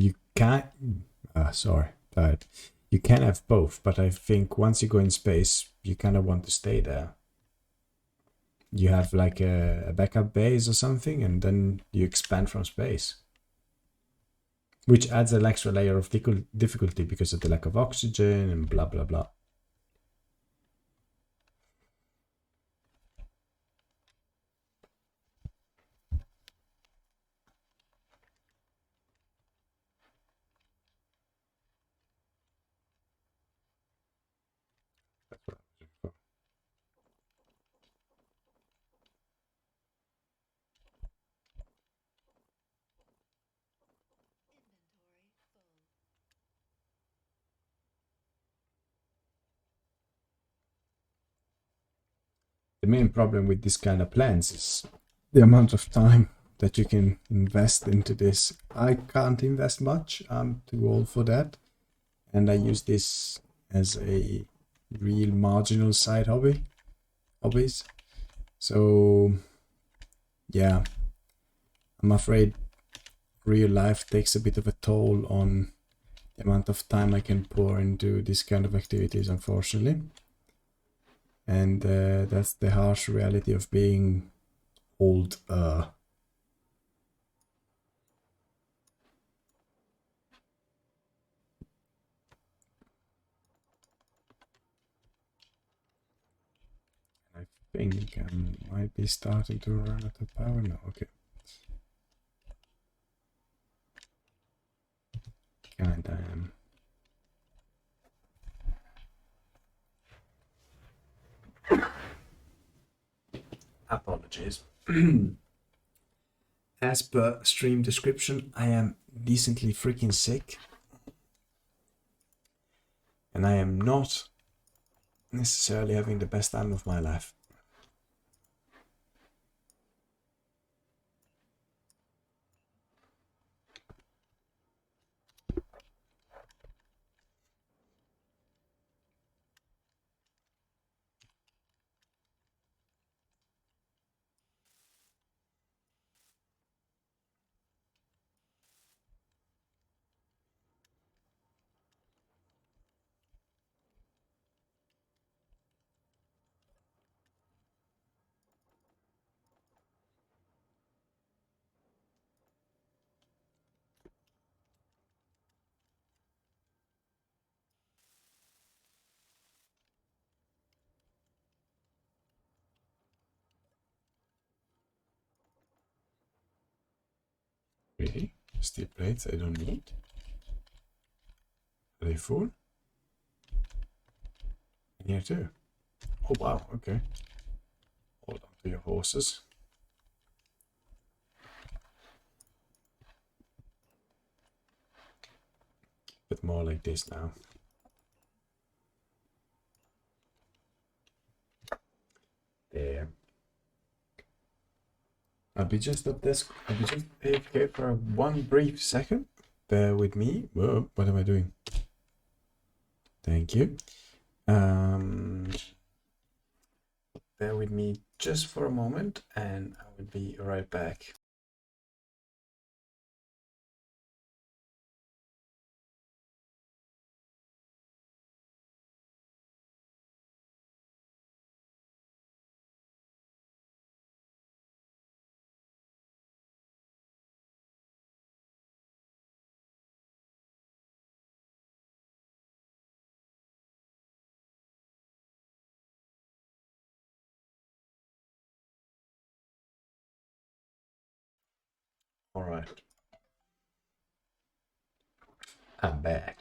Sorry, tired. You can have both, but I think once you go in space, you kind of want to stay there. You have like a backup base or something, and then you expand from space, which adds an extra layer of difficulty because of the lack of oxygen and blah blah blah. The main problem with this kind of plans is the amount of time that you can invest into this. I can't invest much. I'm too old for that. And I use this as a real marginal side hobbies. So yeah, I'm afraid real life takes a bit of a toll on the amount of time I can pour into this kind of activities, unfortunately. And that's the harsh reality of being old. I think I might be starting to run out of power now. Okay. Kinda am. Apologies. As per stream description, I am decently freaking sick. And I am not necessarily having the best time of my life. Really? Steel plates I don't need? Are they full? And here too. Oh wow, okay. Hold on to your horses. But more like this now. There. I'll be just AFK for one brief second. Bear with me. Whoa, what am I doing? Thank you. Bear with me just for a moment and I will be right back. All right. I'm back.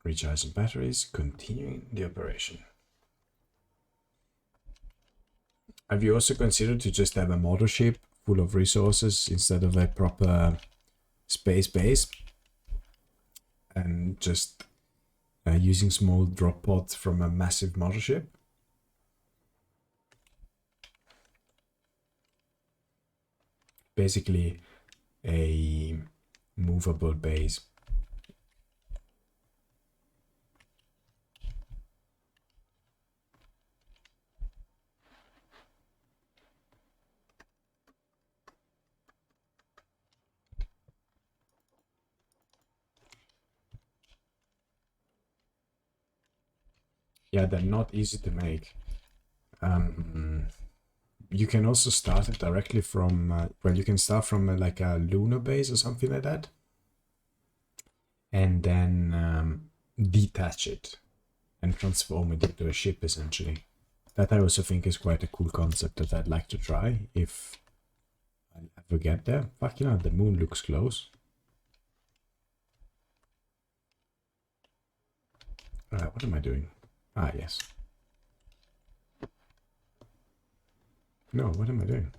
Recharging batteries, continuing the operation. Have you also considered to just have a mothership full of resources instead of a proper space base? And just using small drop pods from a massive mothership? Basically a movable base. Yeah, they're not easy to make. You can also start it directly from, well, you can start from like a lunar base or something like that. And then detach it and transform it into a ship, essentially. That I also think is quite a cool concept that I'd like to try if I ever get there. Fuck, you know, the moon looks close. What am I doing? Ah, yes. No, what am I doing?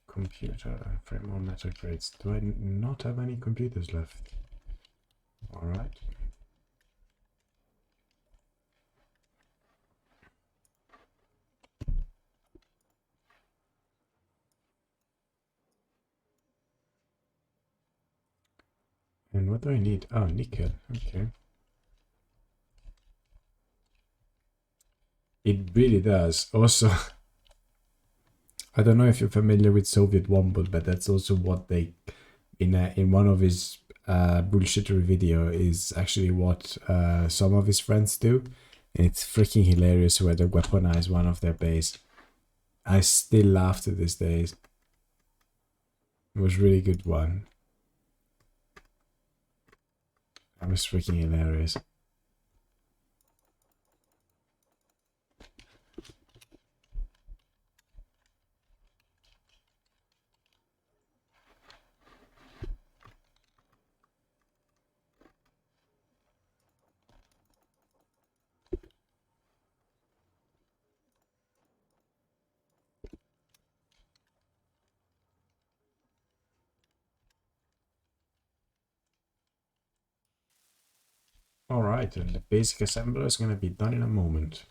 Computer, frame on metal grades. Do I not have any computers left? Alright. And what do I need? Oh, nickel. Okay. It really does. Also, I don't know if you're familiar with Soviet Womble, but that's also what they, in one of his bullshittery video, is actually what some of his friends do. And it's freaking hilarious where they weaponize one of their base. I still laugh to this day. It was really good one. That was freaking hilarious. Alright, and the basic assembler is going to be done in a moment.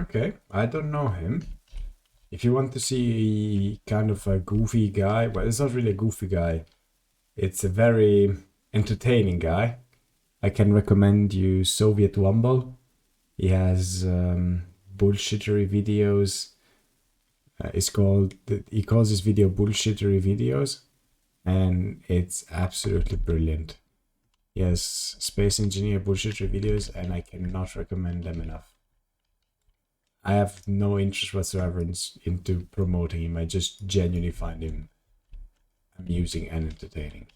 Okay, I don't know him. If you want to see kind of a goofy guy, well, it's not really a goofy guy. It's a very entertaining guy. I can recommend you Soviet Wumble. He has bullshittery videos. He calls his video bullshittery videos, and it's absolutely brilliant. He has space engineer bullshittery videos, and I cannot recommend them enough. I have no interest whatsoever into promoting him. I just genuinely find him amusing and entertaining.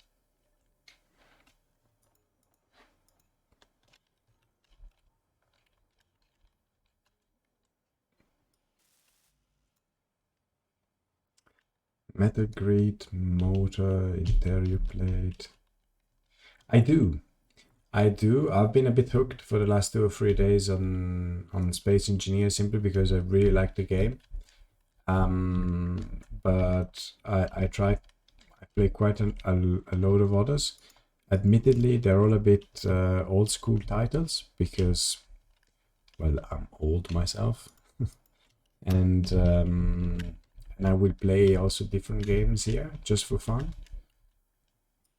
Metal grate, motor, interior plate. I do. I've been a bit hooked for the last 2 or 3 days on Space Engineer simply because I really like the game. But I play quite a load of others. Admittedly, they're all a bit old school titles because, well, I'm old myself, and I will play also different games here just for fun.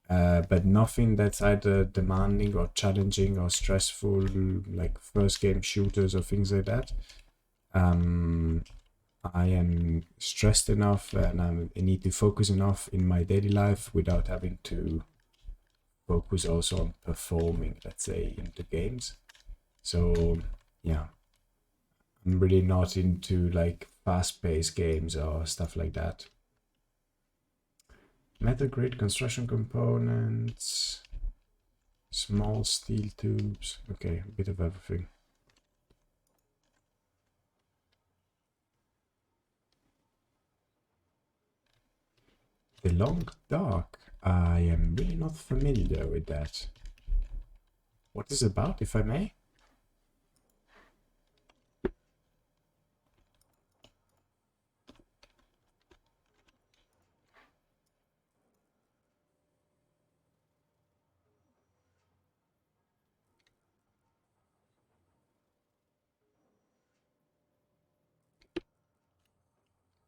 But nothing that's either demanding or challenging or stressful, like first game shooters or things like that. I am stressed enough and I need to focus enough in my daily life without having to focus also on performing, let's say, in the games. So yeah, I'm really not into like fast-paced games or stuff like that. Metal grade construction components, small steel tubes. Okay, a bit of everything. The long dark. I am really not familiar with that. What is it about, if I may?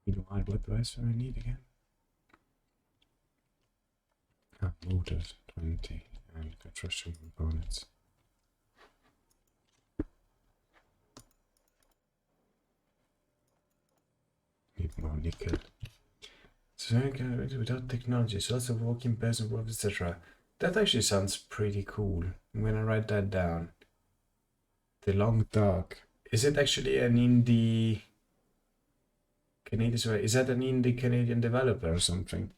Meanwhile, what else do I need again? Motors 20 and construction components. Need more nickel. So without technology, so lots of walking person work, etc. That actually sounds pretty cool. I'm gonna write that down. The Long Dark. Is it actually an indie Canadian? Is that an indie Canadian developer or something?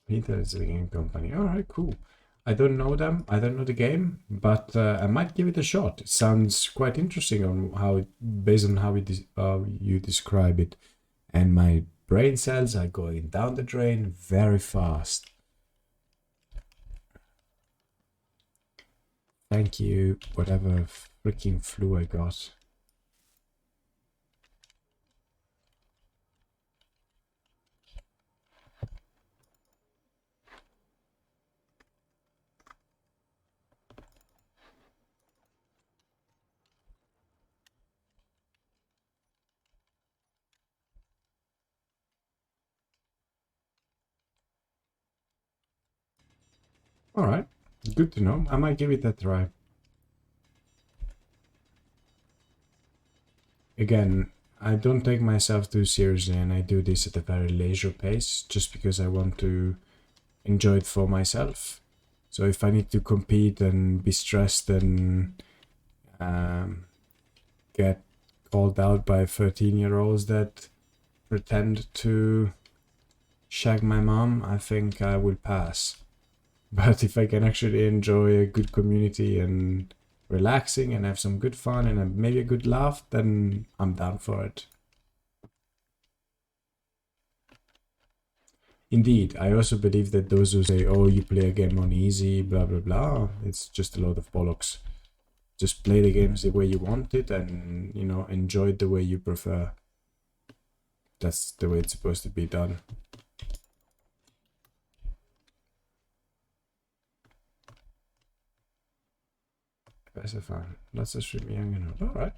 Peter is a game company. All right, cool. I don't know them. I don't know the game, but I might give it a shot. It sounds quite interesting on how, based on how you describe it. And my brain cells are going down the drain very fast. Thank you, whatever freaking flu I got. All right, good to know. I might give it a try. Again, I don't take myself too seriously, and I do this at a very leisure pace just because I want to enjoy it for myself. So if I need to compete and be stressed and get called out by 13-year-olds that pretend to shag my mom, I think I will pass. But if I can actually enjoy a good community and relaxing and have some good fun and maybe a good laugh, then I'm down for it. Indeed, I also believe that those who say, oh, you play a game on easy, blah, blah, blah, it's just a load of bollocks. Just play the games the way you want it and, you know, enjoy it the way you prefer. That's the way it's supposed to be done. Specify. Lots of streaming. All right.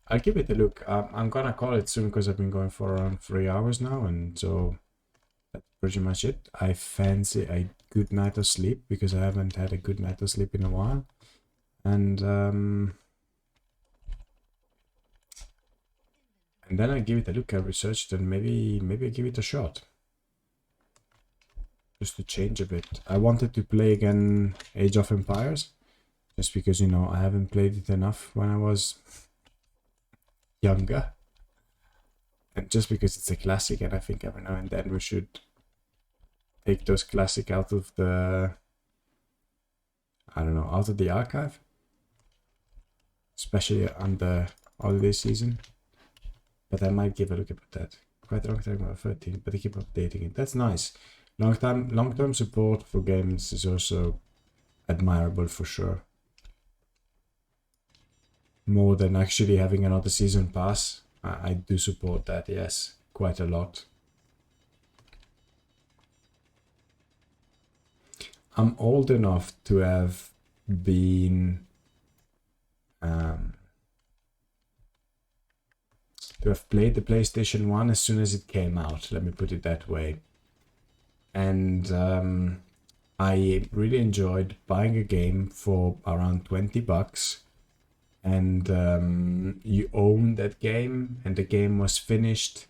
I'll give it a look. I'm gonna call it soon because I've been going for around 3 hours now, and so that's pretty much it. I fancy a good night of sleep because I haven't had a good night of sleep in a while, and then I give it a look. I researched and maybe I give it a shot just to change a bit. I wanted to play again Age of Empires just because, you know, I haven't played it enough when I was younger. And just because it's a classic, and I think every now and then we should take those classic out of the, I don't know, out of the archive. Especially on the holiday season. But I might give a look at that. Quite a long time about 13, but they keep updating it. That's nice. Long-term support for games is also admirable for sure. More than actually having another season pass. I do support that, yes, quite a lot. I'm old enough to have been to have played the PlayStation 1 as soon as it came out, let me put it that way. And I really enjoyed buying a game for around 20 bucks, and you own that game, and the game was finished,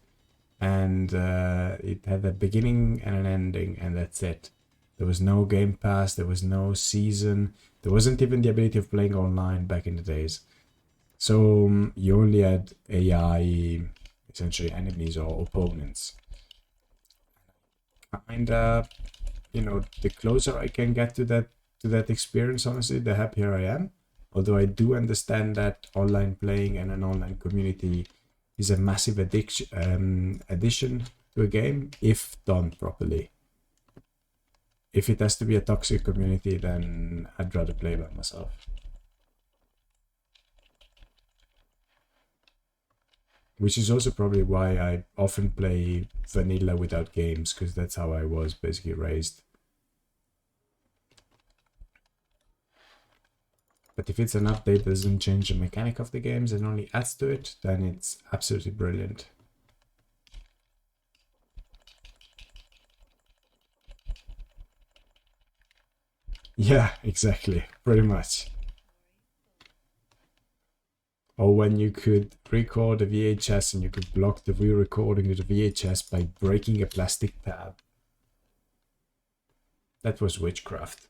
and it had a beginning and an ending, and that's it. There was no Game Pass, there was no season, there wasn't even the ability of playing online back in the days. So you only had AI, essentially enemies or opponents. Kinda, you know, the closer I can get to that experience, honestly, the happier I am. Although I do understand that online playing and an online community is a massive addition to a game if done properly. If it has to be a toxic community, then I'd rather play by myself. Which is also probably why I often play vanilla without games, because that's how I was basically raised. But if it's an update that doesn't change the mechanic of the games and only adds to it, then it's absolutely brilliant. Yeah, exactly. Pretty much. Or when you could record a VHS and you could block the re-recording of the VHS by breaking a plastic tab. That was witchcraft.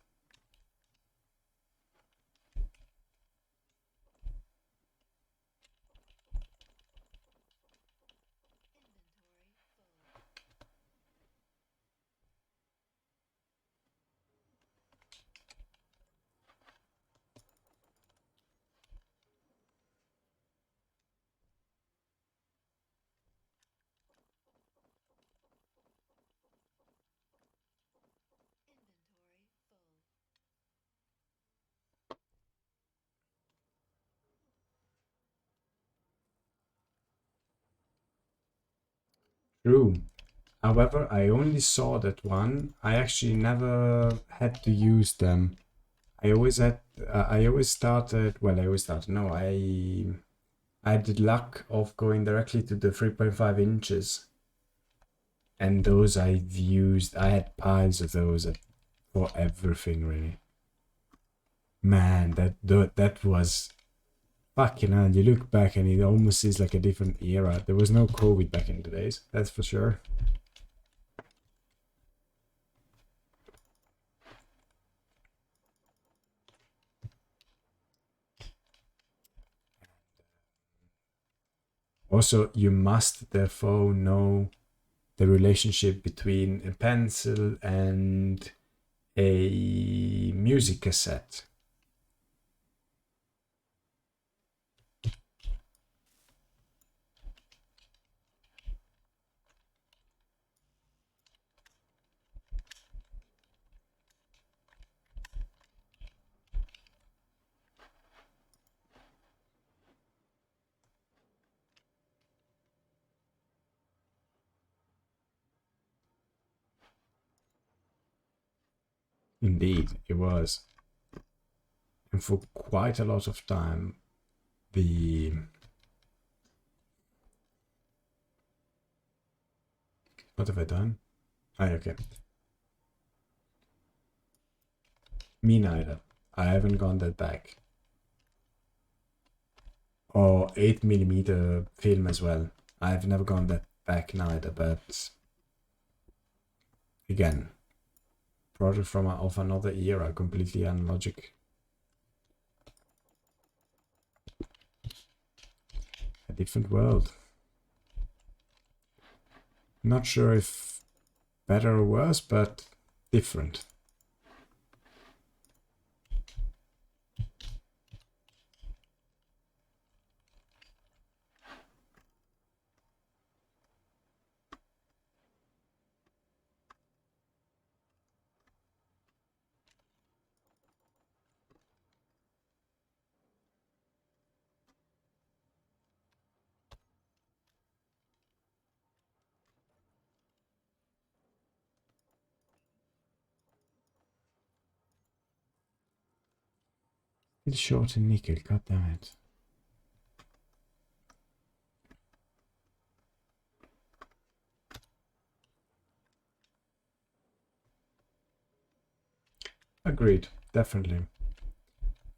True. However, I only saw that one. I actually never had to use them. I always had. I always started. Well, I always started. No, I had the luck of going directly to the 3.5 inches, and those I've used. I had piles of those for everything really. Man, that was fucking hell. You look back and it almost is like a different era. There was no COVID back in the days. That's for sure. Also, you must therefore know the relationship between a pencil and a music cassette. Indeed, it was. And for quite a lot of time, the... What have I done? Ah, okay. Me neither. I haven't gone that back. Or 8mm film as well. I've never gone that back neither, but again, product from of another era, completely unlogic. A different world. Not sure if better or worse, but different. It's short in nickel, god damn it. Agreed, definitely.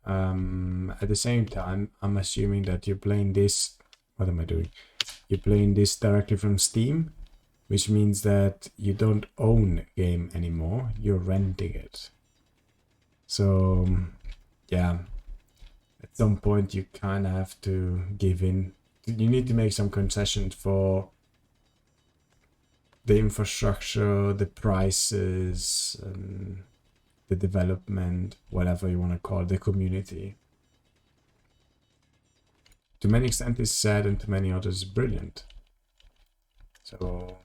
At the same time, I'm assuming that you're playing this. What am I doing? You're playing this directly from Steam, which means that you don't own a game anymore. You're renting it. So, yeah, at some point you kind of have to give in. You need to make some concessions for the infrastructure, the prices, the development, whatever you want to call it, the community. To many extent it's sad, and to many others brilliant. So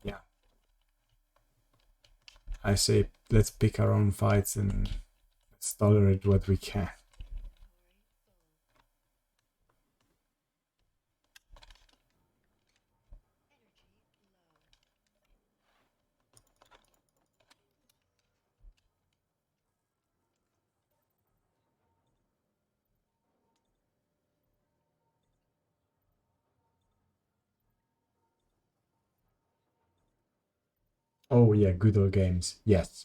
yeah, I say let's pick our own fights and let's tolerate what we can. Oh yeah, good old games. Yes,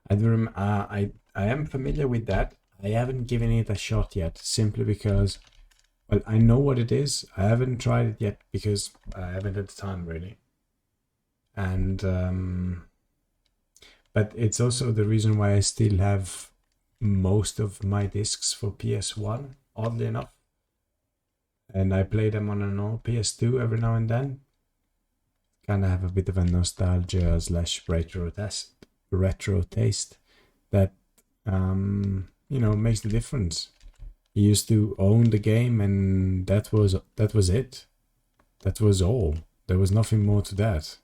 I am familiar with that. I haven't given it a shot yet, simply because, well, I know what it is. I haven't tried it yet because I haven't had the time really. And but it's also the reason why I still have most of my discs for PS1, oddly enough. And I play them on an old PS2 every now and then. Kind of have a bit of a nostalgia slash retro taste that makes the difference. You used to own the game, and that was it. That was all. There was nothing more to that.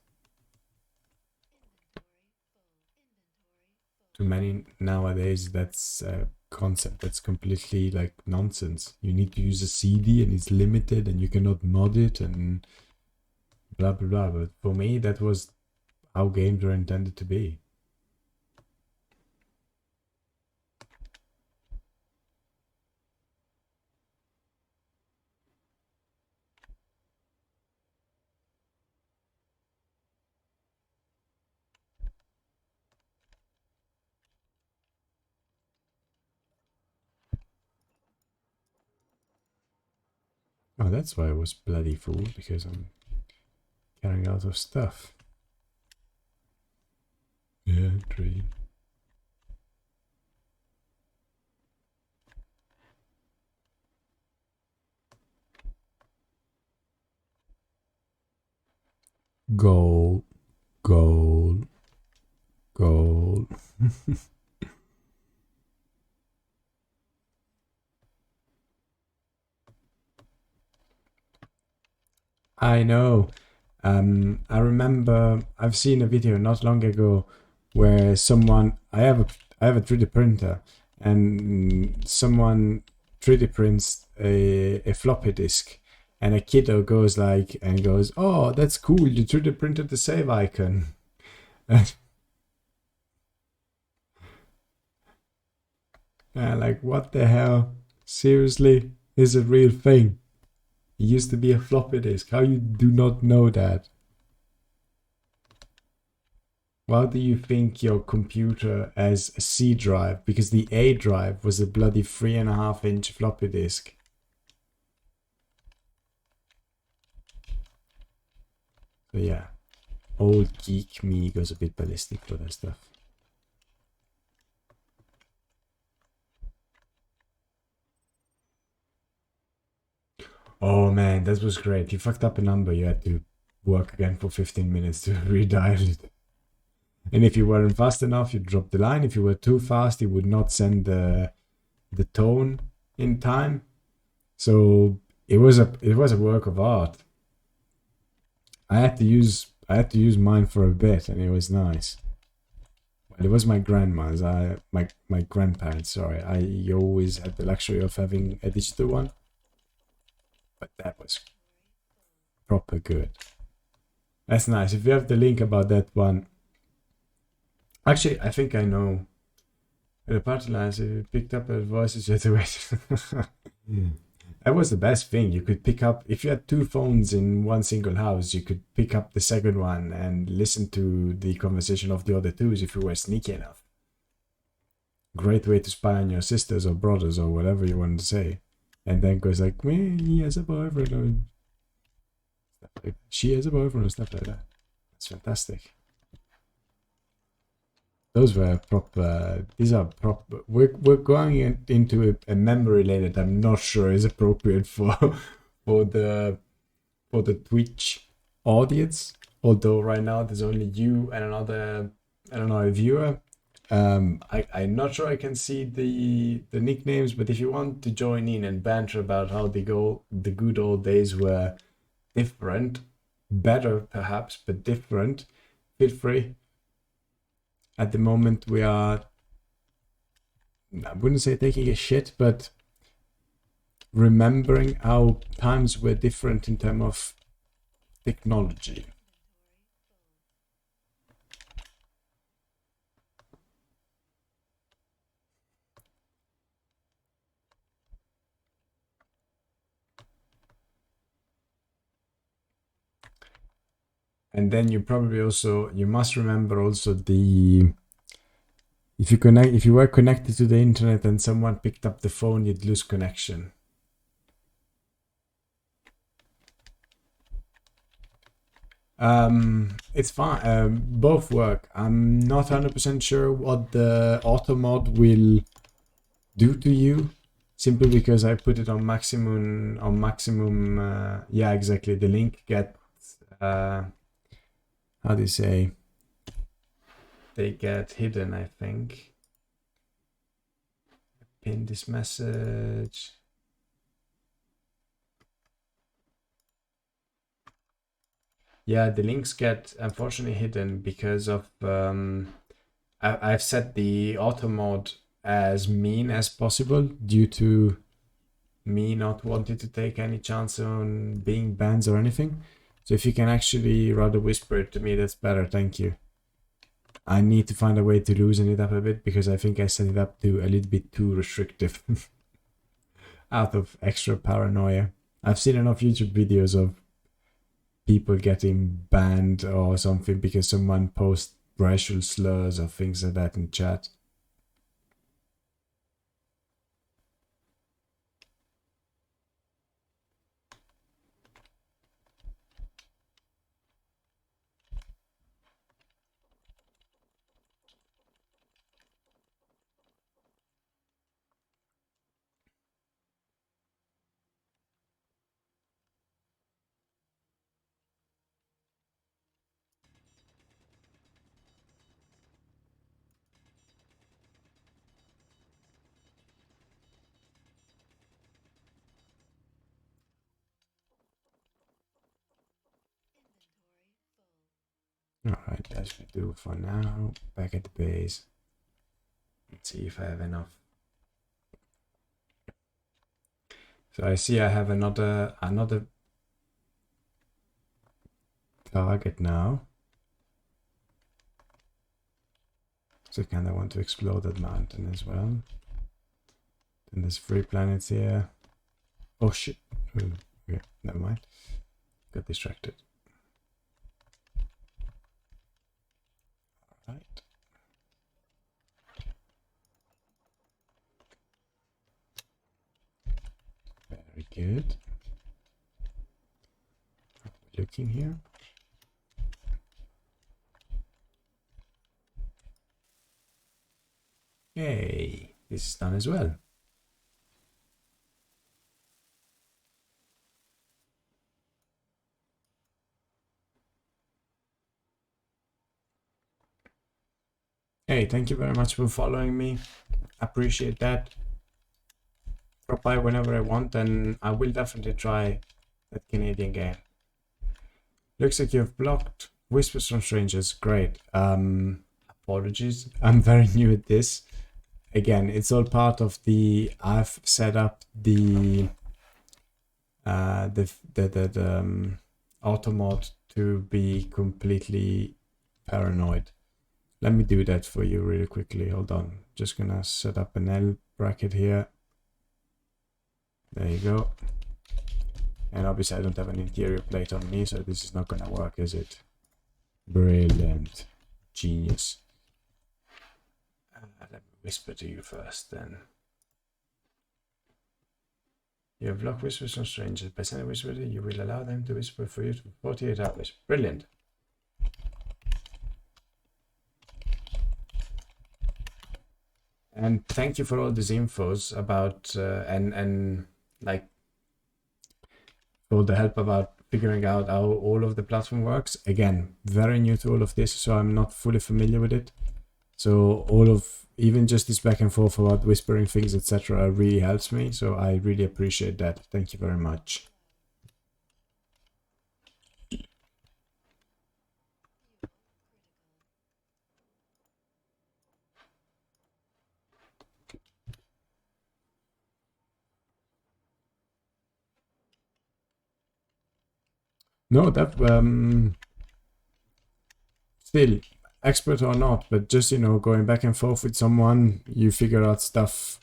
To many nowadays, that's a concept that's completely like nonsense. You need to use a CD, and it's limited, and you cannot mod it, and blah blah blah. But for me, that was how games were intended to be. Oh, that's why I was bloody full, because I'm carrying a lot of stuff. Yeah, tree. Gold, gold, gold. I know. I remember I've seen a video not long ago where I have a 3D printer, and someone 3D prints a floppy disk, and a kiddo goes like and goes, "Oh, that's cool! You 3D printed the save icon." Like, what the hell? Seriously, is a real thing? It used to be a floppy disk. How you do not know that? Why do you think your computer has a C drive? Because the A drive was a bloody 3.5-inch floppy disk. So yeah, old geek me goes a bit ballistic for that stuff. Oh man, that was great. You fucked up a number, you had to work again for 15 minutes to redial it. And if you weren't fast enough, you dropped the line. If you were too fast, you would not send the tone in time. So it was a work of art. I had to use mine for a bit, and it was nice. Well, it was my grandma's. My grandparents. Sorry, I always had the luxury of having a digital one, but that was proper good. That's nice. If you have the link about that one, actually, I think I know. The party lines, if you picked up the voices, you had to wait. That was the best thing. You could pick up, if you had two phones in one single house, you could pick up the second one and listen to the conversation of the other twos if you were sneaky enough. Great way to spy on your sisters or brothers or whatever you want to say. And then goes like, he has a boyfriend, or stuff like, she has a boyfriend, or stuff like that. That's fantastic. Those were proper. These are proper. We're going into a memory lane that I'm not sure is appropriate for for the Twitch audience. Although right now there's only you and another, I don't know, a viewer. I'm not sure I can see the nicknames, but if you want to join in and banter about how the good old days were different, better perhaps, but different, feel free. At the moment, we are, I wouldn't say taking a shit, but remembering how times were different in terms of technology. And then you must remember also if you were connected to the internet and someone picked up the phone, you'd lose connection. It's fine. Both work. I'm not 100% sure what the auto mod will do to you, simply because I put it on maximum. Yeah, exactly. The link gets how do you say? They get hidden, I think. Pin this message. Yeah, the links get unfortunately hidden because of I've set the auto mode as mean as possible due to me not wanting to take any chance on being banned or anything. So if you can actually rather whisper it to me, that's better. Thank you. I need to find a way to loosen it up a bit because I think I set it up to a little bit too restrictive out of extra paranoia. I've seen enough YouTube videos of people getting banned or something because someone posts racial slurs or things like that in chat. Alright, that should do for now. Back at the base. Let's see if I have enough. So I see I have another target now. So I kind of want to explore that mountain as well. Then there's 3 planets here. Oh shit. Ooh, okay, never mind. Got distracted. Alright. Very good. Looking here. Yay, this is done as well. Hey, thank you very much for following me. Appreciate that. Drop by whenever I want, and I will definitely try that Canadian game. Looks like you've blocked Whispers from Strangers. Great. Apologies. I'm very new at this. Again, it's all part of the. I've set up the auto mod to be completely paranoid. Let me do that for you really quickly. Hold on. Just gonna set up an L bracket here. There you go. And obviously I don't have an interior plate on me, so this is not gonna work, is it? Brilliant. Genius. Let me whisper to you first then. You have blocked whispers from strangers. By sending a whisper, you will allow them to whisper for you for 48 hours. Brilliant. And thank you for all these infos about and like for the help about figuring out how all of the platform works. Again, very new to all of this, so I'm not fully familiar with it. So all of even just this back and forth about whispering things, etc., really helps me. So I really appreciate that. Thank you very much. No, that still expert or not, but just, you know, going back and forth with someone, you figure out stuff.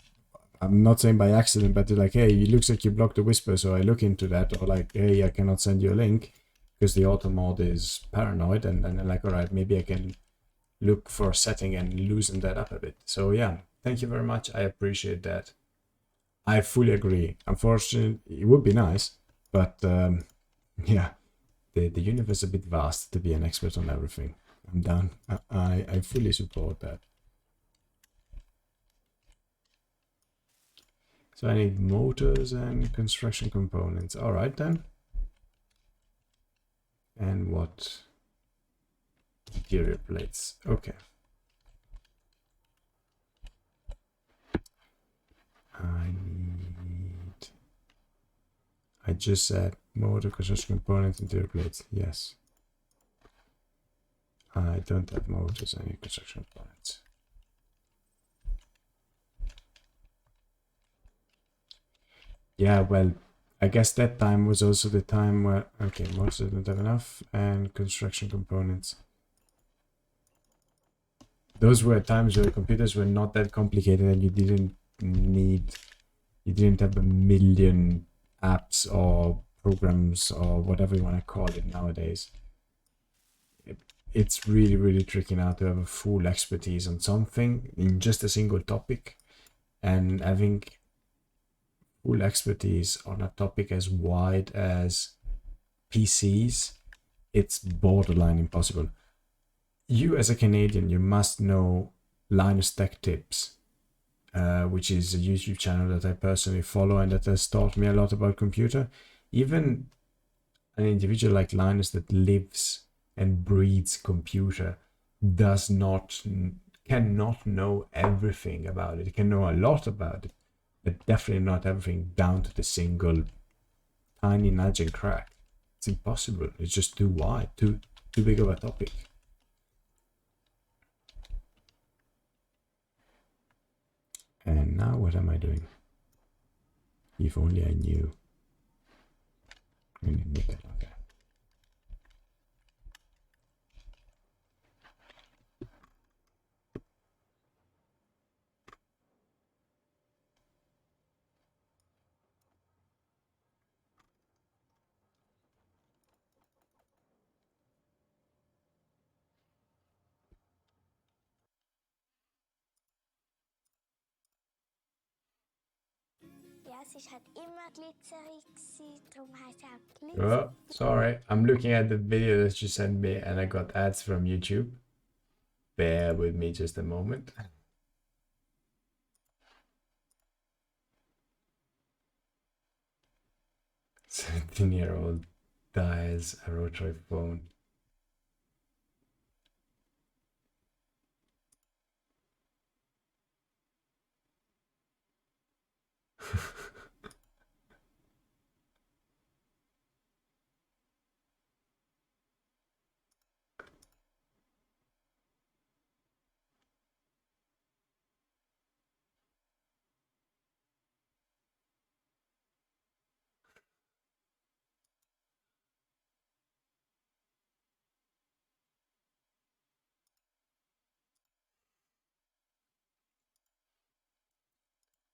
I'm not saying by accident, but they're like, hey, it looks like you blocked the whisper, so I look into that. Or like, hey, I cannot send you a link because the auto mod is paranoid. And then they're like, all right, maybe I can look for a setting and loosen that up a bit. So yeah, thank you very much. I appreciate that. I fully agree. Unfortunately, it would be nice, but yeah, the universe is a bit vast to be an expert on everything. I'm down. I fully support that. So I need motors and construction components. All right then. And what? Interior plates. Okay. I just said motor, construction components, interior plates. Yes. I don't have motors and construction components. Yeah, well, I guess that time was also the time where, okay, most didn't have enough, and construction components. Those were times where computers were not that complicated and you didn't have a million apps or programs or whatever you want to call it nowadays. It's really, really tricky now to have a full expertise on something in just a single topic, and having full expertise on a topic as wide as PCs, it's borderline impossible. You as a Canadian, you must know Linus Tech Tips, which is a YouTube channel that I personally follow and that has taught me a lot about computer. Even an individual like Linus that lives and breathes computer cannot know everything about it. It can know a lot about it, but definitely not everything down to the single tiny nudge and crack. It's impossible. It's just too wide, too big of a topic. And now what am I doing? If only I knew. Okay. Ja, es hat immer glitzerig gewesen, darum heißt es auch Glitzer. Oh, sorry. I'm looking at the video that you sent me and I got ads from YouTube. Bear with me just a moment. 17-year-old dies a rotary phone.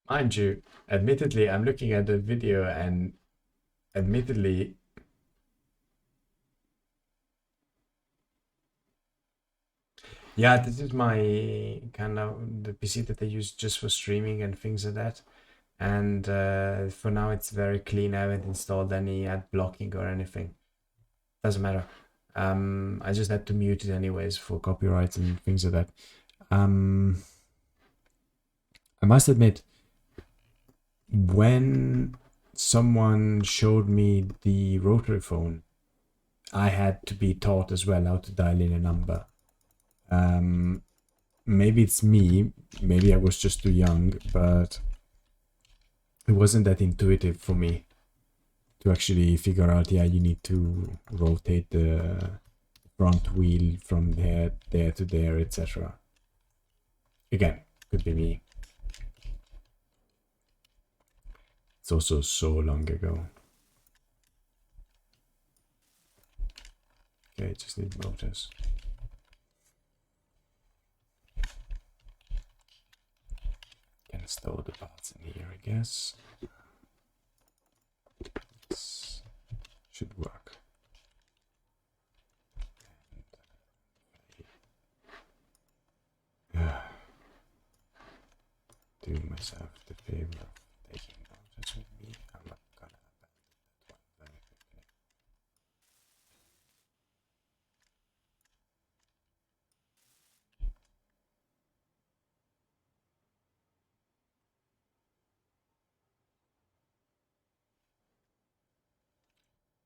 Mind you, admittedly, I'm looking at the video and admittedly, yeah, this is my kind of the PC that I use just for streaming and things like that. And for now, it's very clean. I haven't installed any ad blocking or anything. Doesn't matter. I just had to mute it anyways for copyrights and things like that. I must admit, when someone showed me the rotary phone, I had to be taught as well how to dial in a number. Maybe it's me, maybe I was just too young, but it wasn't that intuitive for me to actually figure out, yeah, you need to rotate the front wheel from there to there, etc. Again, could be me. It's also so long ago. Okay, just need motors. Can store the parts in here, I guess. This should work. Do myself the favor of taking motors with me. I'm not gonna abandon that one very quickly.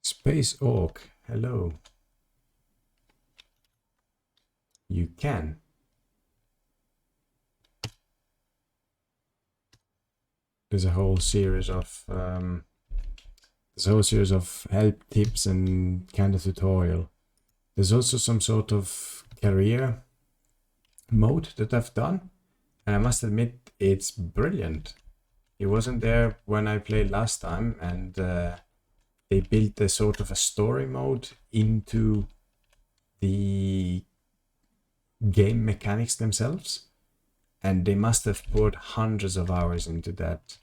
Space Orc, hello. You can. There's a whole series of help tips and kind of tutorial. There's also some sort of career mode that I've done, and I must admit it's brilliant. He wasn't there when I played last time, and they built a sort of a story mode into the game mechanics themselves, and they must have put hundreds of hours into that.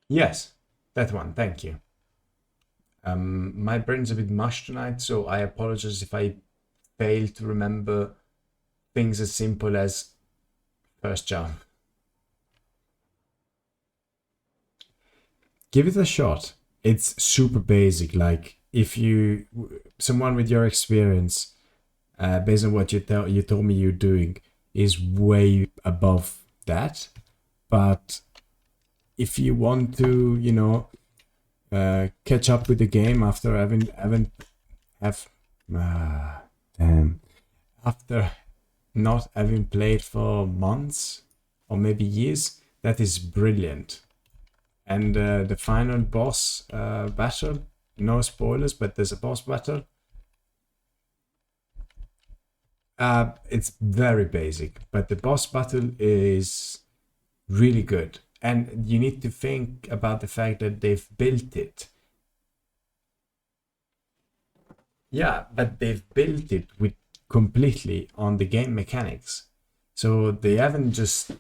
Yes, that one, thank you. My brain's a bit mush tonight, so I apologize if I fail to remember things as simple as first jump. Give it a shot. It's super basic. Like if someone with your experience, based on what you told me you're doing, is way above that. But if you want to, catch up with the game after after not having played for months or maybe years, that is brilliant. And the final boss battle, no spoilers, but there's a boss battle. It's very basic, but the boss battle is really good. And you need to think about the fact that they've built it. Yeah, but they've built it with completely on the game mechanics. So they haven't just,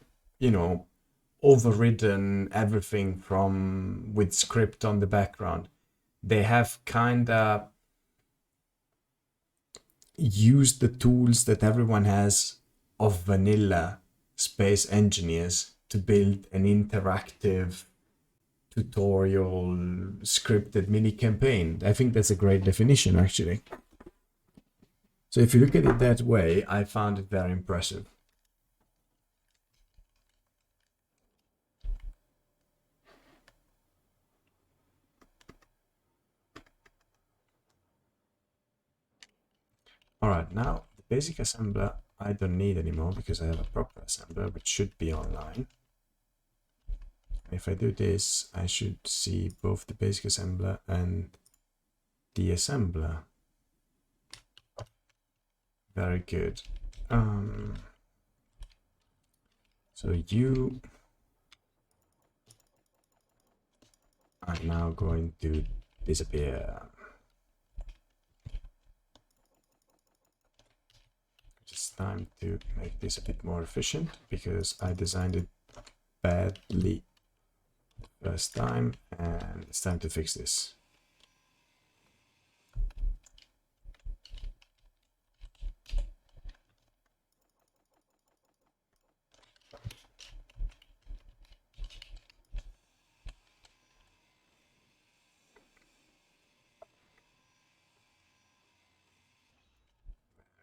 overridden everything from with script on the background. They have kind of used the tools that everyone has of vanilla space engineers to build an interactive tutorial scripted mini campaign. I think that's a great definition, actually. So if you look at it that way, I found it very impressive. All right, now the basic assembler I don't need anymore because I have a proper assembler which should be online. If I do this, I should see both the basic assembler and the assembler. Very good. So you are now going to disappear. It's time to make this a bit more efficient because I designed it badly first time, and it's time to fix this.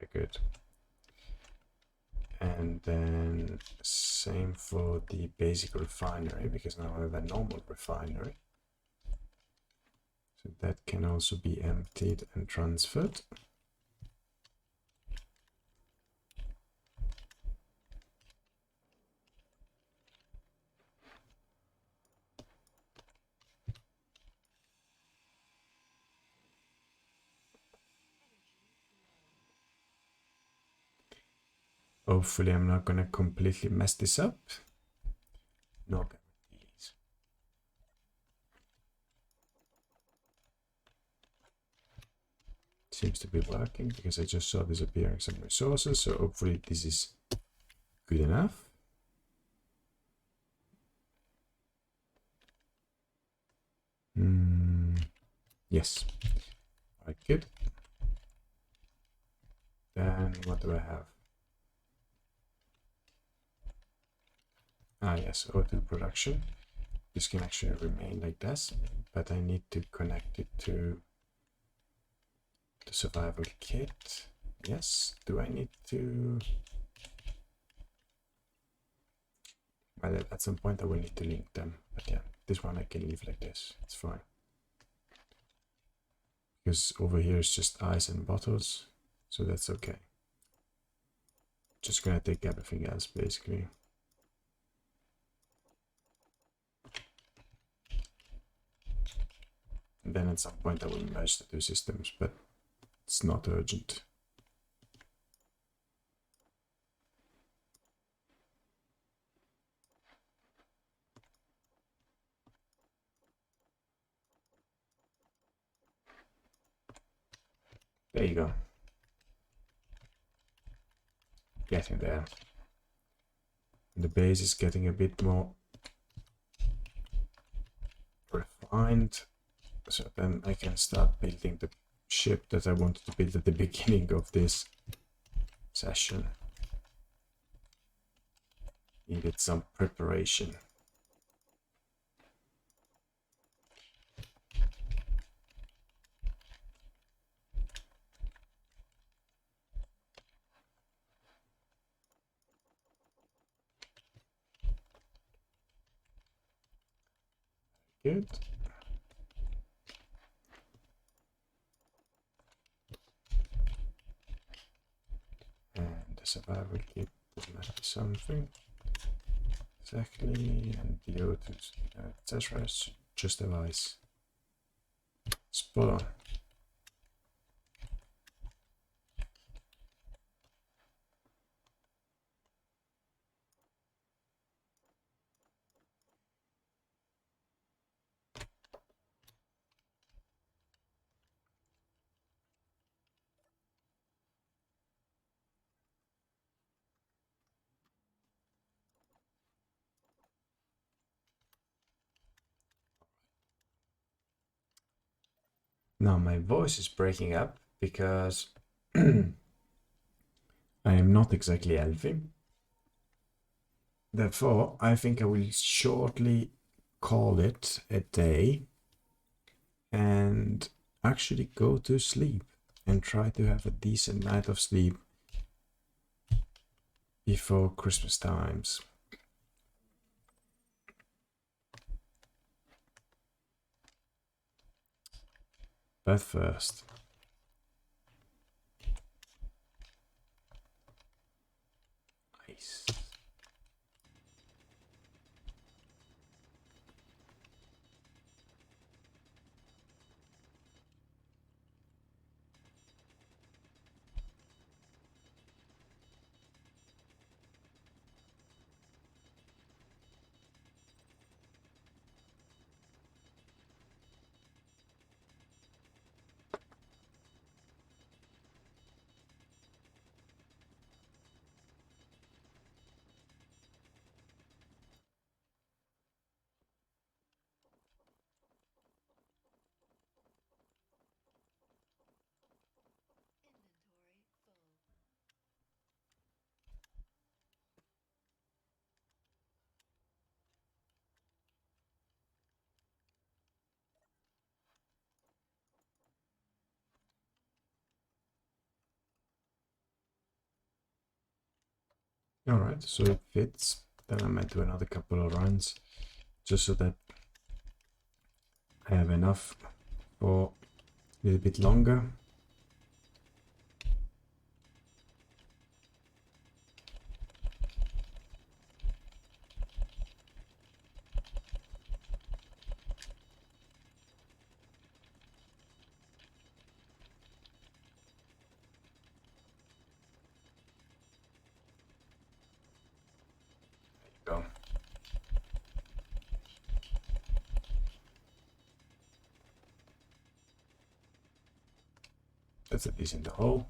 Very good. And then same for the basic refinery, because now I have a normal refinery. So that can also be emptied and transferred. Hopefully I'm not gonna completely mess this up. No guarantees. Seems to be working because I just saw disappearing some resources, so hopefully this is good enough. Yes. All right, good. Then what do I have? Ah, yes, O2 production. This can actually remain like this, but I need to connect it to the survival kit. Yes, do I need to? Well, at some point I will need to link them, but yeah, this one I can leave like this, it's fine. Because over here is just ice and bottles, So that's okay. Just gonna take everything else basically. And then at some point I will merge the two systems, but it's not urgent. There you go. Getting there. The base is getting a bit more refined, so then I can start building the ship that I wanted to build at the beginning of this session. Needed some preparation. Good. And the survival kit might be something. Exactly, and the O2, etc. Just device. Spot on. Now my voice is breaking up because I am not exactly healthy. Therefore, I think I will shortly call it a day and actually go to sleep and try to have a decent night of sleep before Christmas times. But first, nice. All right, so it fits. Then I might do another couple of runs just so that I have enough for a little bit longer. There you go. That's a decent hole.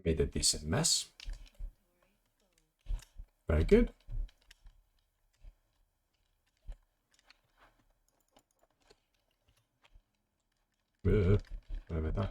Made a decent mess. Very good. Vänta.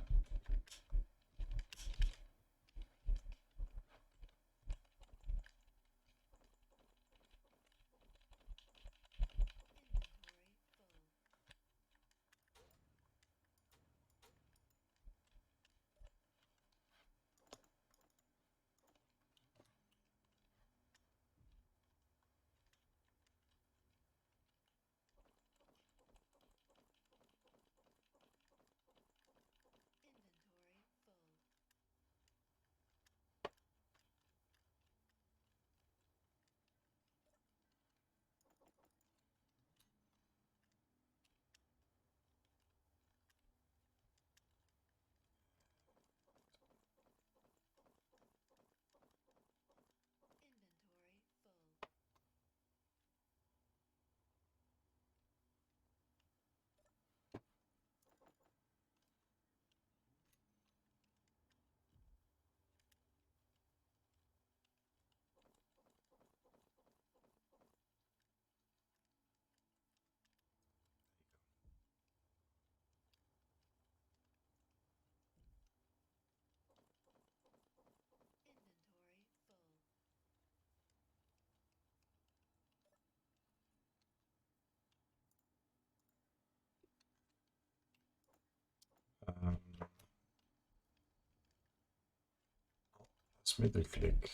Let's middle click.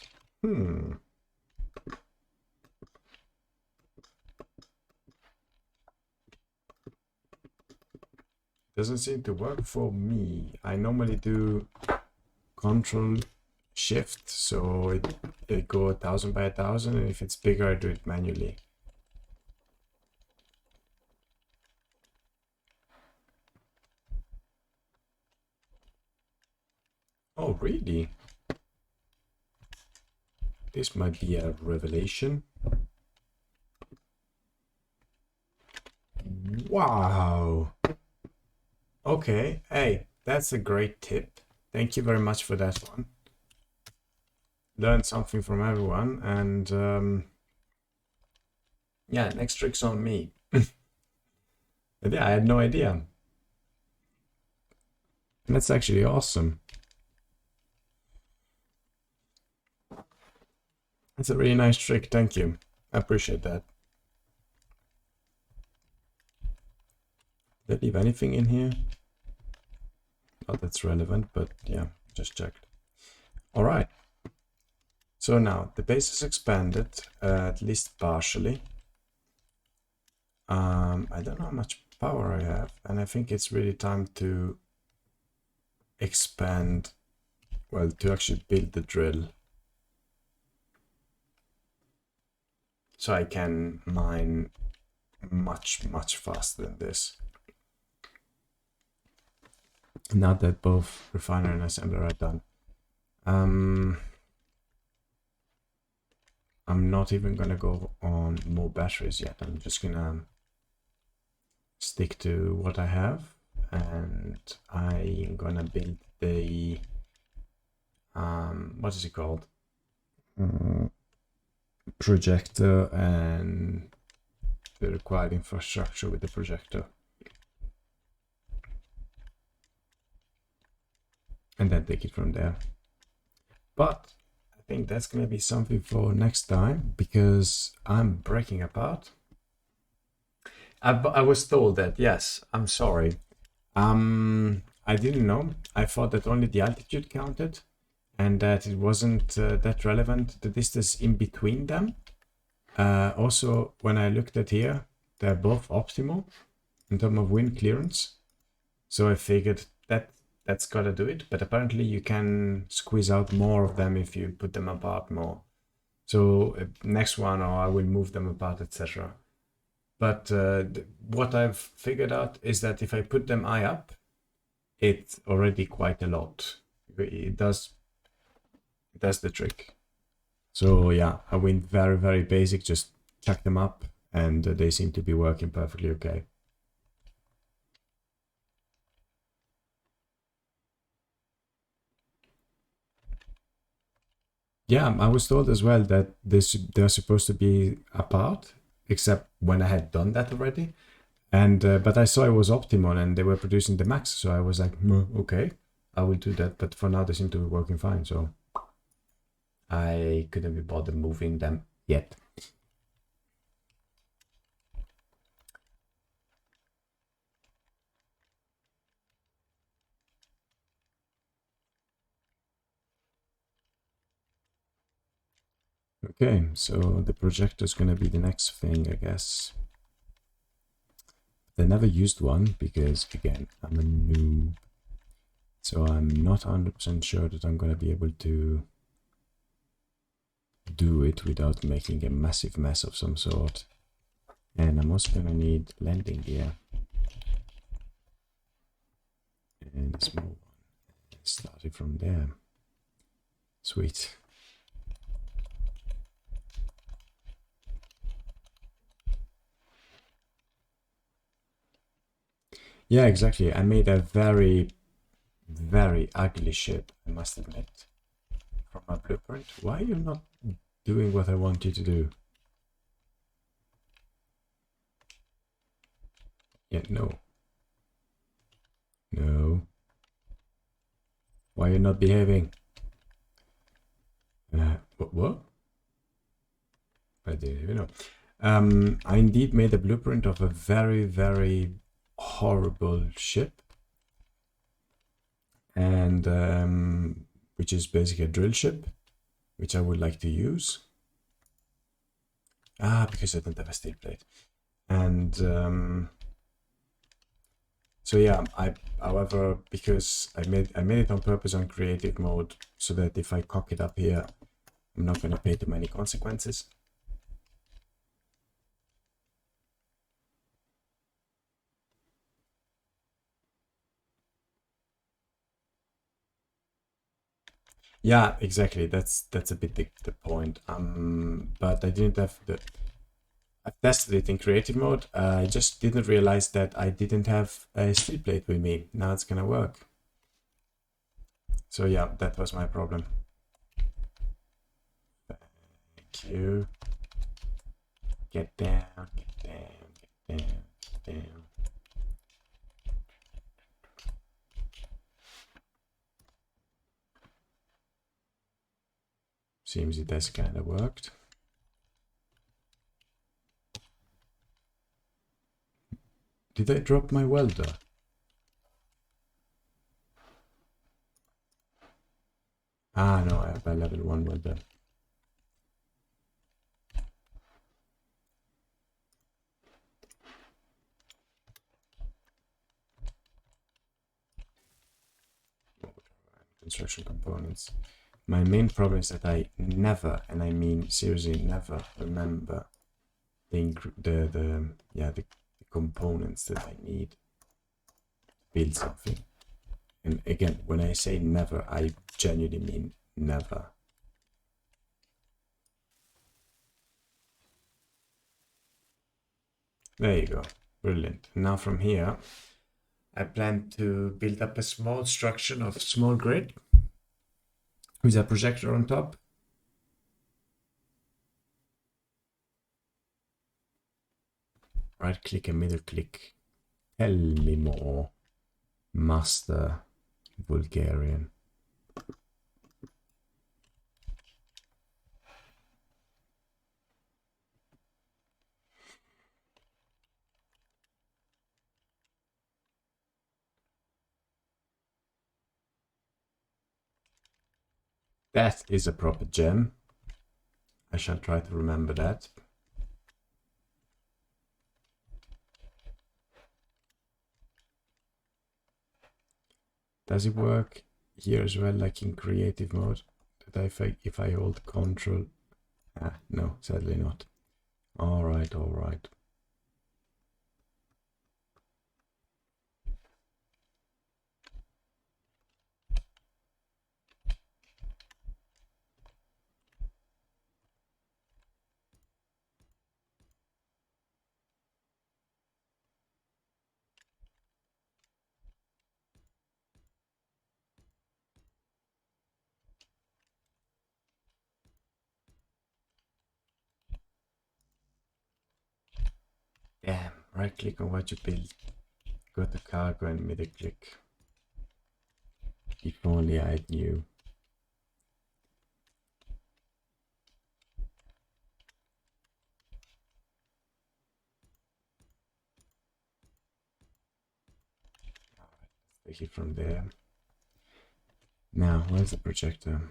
Doesn't seem to work for me. I normally do Control Shift, so it go 1000 by 1000, and if it's bigger, I do it manually. Oh, really? This might be a revelation. Wow. Okay, hey, that's a great tip. Thank you very much for that one. Learned something from everyone, and yeah, next trick's on me. But yeah, I had no idea. And that's actually awesome. That's a really nice trick, thank you. I appreciate that. Did I leave anything in here? Not that's relevant, but yeah, just checked. All right. So now the base is expanded, at least partially. I don't know how much power I have, and I think it's really time to expand, well, to actually build the drill. So I can mine much faster than this. Now that both refiner and assembler are done. I'm not even gonna go on more batteries yet. I'm just gonna stick to what I have, and I'm gonna build the what is it called? Projector and the required infrastructure with the projector. And then take it from there. But I think that's gonna be something for next time, because I'm breaking apart. I was told that, yes, I'm sorry. I didn't know. I thought that only the altitude counted, and that it wasn't that relevant, the distance in between them. Also, when I looked at here, they're both optimal in terms of wind clearance. So I figured that that's gotta do it, but apparently you can squeeze out more of them if you put them apart more. So next one, or I will move them apart, etc. But what I've figured out is that if I put them eye up, it's already quite a lot. It does the trick. So yeah, I went very basic, just chuck them up, and they seem to be working perfectly okay. Yeah, I was told as well that they're supposed to be apart, except when I had done that already. And but I saw it was Optimon and they were producing the Max, so I was like, okay, I will do that. But for now, they seem to be working fine, so I couldn't be bothered moving them yet. Okay, so the projector is gonna be the next thing, I guess. They never used one because, again, I'm a noob. So I'm not 100% sure that I'm gonna be able to do it without making a massive mess of some sort. And I'm also gonna need landing gear. And a small one. Starting from there. Sweet. Yeah, exactly. I made a very, very ugly ship, I must admit, from my blueprint. Why are you not doing what I want you to do? Yeah, no. No. Why are you not behaving? What? I didn't even know. I indeed made a blueprint of a very, very horrible ship. And which is basically a drill ship, which I would like to use. Because I don't have a steel plate. And so yeah, however, because I made it on purpose on creative mode so that if I cock it up here, I'm not gonna pay too many consequences. Yeah, exactly. That's a bit the point. But I didn't have the. I tested it in creative mode. I just didn't realize that I didn't have a steel plate with me. Now it's gonna work. So yeah, that was my problem. Thank you. Get down, get down, get down, get down. Seems it has kind of worked. Did I drop my welder? No, I have a level 1 welder. Construction components. My main problem is that I never, and I mean seriously never, remember the components that I need to build something. And again, when I say never, I genuinely mean never. There you go. Brilliant. Now from here, I plan to build up a small structure of small grid with a projector on top. Right click and middle click. Tell me more, Master Bulgarian. That is a proper gem. I shall try to remember that. Does it work here as well, like in creative mode? That if I hold control? No, sadly not. All right, all right. Yeah, right click on what you build. Go to cargo and middle click. If only I knew. Take it from there. Now, where's the projector?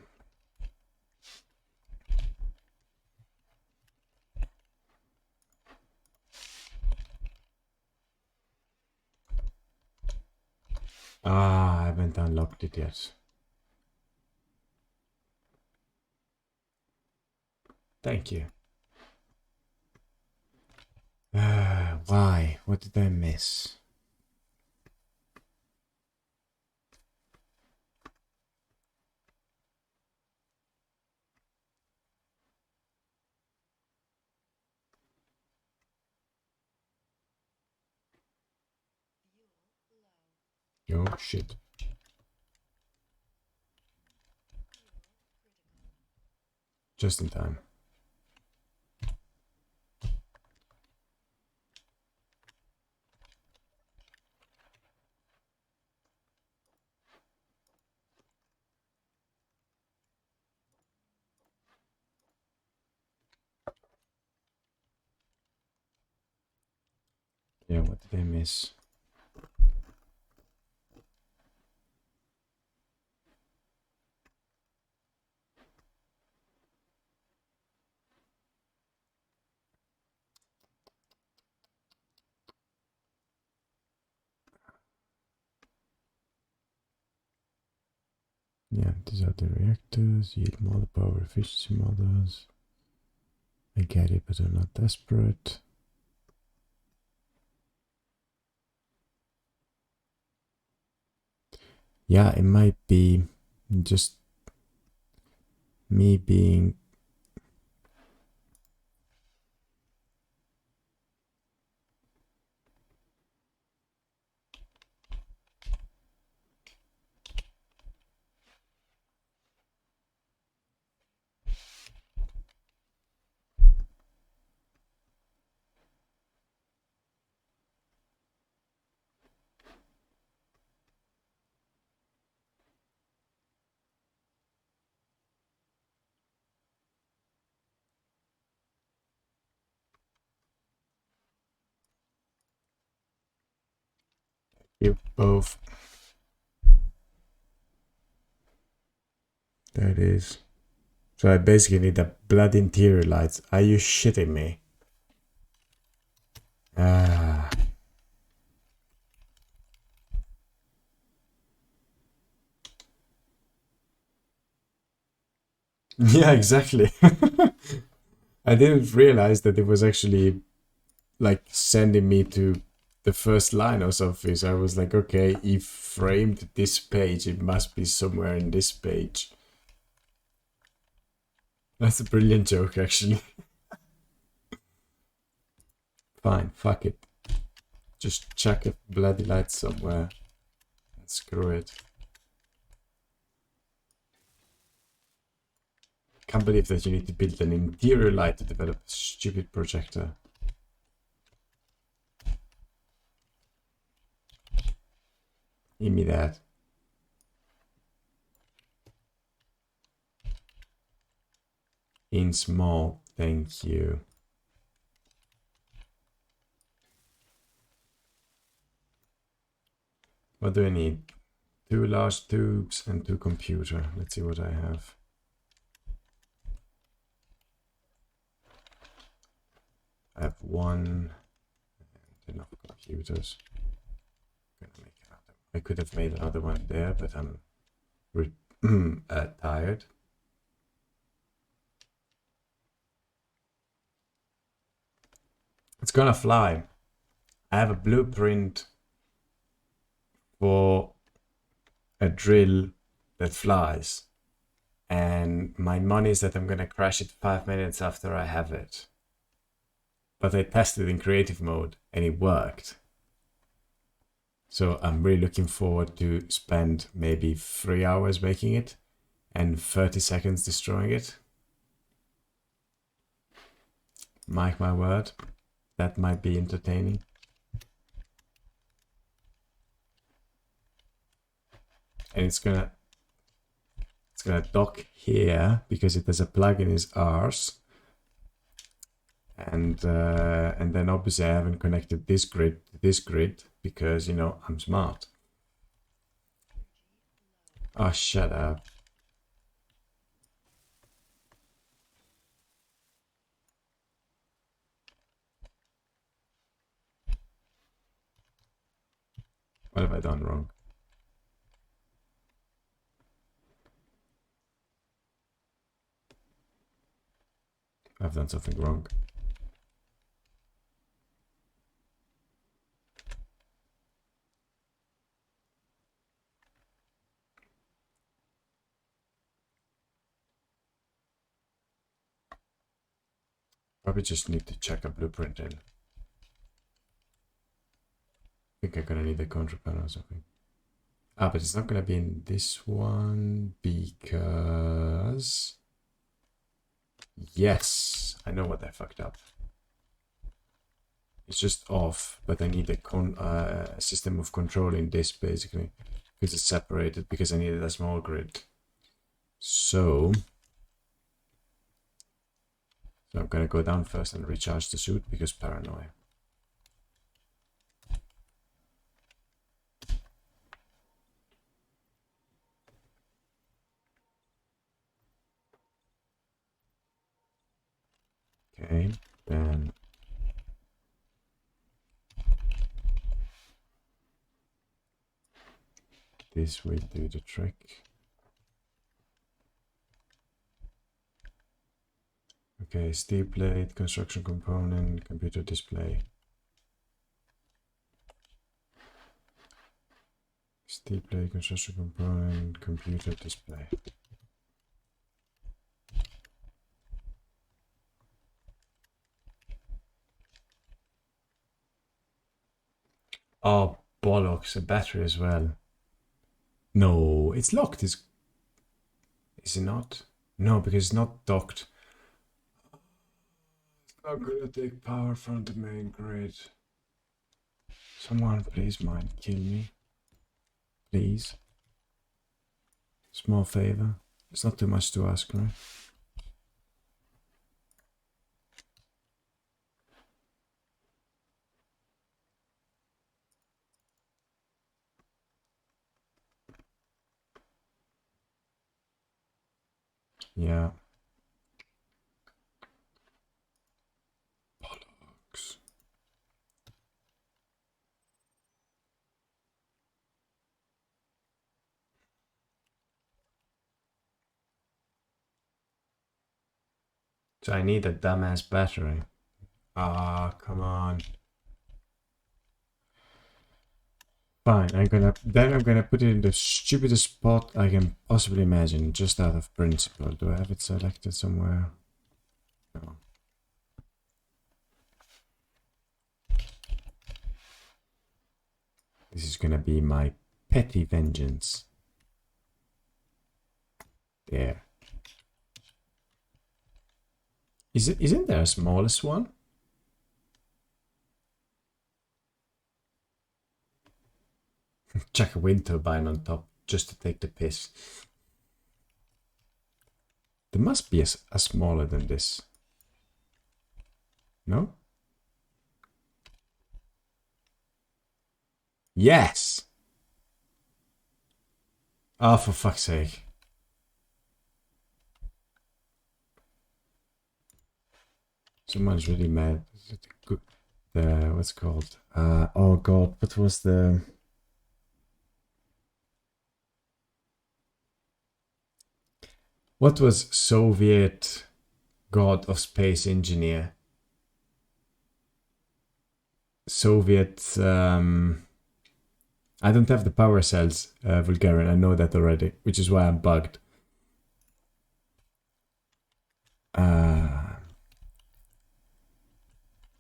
Ah, I haven't unlocked it yet. Thank you. Why? What did I miss? Oh shit. Just in time. Yeah, what did I miss? Yeah, these are the reactors, yield model, power efficiency models. I get it, but I'm not desperate. Yeah, it might be just me being you both. There it is. So I basically need a blood interior lights. Are you shitting me? Ah. Yeah, exactly. I didn't realize that it was actually like sending me to the first line or something. So I was like, okay, he framed this page. It must be somewhere in this page. That's a brilliant joke, actually. Fine, fuck it. Just chuck a bloody light somewhere. And screw it. Can't believe that you need to build an interior light to develop a stupid projector. Give me that. In small, thank you. What do I need? 2 large tubes and 2 computer. Let's see what I have. I have 1 and enough computers. I could have made another one there, but I'm tired. It's gonna fly. I have a blueprint for a drill that flies. And my money is that I'm gonna crash it 5 minutes after I have it. But I tested in creative mode and it worked. So I'm really looking forward to spend maybe 3 hours making it and 30 seconds destroying it. Mark my word. That might be entertaining. And it's gonna dock here because it has a plug in his arse. And then obviously I haven't connected this grid to this grid because, you know, I'm smart. Oh, shut up. What have I done wrong? I've done something wrong. Probably just need to check a blueprint in. I think I'm gonna need a control panel or something. Ah, but it's not gonna be in this one because... Yes, I know what I fucked up. It's just off, but I need a system of control in this basically because it's separated because I needed a small grid. So I'm gonna go down first and recharge the suit because paranoia. Okay, then this will do the trick. Okay, steel plate, construction component, computer display. Steel plate, construction component, computer display. Oh, bollocks, a battery as well. No, it's locked. Is it not? No, because it's not docked. It's not gonna take power from the main grid. Someone please mind kill me. Please. Small favor. It's not too much to ask, right? Yeah. Bollocks. So I need a dumbass battery. Ah, come on. Fine, I'm gonna put it in the stupidest spot I can possibly imagine, just out of principle. Do I have it selected somewhere? No. This is gonna be my petty vengeance. There. Isn't there a smallest one? Chuck a wind turbine on top just to take the piss. There must be a smaller than this. No? Yes! Oh, for fuck's sake. Someone's really mad. What's it called? Oh god, what was the... What was Soviet god of space engineer? Soviet... I don't have the power cells, Vulgarian, I know that already, which is why I'm bugged.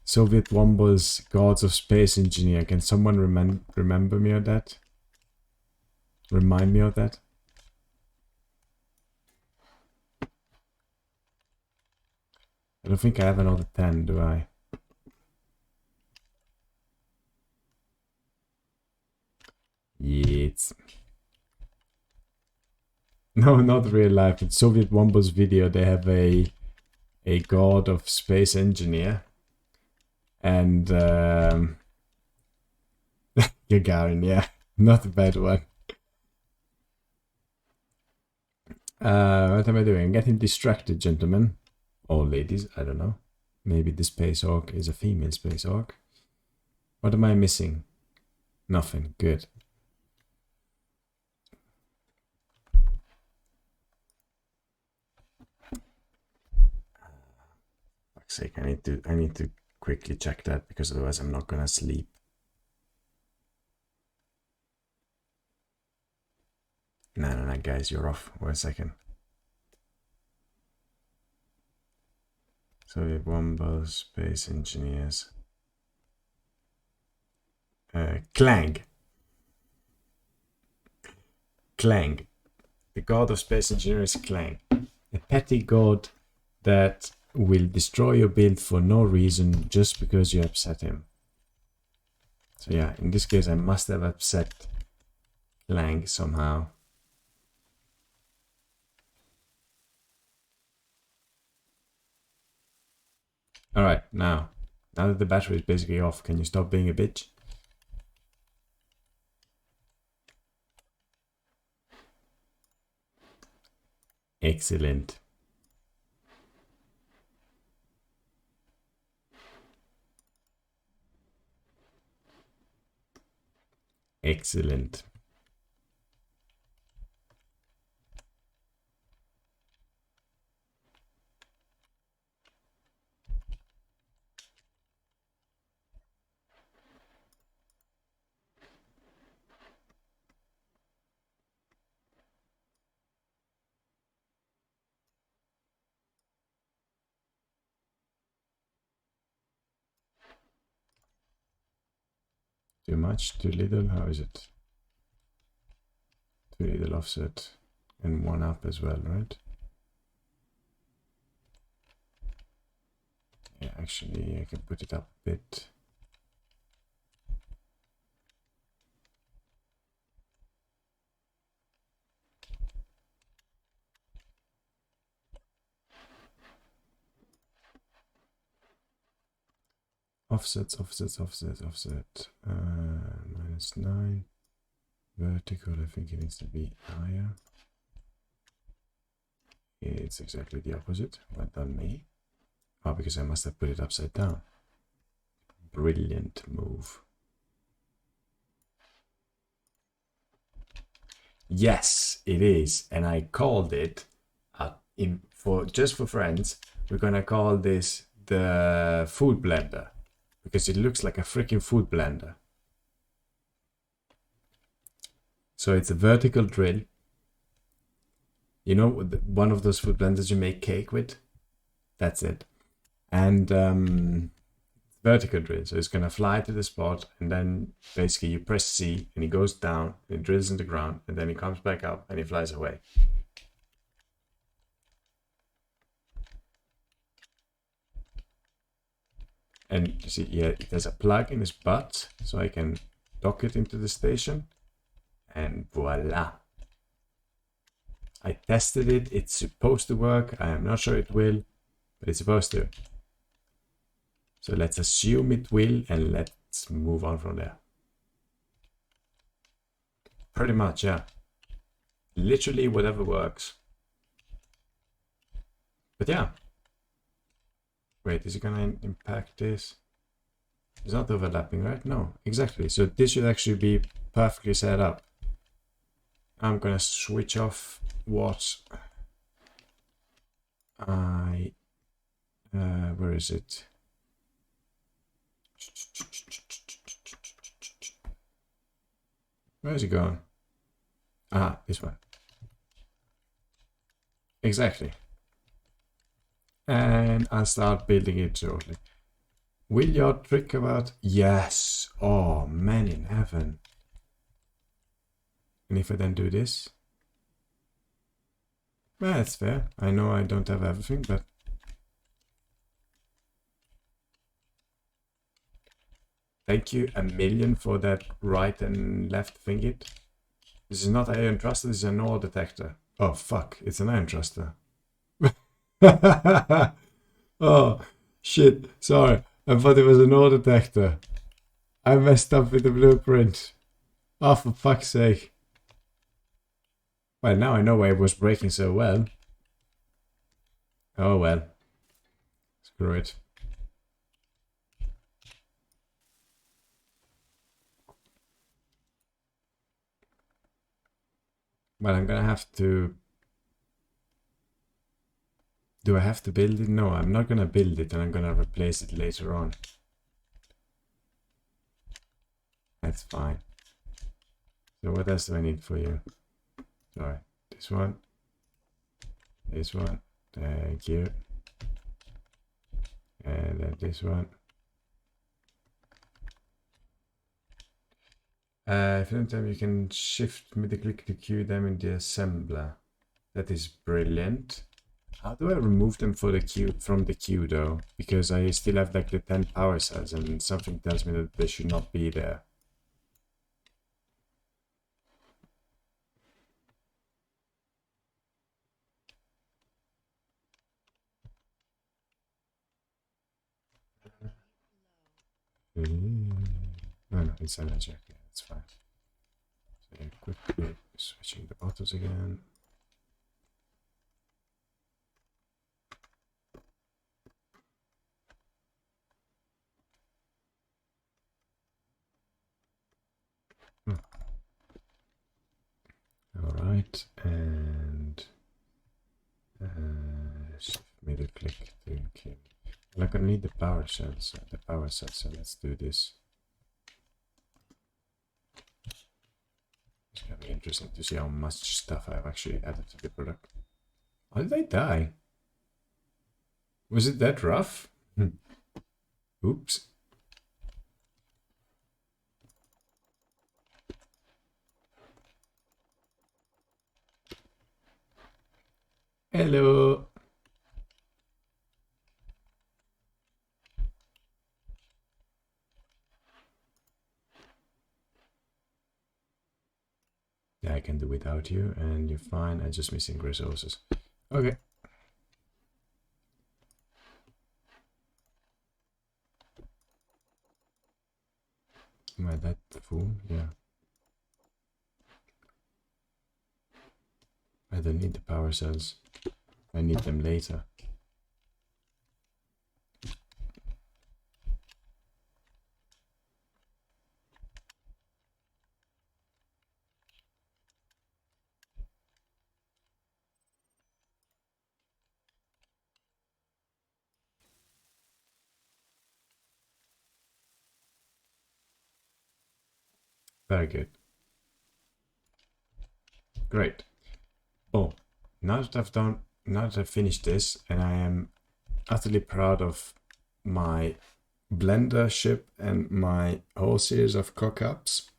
Soviet Womble's Gods of Space Engineer. Can someone remember me of that? Remind me of that? I don't think I have another 10, do I? It's no, not real life. In Soviet Wombos video, they have a god of space engineer, and Gagarin, yeah, not a bad one. What am I doing? I'm getting distracted, gentlemen. Or ladies, I don't know. Maybe the space orc is a female space orc. What am I missing? Nothing. Good. Fuck's sake, I need to quickly check that because otherwise I'm not gonna sleep. No, guys, you're off. Wait a second. So we have Wombo, Space Engineers. Clang. Clang. The god of Space Engineers is Clang. A petty god that will destroy your build for no reason just because you upset him. So yeah, in this case I must have upset Clang somehow. Alright, now that the battery is basically off, can you stop being a bitch? Excellent. Excellent. Too much, too little, how is it? Too little offset and one up as well, right? Yeah, actually I can put it up a bit. Offsets, offset. -9. Vertical, I think it needs to be higher. It's exactly the opposite. Well done, me. Oh, because I must have put it upside down. Brilliant move. Yes, it is. And I called it, just for friends, we're gonna call this the food blender. Because it looks like a freaking food blender. So it's a vertical drill. You know, one of those food blenders you make cake with? That's it. And vertical drill. So it's going to fly to the spot, and then basically you press C and it goes down, it drills in the ground, and then it comes back up and it flies away. And you see, yeah, there's a plug in his butt, so I can dock it into the station, and voila. I tested it, it's supposed to work. I am not sure it will, but it's supposed to. So let's assume it will, and let's move on from there. Pretty much, yeah. Literally whatever works. But yeah. Wait, is it gonna impact this? It's not overlapping, right? No, exactly. So this should actually be perfectly set up. I'm gonna switch off what I... where is it? Where is it going? Ah, this one. Exactly. And I'll start building it shortly. Will your trick about... Yes. Oh, man in heaven. And if I then do this? Well, that's fair. I know I don't have everything, but... Thank you a million for that right and left thingy. This is not iron thruster, this is an ore detector. Oh fuck, it's an iron thruster. Oh shit, sorry. I thought it was an ore detector. I messed up with the blueprint. Oh, for fuck's sake. Well, now I know why it was breaking so well. Oh well. Screw it. Well, I'm gonna have to... Do I have to build it? No, I'm not gonna build it and I'm gonna replace it later on. That's fine. So what else do I need for you? Sorry, this one. This one. Thank you. And then this one. If you don't have, you can shift middle click to queue them in the assembler. That is brilliant. How do I remove them for the queue from the queue though? Because I still have like the 10 power cells and something tells me that they should not be there. No, no, it's energy. Okay, that's fine. So quickly switching the autos again. All right, and shift middle click to kill. I'm not gonna need the power cells. So let's do this. It's gonna be interesting to see how much stuff I've actually added to the product. How did I die? Was it that rough? Oops. Hello. Yeah, I can do without you, and you're fine. I'm just missing resources. Okay. Am I that full? Yeah. I don't need the power cells. I need them later. Very good. Great. Oh, now that I've finished this, and I am utterly proud of my blender ship and my whole series of cock-ups,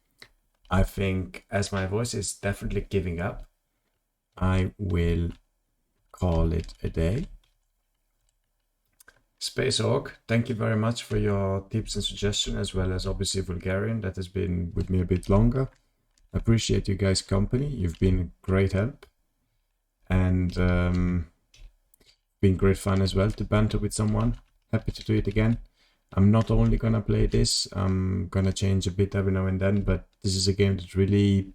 I think as my voice is definitely giving up, I will call it a day. Space Orc, thank you very much for your tips and suggestions, as well as obviously Bulgarian that has been with me a bit longer. Appreciate you guys' company. You've been a great help, and been great fun as well to banter with someone. Happy to do it again. I'm not only gonna play this, I'm gonna change a bit every now and then, but this is a game that really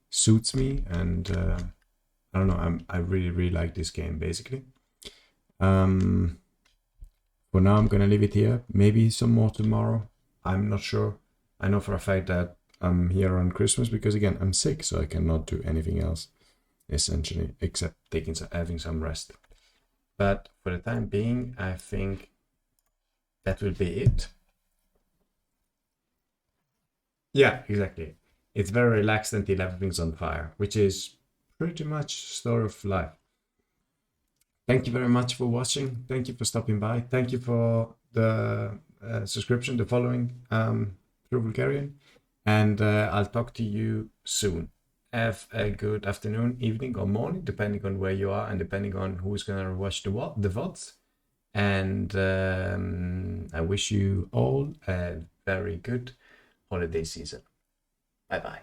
suits me, and I don't know, I really like this game basically. For now, I'm gonna leave it here. Maybe some more tomorrow. I'm not sure. I know for a fact that I'm here on Christmas because again, I'm sick, so I cannot do anything else essentially except having some rest. But for the time being, I think that will be it. Yeah, exactly. It's very relaxed until everything's on fire, which is pretty much story of life. Thank you very much for watching. Thank you for stopping by. Thank you for the subscription, the following through Bulgarian. And I'll talk to you soon. Have a good afternoon, evening, or morning, depending on where you are and depending on who's going to watch the VODs. And I wish you all a very good holiday season. Bye bye.